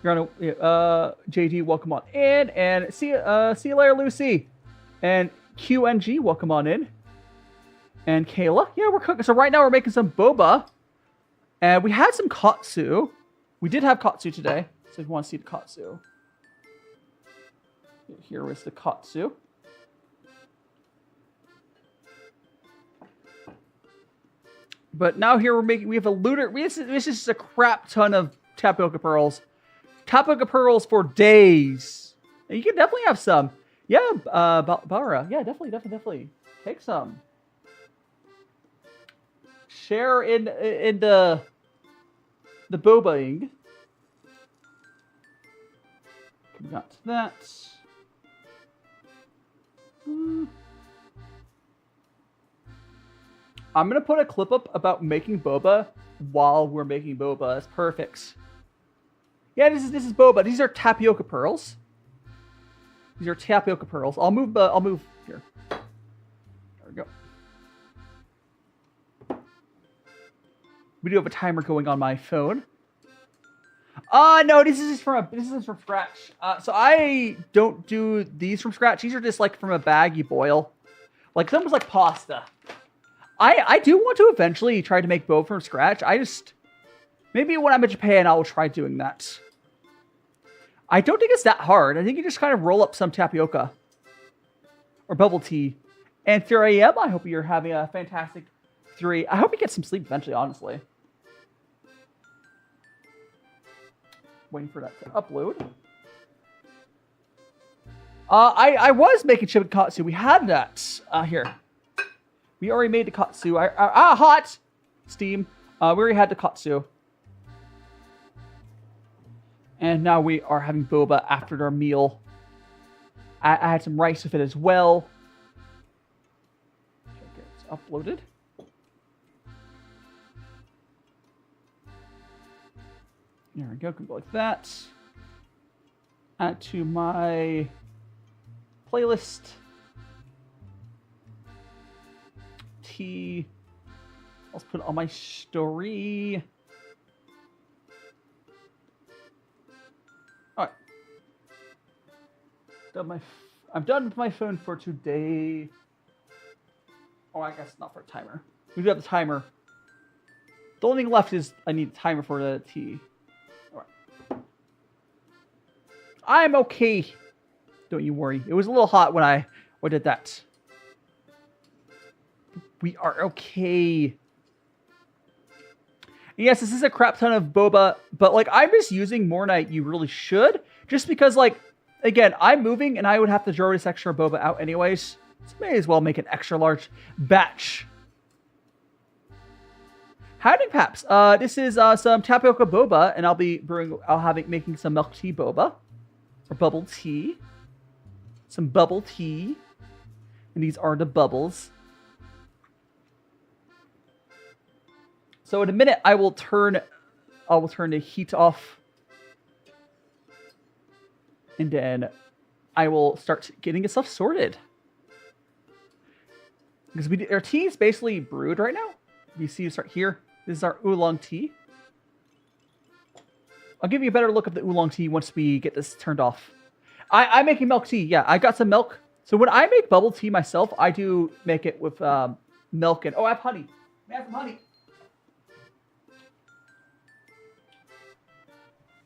You're on JD, welcome on in, and see you later, Lucy, and QNG, welcome on in, and Kayla. Yeah, we're cooking. So right now we're making some boba, and we had some katsu. We did have katsu today. So if you want to see the katsu, here was the katsu. But now here we have a looter. This is just a crap ton of tapioca pearls. Tapioca pearls for days. And you can definitely have some. Yeah, Bara. Yeah, definitely. Take some. Share in the bobaing. We got that. I'm going to put a clip up about making boba while we're making boba. That's perfect. Yeah, this is boba. These are tapioca pearls. These are tapioca pearls. I'll move here. There we go. We do have a timer going on my phone. No, this is from scratch. So I don't do these from scratch. These are just like from a bag you boil. Like almost like pasta. I do want to eventually try to make boba from scratch. Maybe when I'm in Japan, I will try doing that. I don't think it's that hard. I think you just kind of roll up some tapioca or bubble tea. And 3 a.m., I hope you're having a fantastic 3. I hope you get some sleep eventually, honestly. Waiting for that to upload. I was making chicken katsu. We had that here. We already made the katsu. Hot steam. We already had the katsu. And now we are having boba after our meal. I had some rice with it as well. Okay, it's uploaded. There we go. Can go like that. Add to my playlist. Tea. Let's put it on my story. All right. I'm done with my phone for today. Oh, I guess not for a timer. We do have the timer. The only thing left is I need a timer for the tea. All right. I'm okay. Don't you worry. It was a little hot when I did that. We are okay. Yes, this is a crap ton of boba, but like I'm just using more than you really should, just because like, again, I'm moving and I would have to draw this extra boba out anyways. So may as well make an extra large batch. Howdy, Paps. This is some tapioca boba, and making some milk tea boba or bubble tea. Some bubble tea, and these are the bubbles. So in a minute, I will turn the heat off, and then I will start getting this stuff sorted. Because our tea is basically brewed right now. You see, you start here. This is our oolong tea. I'll give you a better look of the oolong tea once we get this turned off. I'm making milk tea. Yeah, I got some milk. So when I make bubble tea myself, I do make it with milk and I have honey. May I have some honey?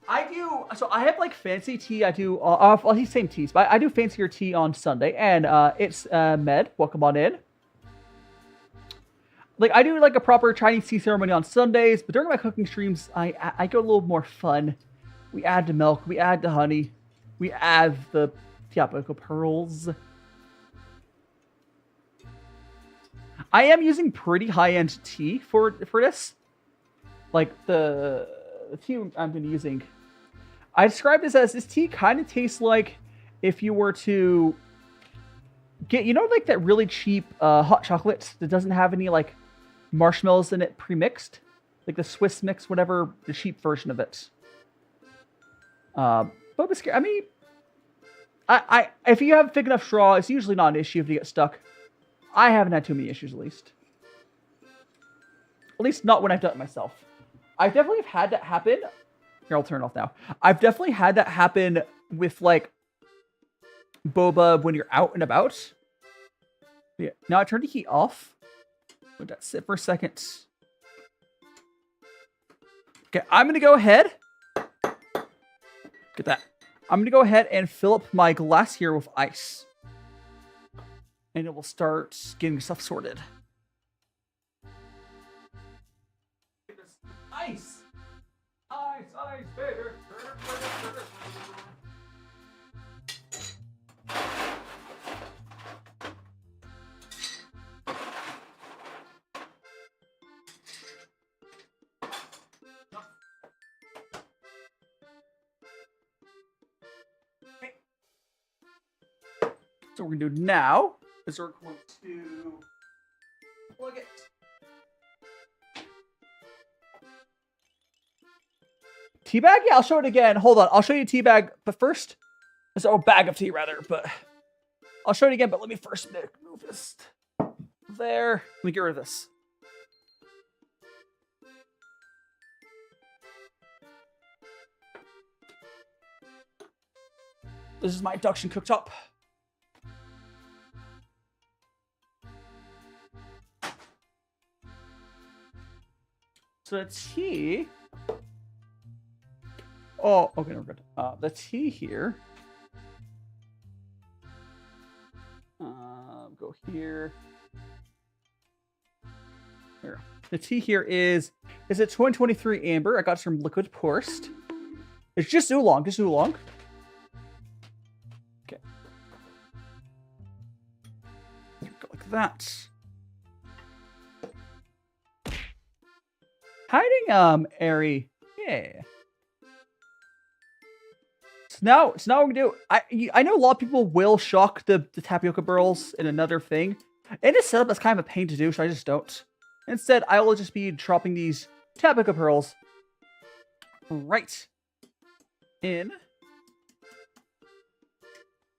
I do. So I have like fancy tea. I do. Well, he's same teas, but I do fancier tea on Sunday, and it's Med. Welcome on in. Like I do like a proper Chinese tea ceremony on Sundays, but during my cooking streams, I go a little more fun. We add the milk, we add the honey, we add the tapioca pearls. I am using pretty high-end tea for this. Like the tea I've been using. I describe this as this tea kind of tastes like if you were to get, you know, like that really cheap hot chocolate that doesn't have any like marshmallows in it pre-mixed, like the Swiss mix, whatever, the cheap version of it. But I mean, I if you have thick enough straw, it's usually not an issue if you get stuck. I haven't had too many issues, at least. At least not when I've done it myself. I definitely have had that happen. Here, I'll turn it off now. I've definitely had that happen with like boba when you're out and about. Yeah. Now I turn the heat off. Let that sit for a second. Okay, I'm gonna go ahead. Get that. I'm gonna go ahead and fill up my glass here with ice. And it will start getting stuff sorted. Ice! Ice, ice, baby! So what we're gonna do now is we're going to plug it. Teabag? Yeah, I'll show it again. Hold on, I'll show you teabag, but first, a bag of tea rather, but I'll show it again, but let me first move this there. Let me get rid of this. This is my induction cooktop. So the tea. Oh, okay, we're good. The tea here. Go here. There. The tea here is a 2023 amber. I got some liquid forced. It's just oolong, Okay. Go like that. Hiding, Airy. Yeah. So now what we're gonna do. I know a lot of people will shock the tapioca burls in another thing. In this setup, that's kind of a pain to do, so I just don't. Instead, I will just be dropping these tapioca pearls right in.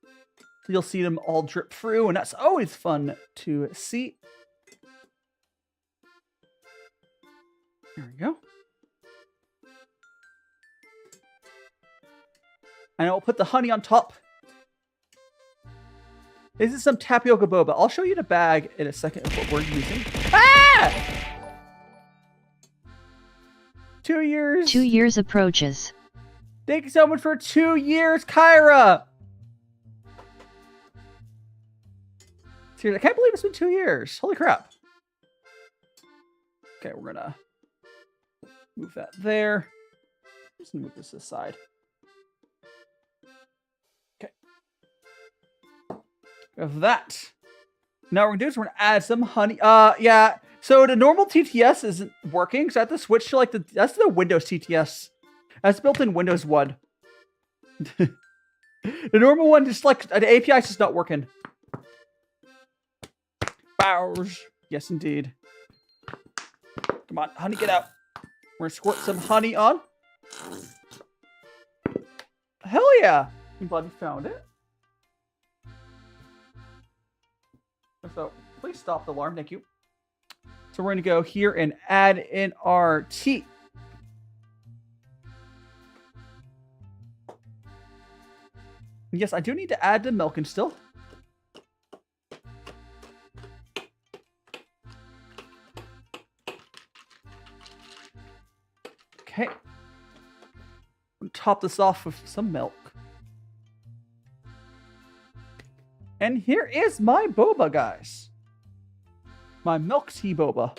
So you'll see them all drip through, and that's always fun to see. There we go. And I'll put the honey on top. This is some tapioca boba. I'll show you the bag in a second of what we're using. Ah! 2 years. 2 years approaches. Thank you so much for 2 years, Kyra. Seriously, I can't believe it's been 2 years. Holy crap. Okay, we're gonna move that there. Just move this aside. Okay. Of that. Now what we're gonna do is we're gonna add some honey. Yeah. So the normal TTS isn't working, so I have to switch to like that's the Windows TTS. That's built in Windows 1. The normal one just like the API is just not working. Bows. Yes, indeed. Come on, honey, get out. We're gonna squirt some honey on. Hell yeah! I'm glad we found it. So, please stop the alarm, thank you. So we're gonna go here and add in our tea. Yes, I do need to add the milk in still. Okay. top this off with some milk. And here is my boba, guys. My milk tea boba.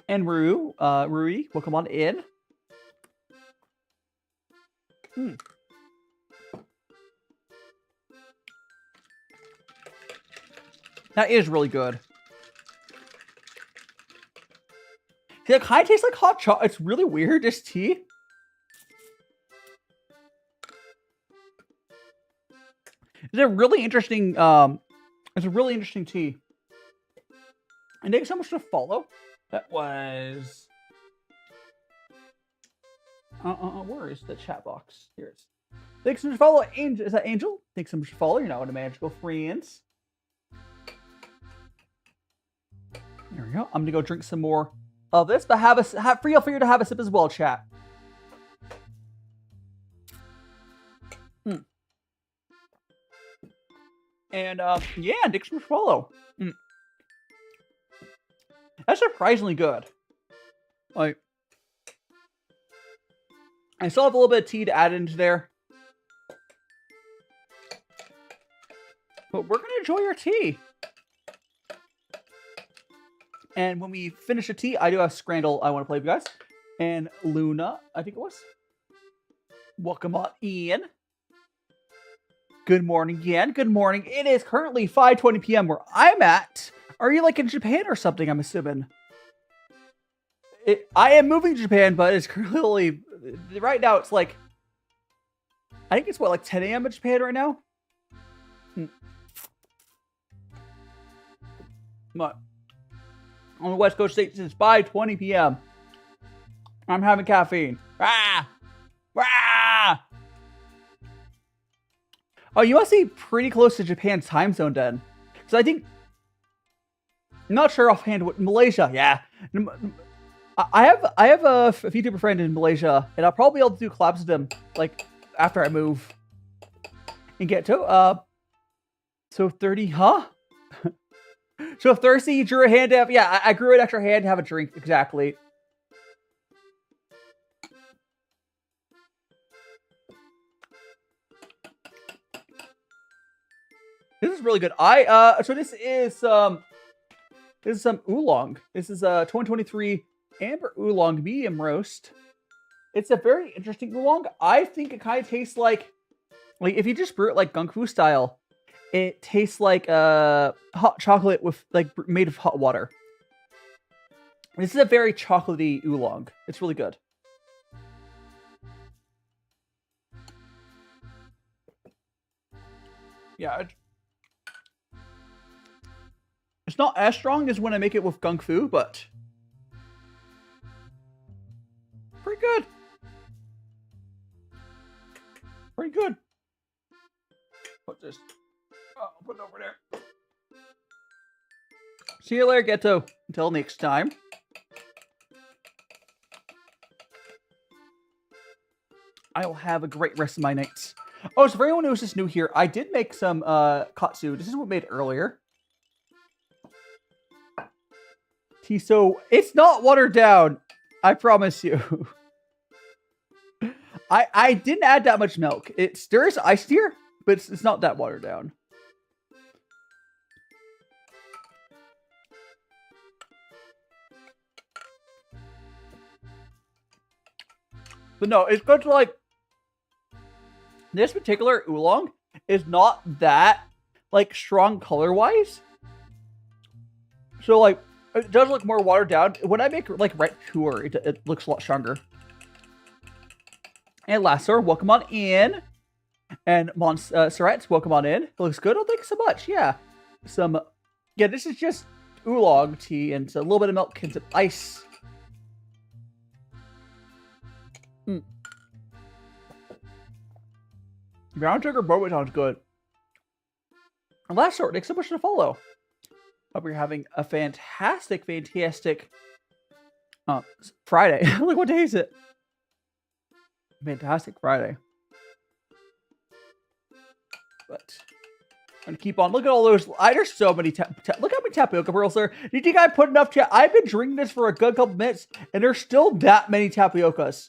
And Rui will come on in. That is really good. See, it kind of tastes like hot chocolate. It's really weird, this tea. It's a really interesting, tea. And thanks so much to follow. That was... where is the chat box? Here it is. Thanks so much to follow. Angel, is that Angel? Thanks so much to follow. You're now one of magical friends. There we go. I'm gonna go drink some more of this, but feel free to have a sip as well, chat. And yeah, thanks so much to follow. That's surprisingly good. Like, I still have a little bit of tea to add into there. But we're going to enjoy our tea. And when we finish the tea, I do have Scrandle I want to play with you guys. And Luna, I think it was. Welcome on in. Good morning again. Good morning. It is currently 5:20 p.m. where I'm at. Are you like in Japan or something, I'm assuming? I am moving to Japan, but it's currently... Right now, it's like... I think it's what, like 10 a.m. in Japan right now? What? On the West Coast States, it's 5:20 p.m. I'm having caffeine. Ah! Ah! Oh, you must be pretty close to Japan's time zone then. So I think... I'm not sure offhand what... Malaysia, yeah. I have a Vtuber friend in Malaysia, and I'll probably be able to do collabs with him, like, after I move. And get to, so 30, huh? So thirsty, you drew a hand to have... Yeah, I grew an extra hand to have a drink, exactly. This is really good. So this is some oolong. This is 2023 Amber Oolong medium roast. It's a very interesting oolong. I think it kind of tastes like if you just brew it like Gung Fu style, it tastes like hot chocolate with made of hot water. This is a very chocolatey oolong. It's really good. Yeah. It's not as strong as when I make it with Gung Fu, but pretty good. Pretty good. Put this. Oh, I'll put it over there. See you later, Ghetto. Until next time. I will have a great rest of my nights. Oh, so for anyone who's just new here, I did make some katsu. This is what I made earlier. So it's not watered down. I promise you. I didn't add that much milk. There is ice here, but it's not that watered down. But no, it's good to like... This particular oolong is not that like strong color-wise. So like... It does look more watered down. When I make like red tour, it looks a lot stronger. And Lassor, welcome on in. And Montserrat, welcome on in. It looks good. Oh, thanks so much. Yeah. Yeah, this is just oolong tea and a little bit of milk and some ice. Brown sugar boba sounds good. And Lassor, thanks so much to follow. Hope you're having a fantastic Friday. Like, what day is it? Fantastic Friday. But I'm gonna keep on. Look at all those. There's so many. Look how many tapioca pearls there? Do you think I put enough? I've been drinking this for a good couple minutes, and there's still that many tapiocas.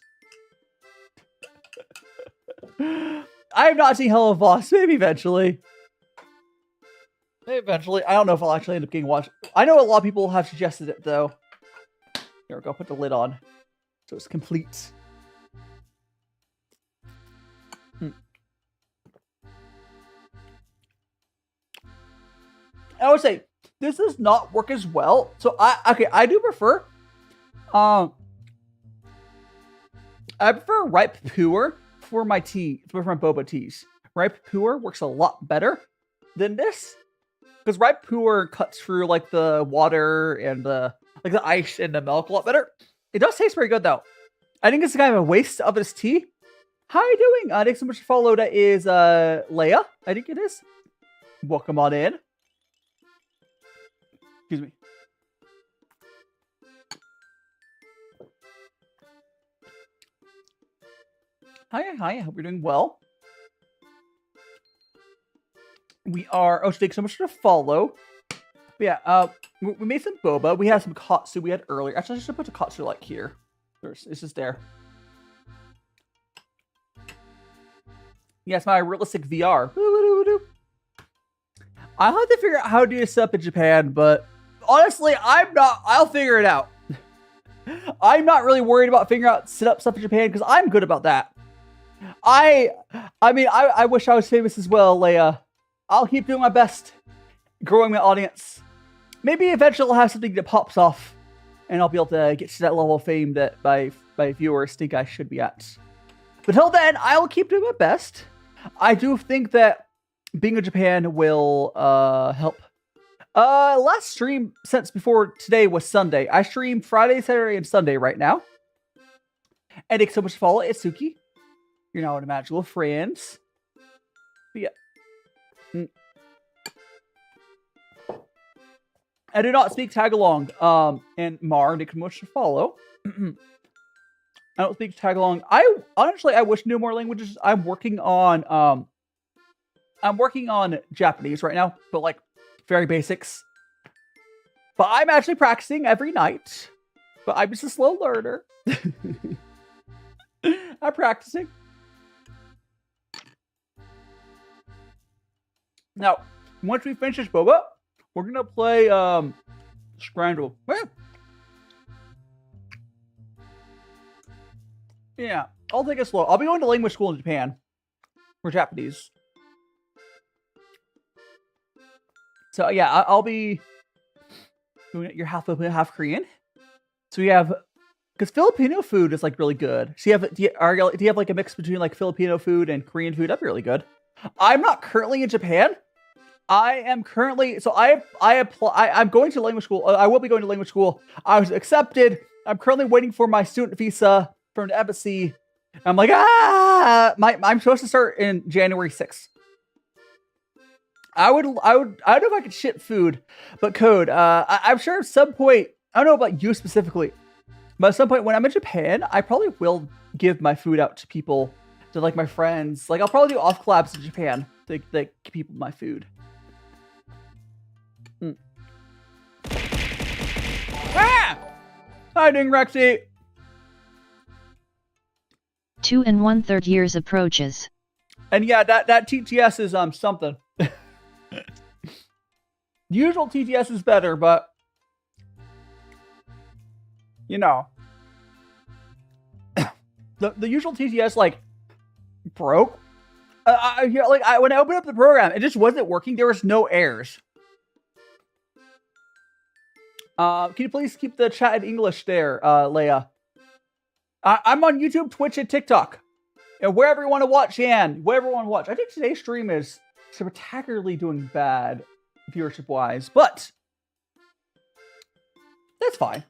I have not seen Hello Boss. Maybe eventually. Maybe eventually. I don't know if I'll actually end up getting watched. I know a lot of people have suggested it, though. Here we go. Put the lid on. So it's complete. I would say this does not work as well. So I do prefer I prefer ripe puer for my tea, for my boba teas. Ripe puer works a lot better than this because ripe puer cuts through like the water and the ice and the milk a lot better. It does taste very good though. I think it's kind of a waste of this tea. How are you doing? Thanks so much for follow. That is Leia. I think it is. Welcome on in. Excuse me. Hi. I hope you're doing well. We are. Oh, thanks so much for the follow. But yeah, we made some boba. We had some katsu we had earlier. Actually, I should put the katsu like here. It's just there. Yes, my realistic VR. I'll have to figure out how to do this up in Japan, but honestly, I'll figure it out. I'm not really worried about figuring out set up stuff in Japan because I'm good about that. I mean, I wish I was famous as well, Leia. I'll keep doing my best, growing my audience. Maybe eventually I'll have something that pops off, and I'll be able to get to that level of fame that my viewers think I should be at. But till then, I will keep doing my best. I do think that being in Japan will help. Last stream since before today was Sunday. I stream Friday, Saturday, and Sunday right now. And thanks so much for follow, Itsuki. You're now in magical friends. But yeah. I do not speak Tagalong. And Mar, thank you so much for follow. I don't speak Tagalong. I wish I knew more languages. I'm working on Japanese right now, but like very basics. But I'm actually practicing every night. But I'm just a slow learner. I'm practicing. Now, once we finish this boba, we're gonna play Scrandle. Yeah, I'll take it slow. I'll be going to language school in Japan for Japanese. So yeah, I'll be doing it. You're half Filipino, half Korean. So we have, because Filipino food is like really good. So do you have like a mix between like Filipino food and Korean food? That'd be really good. I'm not currently in Japan. I am currently, so I'm going to language school. I will be going to language school. I was accepted. I'm currently waiting for my student visa from the embassy. I'm like, I'm supposed to start in January 6th. I don't know if I could ship food, but code. I'm sure at some point, I don't know about you specifically, but at some point when I'm in Japan, I probably will give my food out to people, to like my friends. Like I'll probably do off collabs in Japan to give people my food. Ah! Hi, doing Rexy. 2 1/3 years approaches. And yeah, that TTS is something. Usual TTS is better, but you know, the usual TTS like broke. When I opened up the program, it just wasn't working. There was no errors. Can you please keep the chat in English there, Leia? I'm on YouTube, Twitch, and TikTok. And wherever you want to watch, wherever you want to watch. I think today's stream is spectacularly doing bad viewership-wise, but that's fine.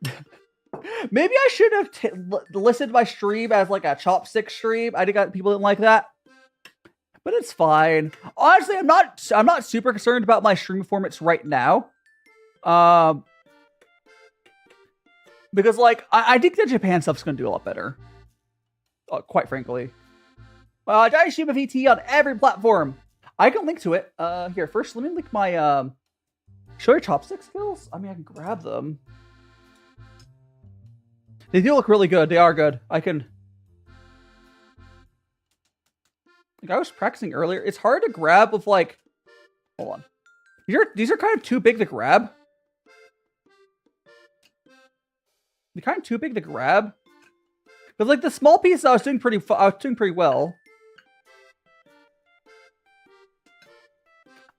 Maybe I should have listed my stream as like a chopstick stream. I think people didn't like that, but it's fine. Honestly, I'm not super concerned about my stream performance right now. Because, like, I think the Japan stuff's going to do a lot better. Quite frankly. DaiShimaVT on every platform. I can link to it. Here, first, let me link my Show your chopstick skills? I mean, I can grab them. They do look really good. They are good. I can... Like, I was practicing earlier. It's hard to grab with, like... Hold on. These are kind of too big to grab. They're kind of too big to grab. But, like, the small pieces, I was doing pretty well.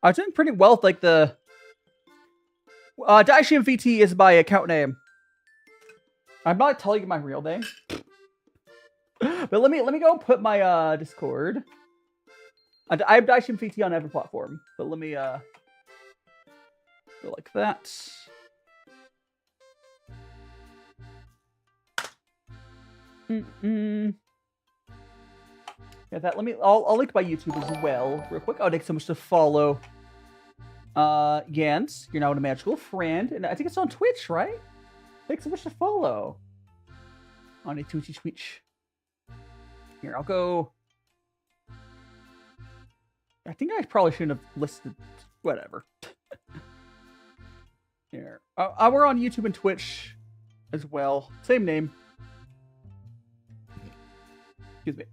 I was doing pretty well with, like, the... DaiShimaVT is my account name. I'm not telling you my real name. But let me go and put my Discord. I have DaiShimaVT on every platform. But let me go like that. Yeah, that I'll link my YouTube as well real quick. Oh, thanks so much to follow. Gans, you're now a magical friend, and I think it's on Twitch, right? Thanks so much to follow. On a Twitch. Here, I'll go. I think I probably shouldn't have listed. Whatever. Here, we're on YouTube and Twitch as well. Same name. Excuse me.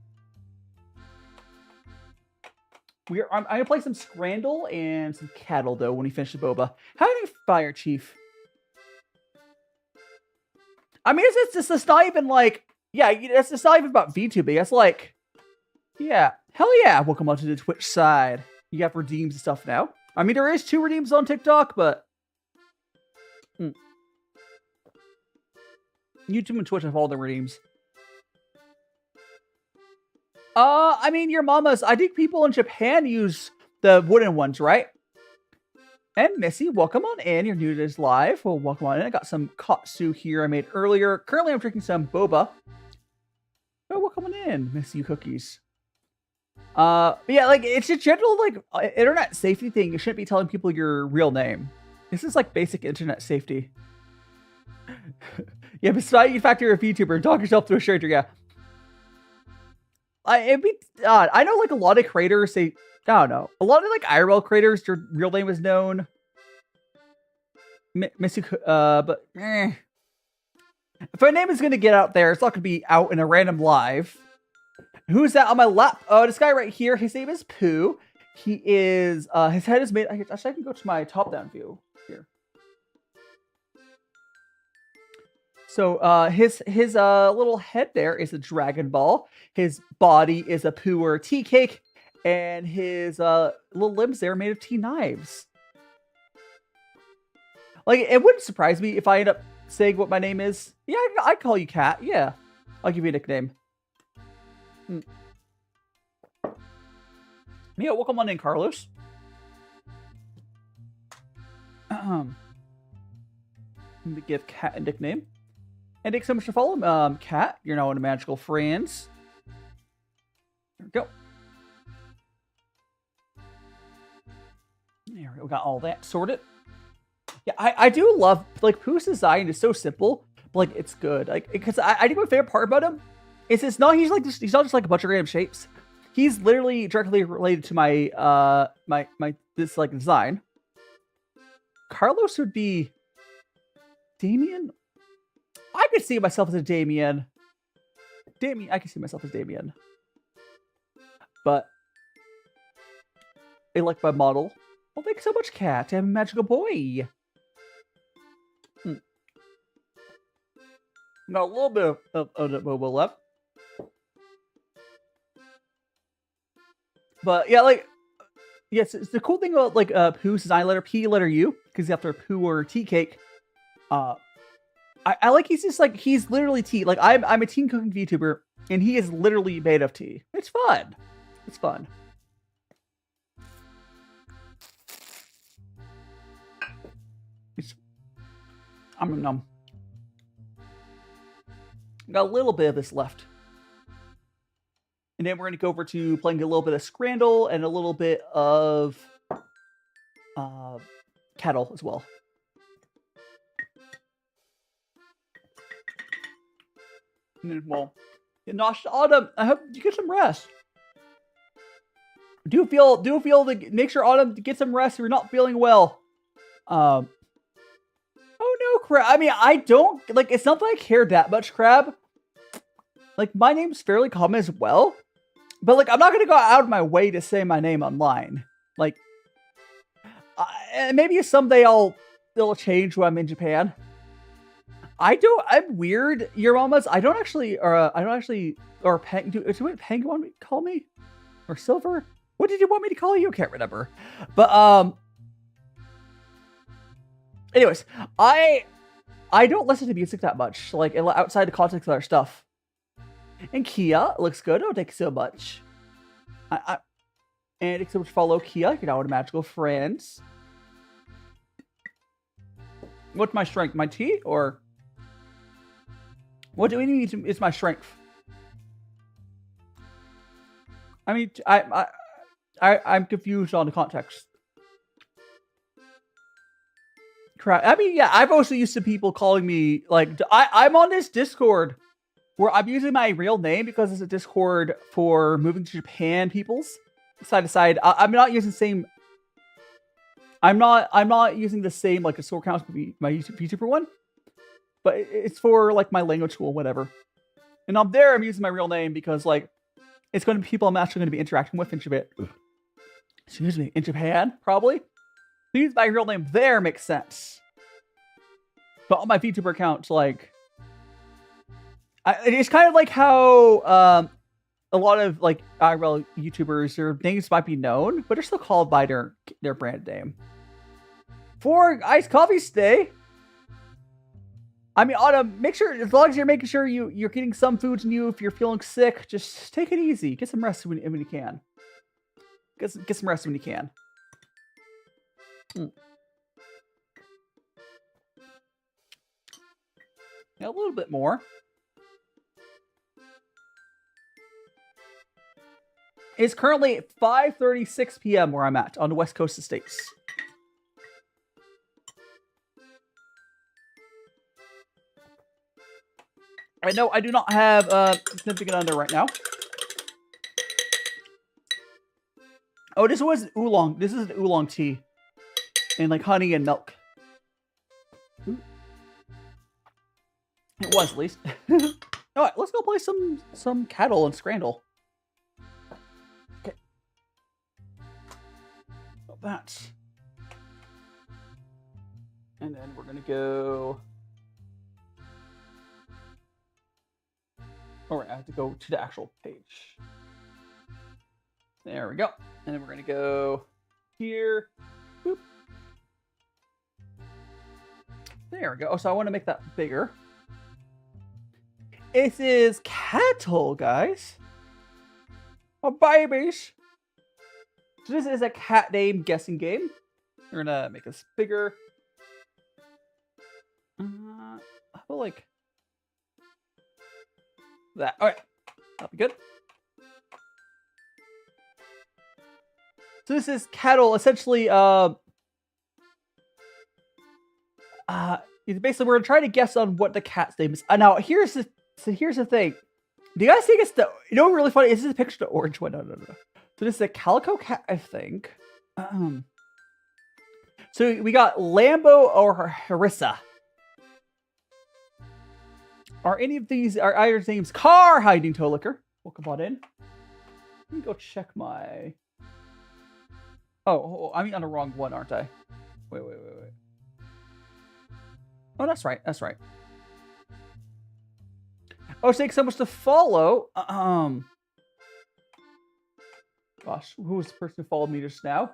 I'm gonna play some Scrandle and some cattle though when we finish the boba. How do you fire, Chief? I mean, it's not even like, yeah, it's not even about VTubing. It's like, yeah, hell yeah, welcome onto the Twitch side. You have redeems and stuff now. I mean, there is 2 redeems on TikTok, but YouTube and Twitch have all the redeems. I mean, your mamas. I think people in Japan use the wooden ones, right? And Missy, welcome on in. You're new to this live. Well, welcome on in. I got some katsu here I made earlier. Currently, I'm drinking some boba. Oh, welcome on in, Missy cookies. But yeah, like, it's a general, like, internet safety thing. You shouldn't be telling people your real name. This is, like, basic internet safety. Yeah, besides the fact you're a VTuber, talk yourself to a stranger, yeah. I know, like, a lot of creators, I don't know. A lot of, like, IRL creators, their real name is known. Missy, but, If my name is going to get out there, it's not going to be out in a random live. Who's that on my lap? Oh, this guy right here, his name is Pooh. He is, his head is made, actually, I can go to my top-down view here. So, his little head there is a Dragon Ball. His body is a Pooh or a tea cake. And his, little limbs there are made of tea knives. Like, it wouldn't surprise me if I end up saying what my name is. Yeah, I call you Cat. Yeah. I'll give you a nickname. Yeah, welcome on in, Carlos. Let me give Cat a nickname. And thanks so much for following, Cat. You're now in Magical Friends. There we go. There we go. Got all that sorted. Yeah, I do love, like, Pooh's design is so simple, but, like, it's good. Like, because I think my favorite part about him is he's not just like a bunch of random shapes. He's literally directly related to my this, like, design. Carlos would be Damien. I could see myself as a Damien. I can see myself as Damien. But I like my model. Well, thanks so much, Cat. I'm a magical boy. Got a little bit of the boba left. But yeah, like, yes, it's the cool thing about, like, Pooh's design letter P, letter U, because after Pooh or tea cake. I like he's just like, he's literally tea. Like, I'm a tea cooking VTuber, and he is literally made of tea. It's fun. It's fun. I'm numb. Got a little bit of this left. And then we're going to go over to playing a little bit of Scrandle and a little bit of cattle as well. And then, well, Nosh Autumn, I hope you get some rest. Do feel to make sure Autumn gets some rest if you're not feeling well. Oh no, Crab. I mean, I don't like. It's not that I care that much, Crab. Like my name's fairly common as well, but like I'm not gonna go out of my way to say my name online. Like, maybe someday it'll change when I'm in Japan. I'm weird, your mamas. I don't actually, or Peng. Do what Peng want me to call me, or Silver? What did you want me to call you? I can't remember. But anyways, I don't listen to music that much, like outside the context of our stuff. And Kia looks good. Oh, thank you so much. And thank you so much. Follow Kia. You're now with magical friends. What's my strength? My T or what do we need? Is my strength? I mean, I'm confused on the context. Crap. I mean, yeah, I've also used to people calling me like I'm on this Discord where I'm using my real name because it's a Discord for moving to Japan peoples side to side. I'm not using the same. I'm not using the same like a store account as my YouTuber one, but it's for like my language school, whatever. And on there, I'm using my real name because like it's going to be people I'm actually going to be interacting with in Japan. Excuse me, in Japan probably. To use my real name there makes sense, but on my VTuber account, like. It's kind of like how a lot of like IRL YouTubers, their names might be known, but they're still called by their brand name. For iced coffee stay, I mean, make sure as long as you're making sure you're getting some foods in you. If you're feeling sick, just take it easy. Get some rest when you can. Get some rest when you can. Yeah, a little bit more. It's currently 5:36 p.m. where I'm at on the west coast of states. I know I do not have significant other right now. Oh, this was oolong. This is an oolong tea, and like honey and milk. Ooh. It was at least. All right, let's go play some cattle and Scrandle. That. And then we're gonna go. All right, I have to go to the actual page. There we go. And then we're gonna go here. Boop. There we go. Oh, so I want to make that bigger. This is cattle, guys. Oh, babies. So this is a cat name guessing game. We're gonna make this bigger. How about like that? All right, that'll be good. So this is cattle. Essentially, basically we're gonna try to guess on what the cat's name is. Now here's the thing. Do you guys think it's the? You know what really funny? Is this a picture of the orange one? No. So this is a calico cat, I think. So we got Lambo or Harissa. Are any of these are either names car hiding toe liquor? Welcome on in. Let me go check my. Oh, I'm on the wrong one, aren't I? Wait. Oh, that's right. Oh, thanks so much to follow. Gosh, who was the person who followed me just now?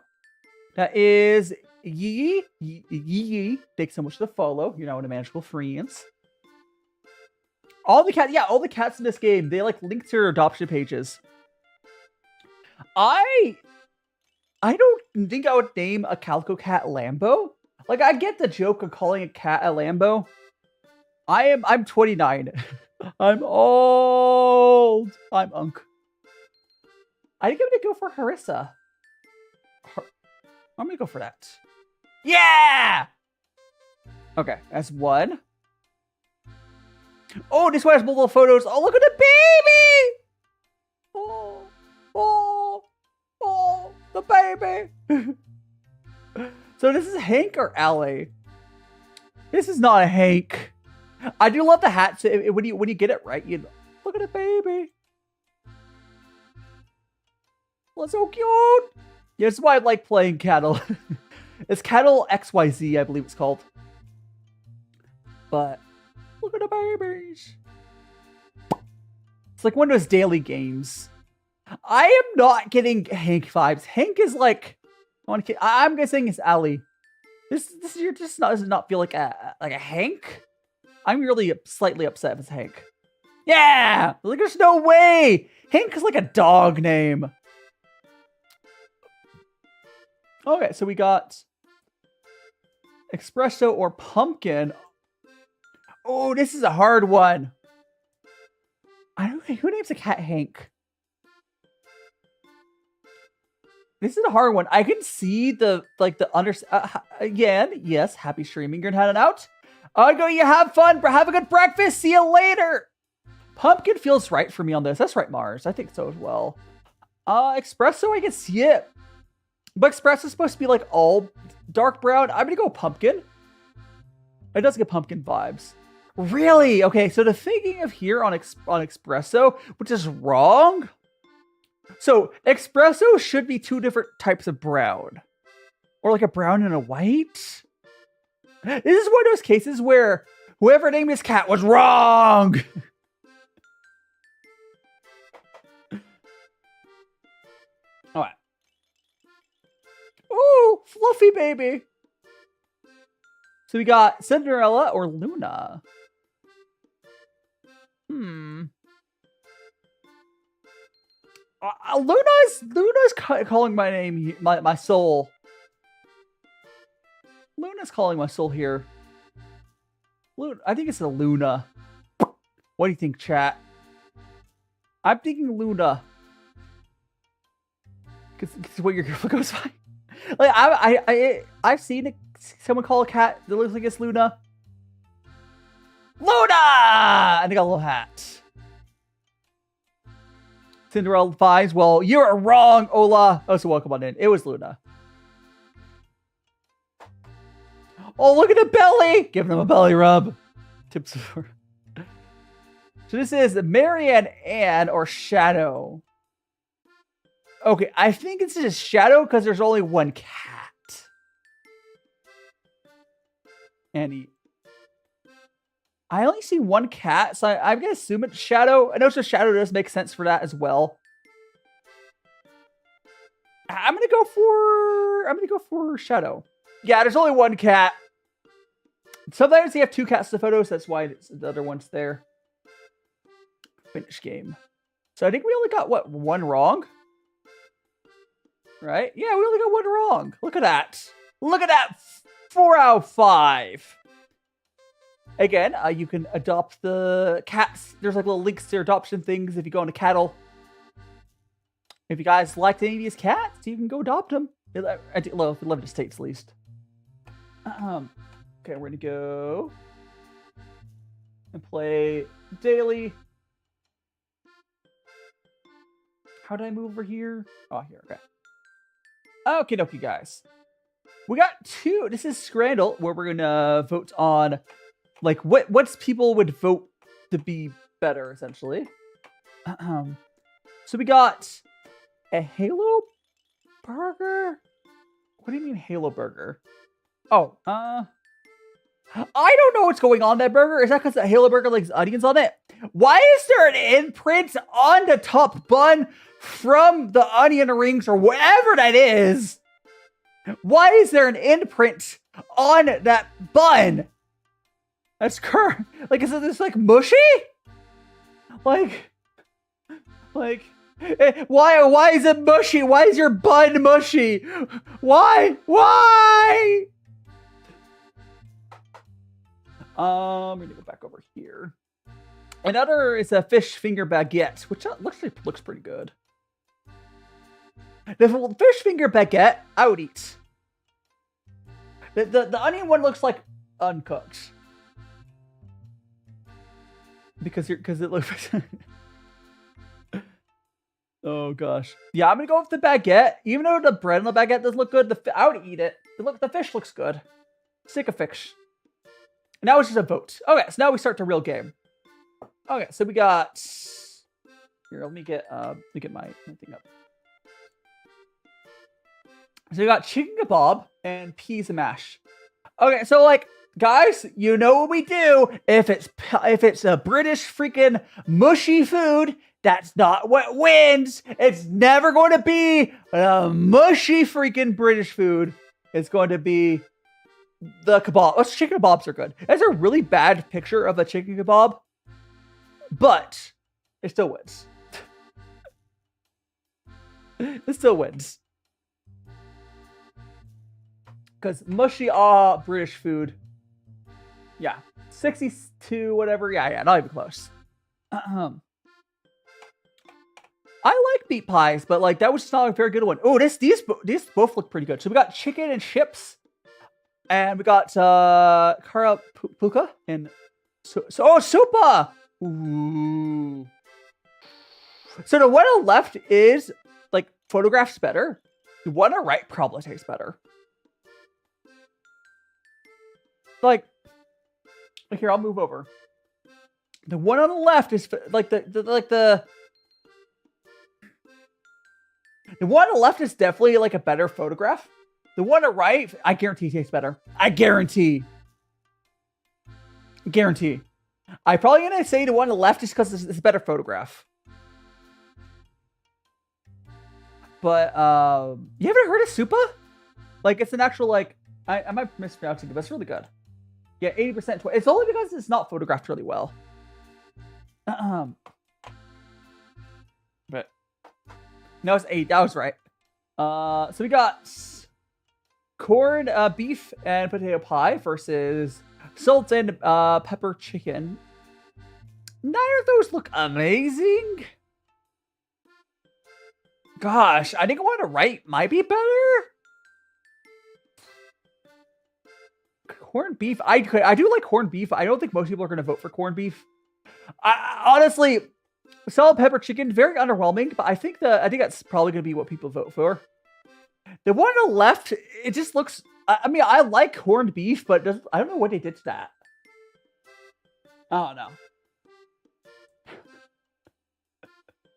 That is Yee. Thanks so much to follow. You're now in a magical friends. All the cats in this game, they like link to their adoption pages. I don't think I would name a calico cat Lambo. Like, I get the joke of calling a cat a Lambo. I'm 29. I'm old. I'm unk. I think I'm gonna go for Harissa. I'm gonna go for that. Yeah! Okay, that's one. Oh, this one has multiple photos. Oh, look at the baby! Oh, the baby! So this is Hank or Allie? This is not a Hank. I do love the hat. So when you get it right, you look at it, baby. Well, it's so cute. Yeah, this is why I like playing Cattle. It's Cattle XYZ, I believe it's called. But look at the babies. It's like one of those daily games. I am not getting Hank vibes. Hank is like, I'm guessing it's Allie. This year just does not feel like a Hank. I'm really slightly upset if it's Hank. Yeah, like there's no way. Hank is like a dog name. Okay, so we got espresso or pumpkin. Oh, this is a hard one. I don't know who names a cat Hank. This is a hard one. I can see the again. Yes, happy streaming. You're heading out. Go. You have fun. Have a good breakfast. See you later. Pumpkin feels right for me on this. That's right, Mars. I think so as well. Espresso. I can see it, but espresso is supposed to be like all dark brown. I'm gonna go pumpkin. It does get pumpkin vibes. Really? Okay. So the thinking of here on espresso, which is wrong. So, espresso should be two different types of brown. Or like a brown and a white. This is one of those cases where whoever named this cat was wrong. Alright. Ooh, fluffy baby. So we got Cinderella or Luna. Luna's calling my name, my soul. Luna's calling my soul here. Luna, I think it's a Luna. What do you think, chat? I'm thinking Luna. Cause what your girl goes by. Like I've seen someone call a cat that looks like it's Luna. Luna! And they got a little hat. Cinderella vibes. Well, you're wrong, Ola. Oh, so welcome on in. It was Luna. Oh, look at the belly. Giving them a belly rub. Tips for. So this is Marianne Ann or Shadow. Okay, I think it's just Shadow because there's only one cat. Annie. I only see one cat, so I'm going to assume it's Shadow. I know so Shadow does make sense for that as well. I'm going to go for Shadow. Yeah, there's only one cat. Sometimes they have two cats in the photos, that's why the other one's there. Finish game. So I think we only got, what, one wrong? Right? Yeah, we only got one wrong. Look at that. Look at that. 4 out of 5. Again, you can adopt the cats. There's like little links to adoption things if you go into Cattle. If you guys liked any of these cats, you can go adopt them. I love the states at least. Okay, we're gonna go and play daily. How did I move over here? Oh, here. Okay. Okay, dokie, guys. We got two. This is Scrandle, where we're gonna vote on. Like, what's people would vote to be better, essentially. So we got a Halo burger? What do you mean Halo burger? Oh, I don't know what's going on in that burger. Is that because the Halo burger likes onions on it? Why is there an imprint on the top bun from the onion rings or whatever that is? Why is there an imprint on that bun? That's current. Like, is this like mushy? Like, why is it mushy? Why is your bun mushy? Why? I'm gonna go back over here. Another is a fish finger baguette, which looks pretty good. The fish finger baguette, I would eat. The onion one looks like uncooked. Because it looks. Oh gosh, yeah, I'm gonna go with the baguette. Even though the bread on the baguette does look good, I would eat it. the fish looks good. Stick a fish. Now it's just a vote. Okay, so now we start the real game. Okay, so we got here. Let me get my thing up. So we got chicken kebab and peas and mash. Okay, so like guys, you know what we do. If it's a British freaking mushy food, that's not what wins. It's never going to be a mushy freaking British food. It's going to be the kebab. Oh, chicken kebabs are good. It's a really bad picture of a chicken kebab, but it still wins. It still wins. Because mushy, British food. Yeah. 62, whatever. Yeah, not even close. I like meat pies, but like that was just not a very good one. Oh, these both look pretty good. So we got chicken and chips. And we got karapuka and sopa. Ooh. So the one on the left is like photographs better. The one on the right probably tastes better. Like here, I'll move over. The one on the left is like the one on the left is definitely like a better photograph. The one on the right, I guarantee tastes better. I guarantee. I'm probably going to say the one on the left just because it's a better photograph. But, you haven't heard of Supa? Like, it's an actual, like, I might be mispronouncing it, but it's really good. Yeah, 80%. It's only because it's not photographed really well. But, no, it's 8. That was right. So we got corn, beef, and potato pie versus salt and pepper chicken. Neither of those look amazing. Gosh, I think one on the right might be better. Corned beef, I do like corned beef. I don't think most people are going to vote for corned beef. Honestly, salt, pepper chicken, very underwhelming. But I think that's probably going to be what people vote for. The one on the left, it just looks... I mean, I like corned beef, but I don't know what they did to that. I don't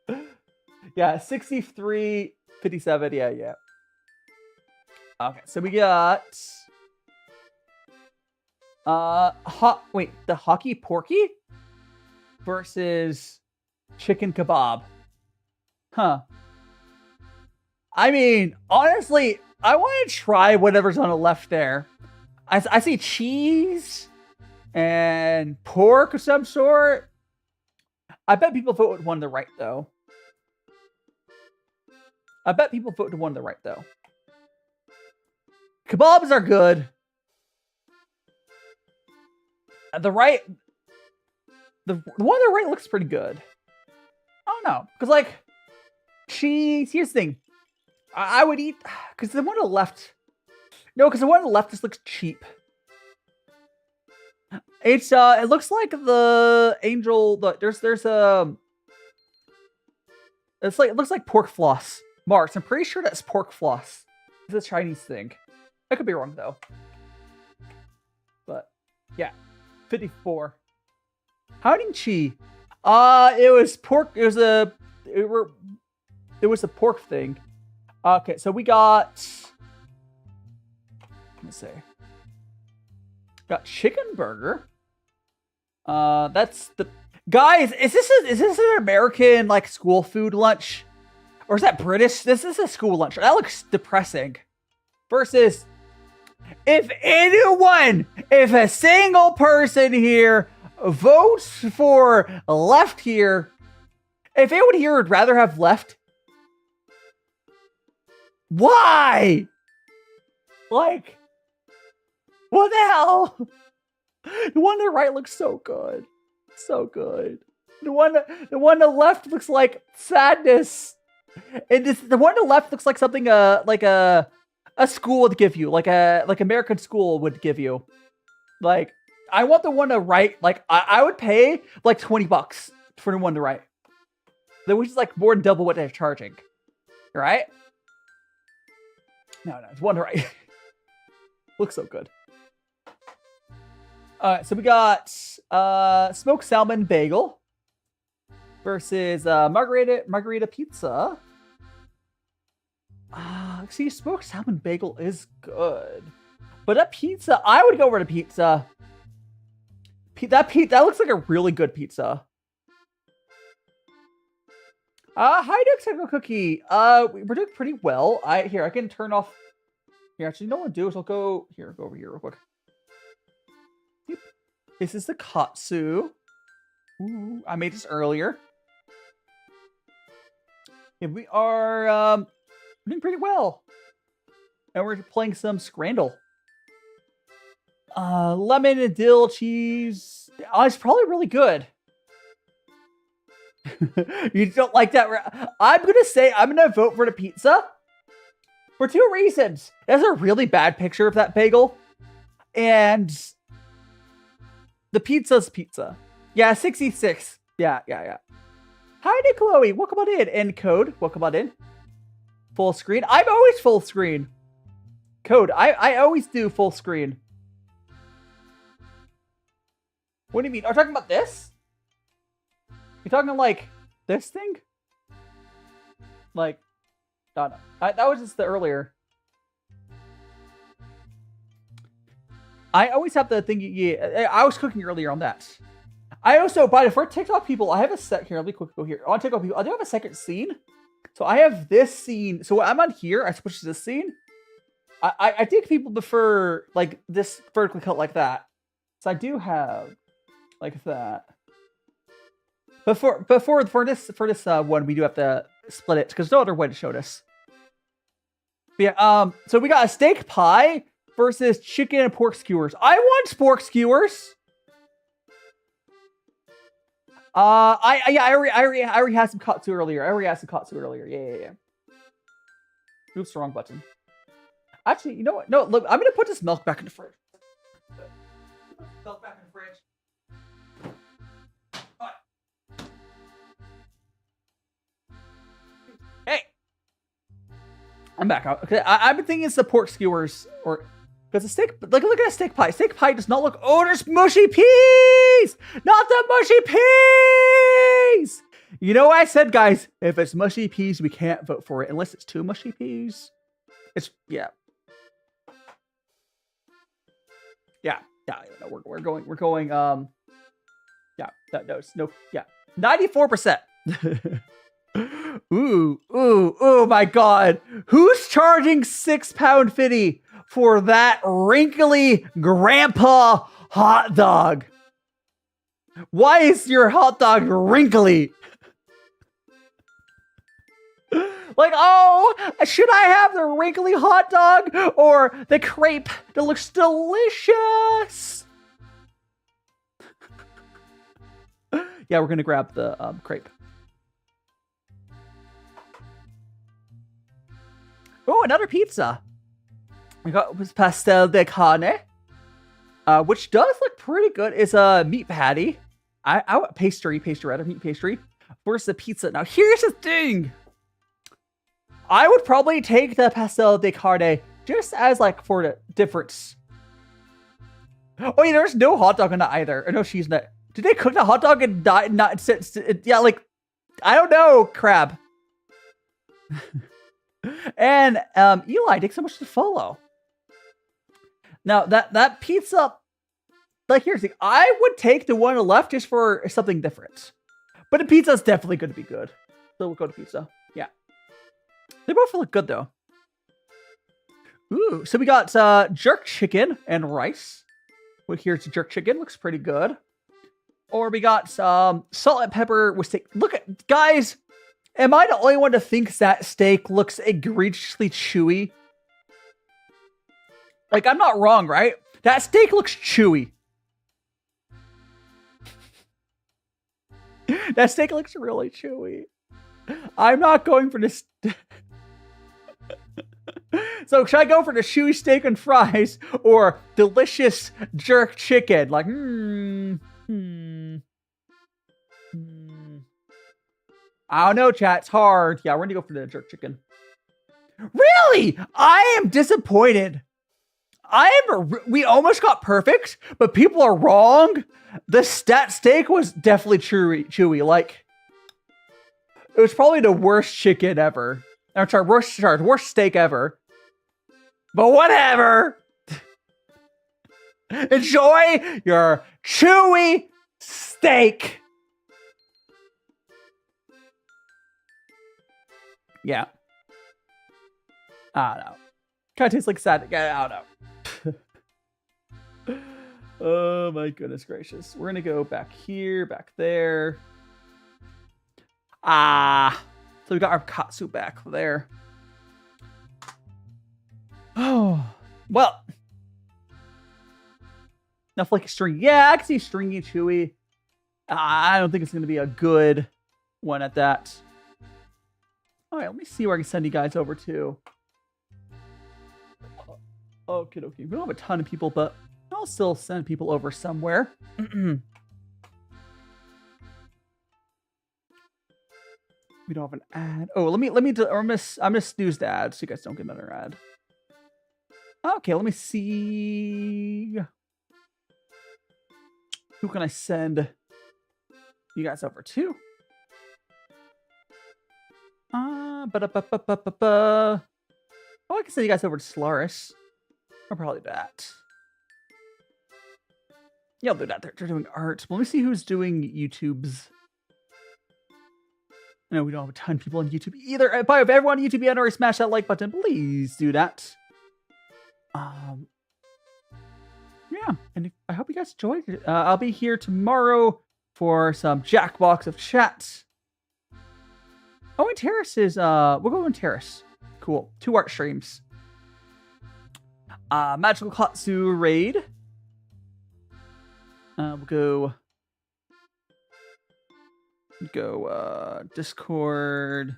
know. Yeah, 63, 57, yeah. Okay, so we got... the hockey porky versus chicken kebab. Huh. I mean, honestly, I want to try whatever's on the left there. I see cheese and pork of some sort. I bet people vote with one on the right, though. Kebabs are good. The one on the right looks pretty good. I don't know, because like cheese. Here's the thing. I would eat because the one on the left. No, because the one on the left just looks cheap. It looks like the angel. It looks like pork floss. Marks. I'm pretty sure that's pork floss. It's a Chinese thing. I could be wrong though. But yeah, 54. How did chi? It was pork. It was a pork thing. Okay, so we got. Let's see. Got chicken burger. That's the guys. Is this an American like school food lunch, or is that British? This is a school lunch. That looks depressing. Versus, if a single person here votes for left here, if anyone here would rather have left, why? Like, what the hell? The one on the right looks so good. So good. The one on the left looks like sadness. And the one on the left looks like something like a school would give you. Like American school would give you. Like, I want the one on the right. Like, I would pay like $20 for the one on the right. Which is like more than double what they're charging. Right? No, it's one on the right. Looks so good. So we got smoked salmon bagel versus margarita pizza. See, smoked salmon bagel is good, but a pizza, I would go over to pizza. That looks like a really good pizza. Hi, Katsu Cooking. We're doing pretty well. I can turn off. Here, actually, you know what I'll do is I'll go over here real quick. Yep. This is the Katsu. Ooh, I made this earlier. Yeah, we are doing pretty well. And we're playing some Scrandle. Lemon and dill cheese. Oh, it's probably really good. You don't like that? I'm gonna vote for the pizza for two reasons. There's a really bad picture of that bagel, and the pizza's pizza. Yeah, 66. Yeah. Hi, Nick Chloe. Welcome on in. And Code, welcome on in. Full screen. I'm always full screen. Code, I always do full screen. What do you mean? Are you talking about this? You talking like this thing? Like, no. That was just the earlier. I always have the thing. Yeah, I was cooking earlier on that. I also, for TikTok people, I have a set here. Let me quick go here. On TikTok people, I do have a second scene. So I have this scene. So when I'm on here, I switch to this scene. I think people prefer like this vertically cut like that. So I do have like that. But for this one, we do have to split it because there's no other way to show this. But yeah, so we got a steak pie versus chicken and pork skewers. I want pork skewers. I already had some katsu earlier. Yeah. Oops, wrong button. Actually, you know what? No, look, I'm gonna put this milk back in the fridge. Milk back in the fridge. Hey, I'm back. Okay, I've been thinking it's the pork skewers, or because the steak. Like, look at a steak pie. Steak pie does not look. Oh, there's mushy peas. Not the mushy peas. You know what I said, guys? If it's mushy peas, we can't vote for it unless it's two mushy peas. It's yeah. No, we're going. Yeah. No. Yeah. 94%. Ooh, my God. Who's charging £6.50 for that wrinkly grandpa hot dog? Why is your hot dog wrinkly? Like, oh, should I have the wrinkly hot dog or the crepe that looks delicious? Yeah, we're going to grab the crepe. Oh, another pizza. We got pastel de carne, which does look pretty good. It's a meat patty. I want pastry rather, meat pastry. Where's the pizza? Now, here's the thing. I would probably take the pastel de carne just as like for the difference. Oh yeah, there's no hot dog in that either. Or no cheese in that. Did they cook the hot dog and not yeah, like, I don't know, crab. And Eli, thanks so much to follow. Now that pizza, like, here's the thing. I would take the one on the left just for something different. But the pizza is definitely going to be good. So we'll go to pizza. Yeah. They both look good though. Ooh, so we got jerk chicken and rice. Well, here's jerk chicken. Looks pretty good. Or we got salt and pepper with steak. Look at, guys, am I the only one that thinks that steak looks egregiously chewy? Like, I'm not wrong, right? That steak looks chewy. That steak looks really chewy. I'm not going for this. So should I go for the chewy steak and fries or delicious jerk chicken? Like, I don't know, chat. It's hard. Yeah, we're gonna go for the jerk chicken. Really? I am disappointed. We almost got perfect, but people are wrong. The stat steak was definitely chewy. Like, it was probably the worst chicken ever. Or sorry, worst steak ever. But whatever. Enjoy your chewy steak. Yeah. I don't know. Kind of tastes like sad. I don't know. Oh my goodness gracious. We're gonna go back here, back there. So we got our katsu back there. Oh, well. Enough like a string. Yeah, I can see stringy, chewy. I don't think it's gonna be a good one at that. All right, let me see where I can send you guys over to. Okay. We don't have a ton of people, but I'll still send people over somewhere. We don't have an ad. Oh, I'm gonna snooze the ad so you guys don't get another ad. Okay, let me see. Who can I send you guys over to? Oh, I can send you guys over to Solaris. I'll probably do that. Yeah, I'll do that. They're doing art. Let me see who's doing YouTubes. No, we don't have a ton of people on YouTube either. If everyone on YouTube yet already smash that like button, please do that. Yeah, and I hope you guys enjoyed it. I'll be here tomorrow for some Jackbox of Chat. Oh, and Terrace is, we'll go on Terrace. Cool. 2 art streams. Magical Katsu raid. We'll go Discord.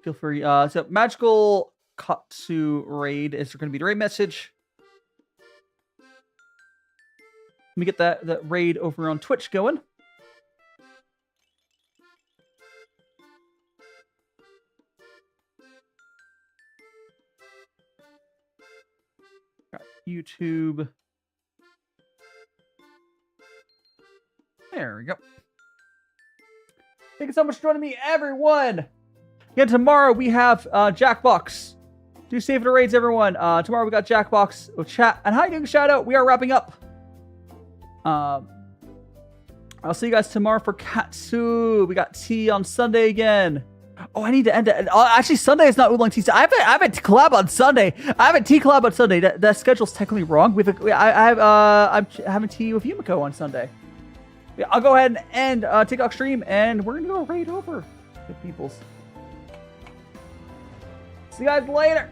Feel free. So Magical Katsu raid is going to be the raid message. Let me get that raid over on Twitch going. Got YouTube. There we go. Thank you so much for joining me, everyone. Again, tomorrow we have Jackbox. Do save the raids, everyone. Tomorrow we got Jackbox with chat. And hi, doing shout out. We are wrapping up. I'll see you guys tomorrow for Katsu. We got tea on Sunday again. Oh, I need to end it. Actually, Sunday is not Oolong Tea. I have a collab on Sunday. I have a tea collab on Sunday. That schedule's technically wrong. I'm having tea with Yumiko on Sunday. Yeah, I'll go ahead and end TikTok stream, and we're gonna go right over the peoples. See you guys later.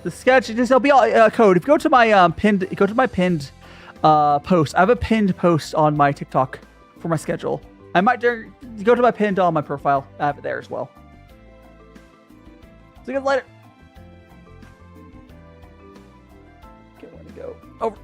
The sketch, it'll be all code. If you go to my pinned post. I have a pinned post on my TikTok for my schedule. I might go to my pinned on my profile. I have it there as well. See you guys later. Okay, let me go over.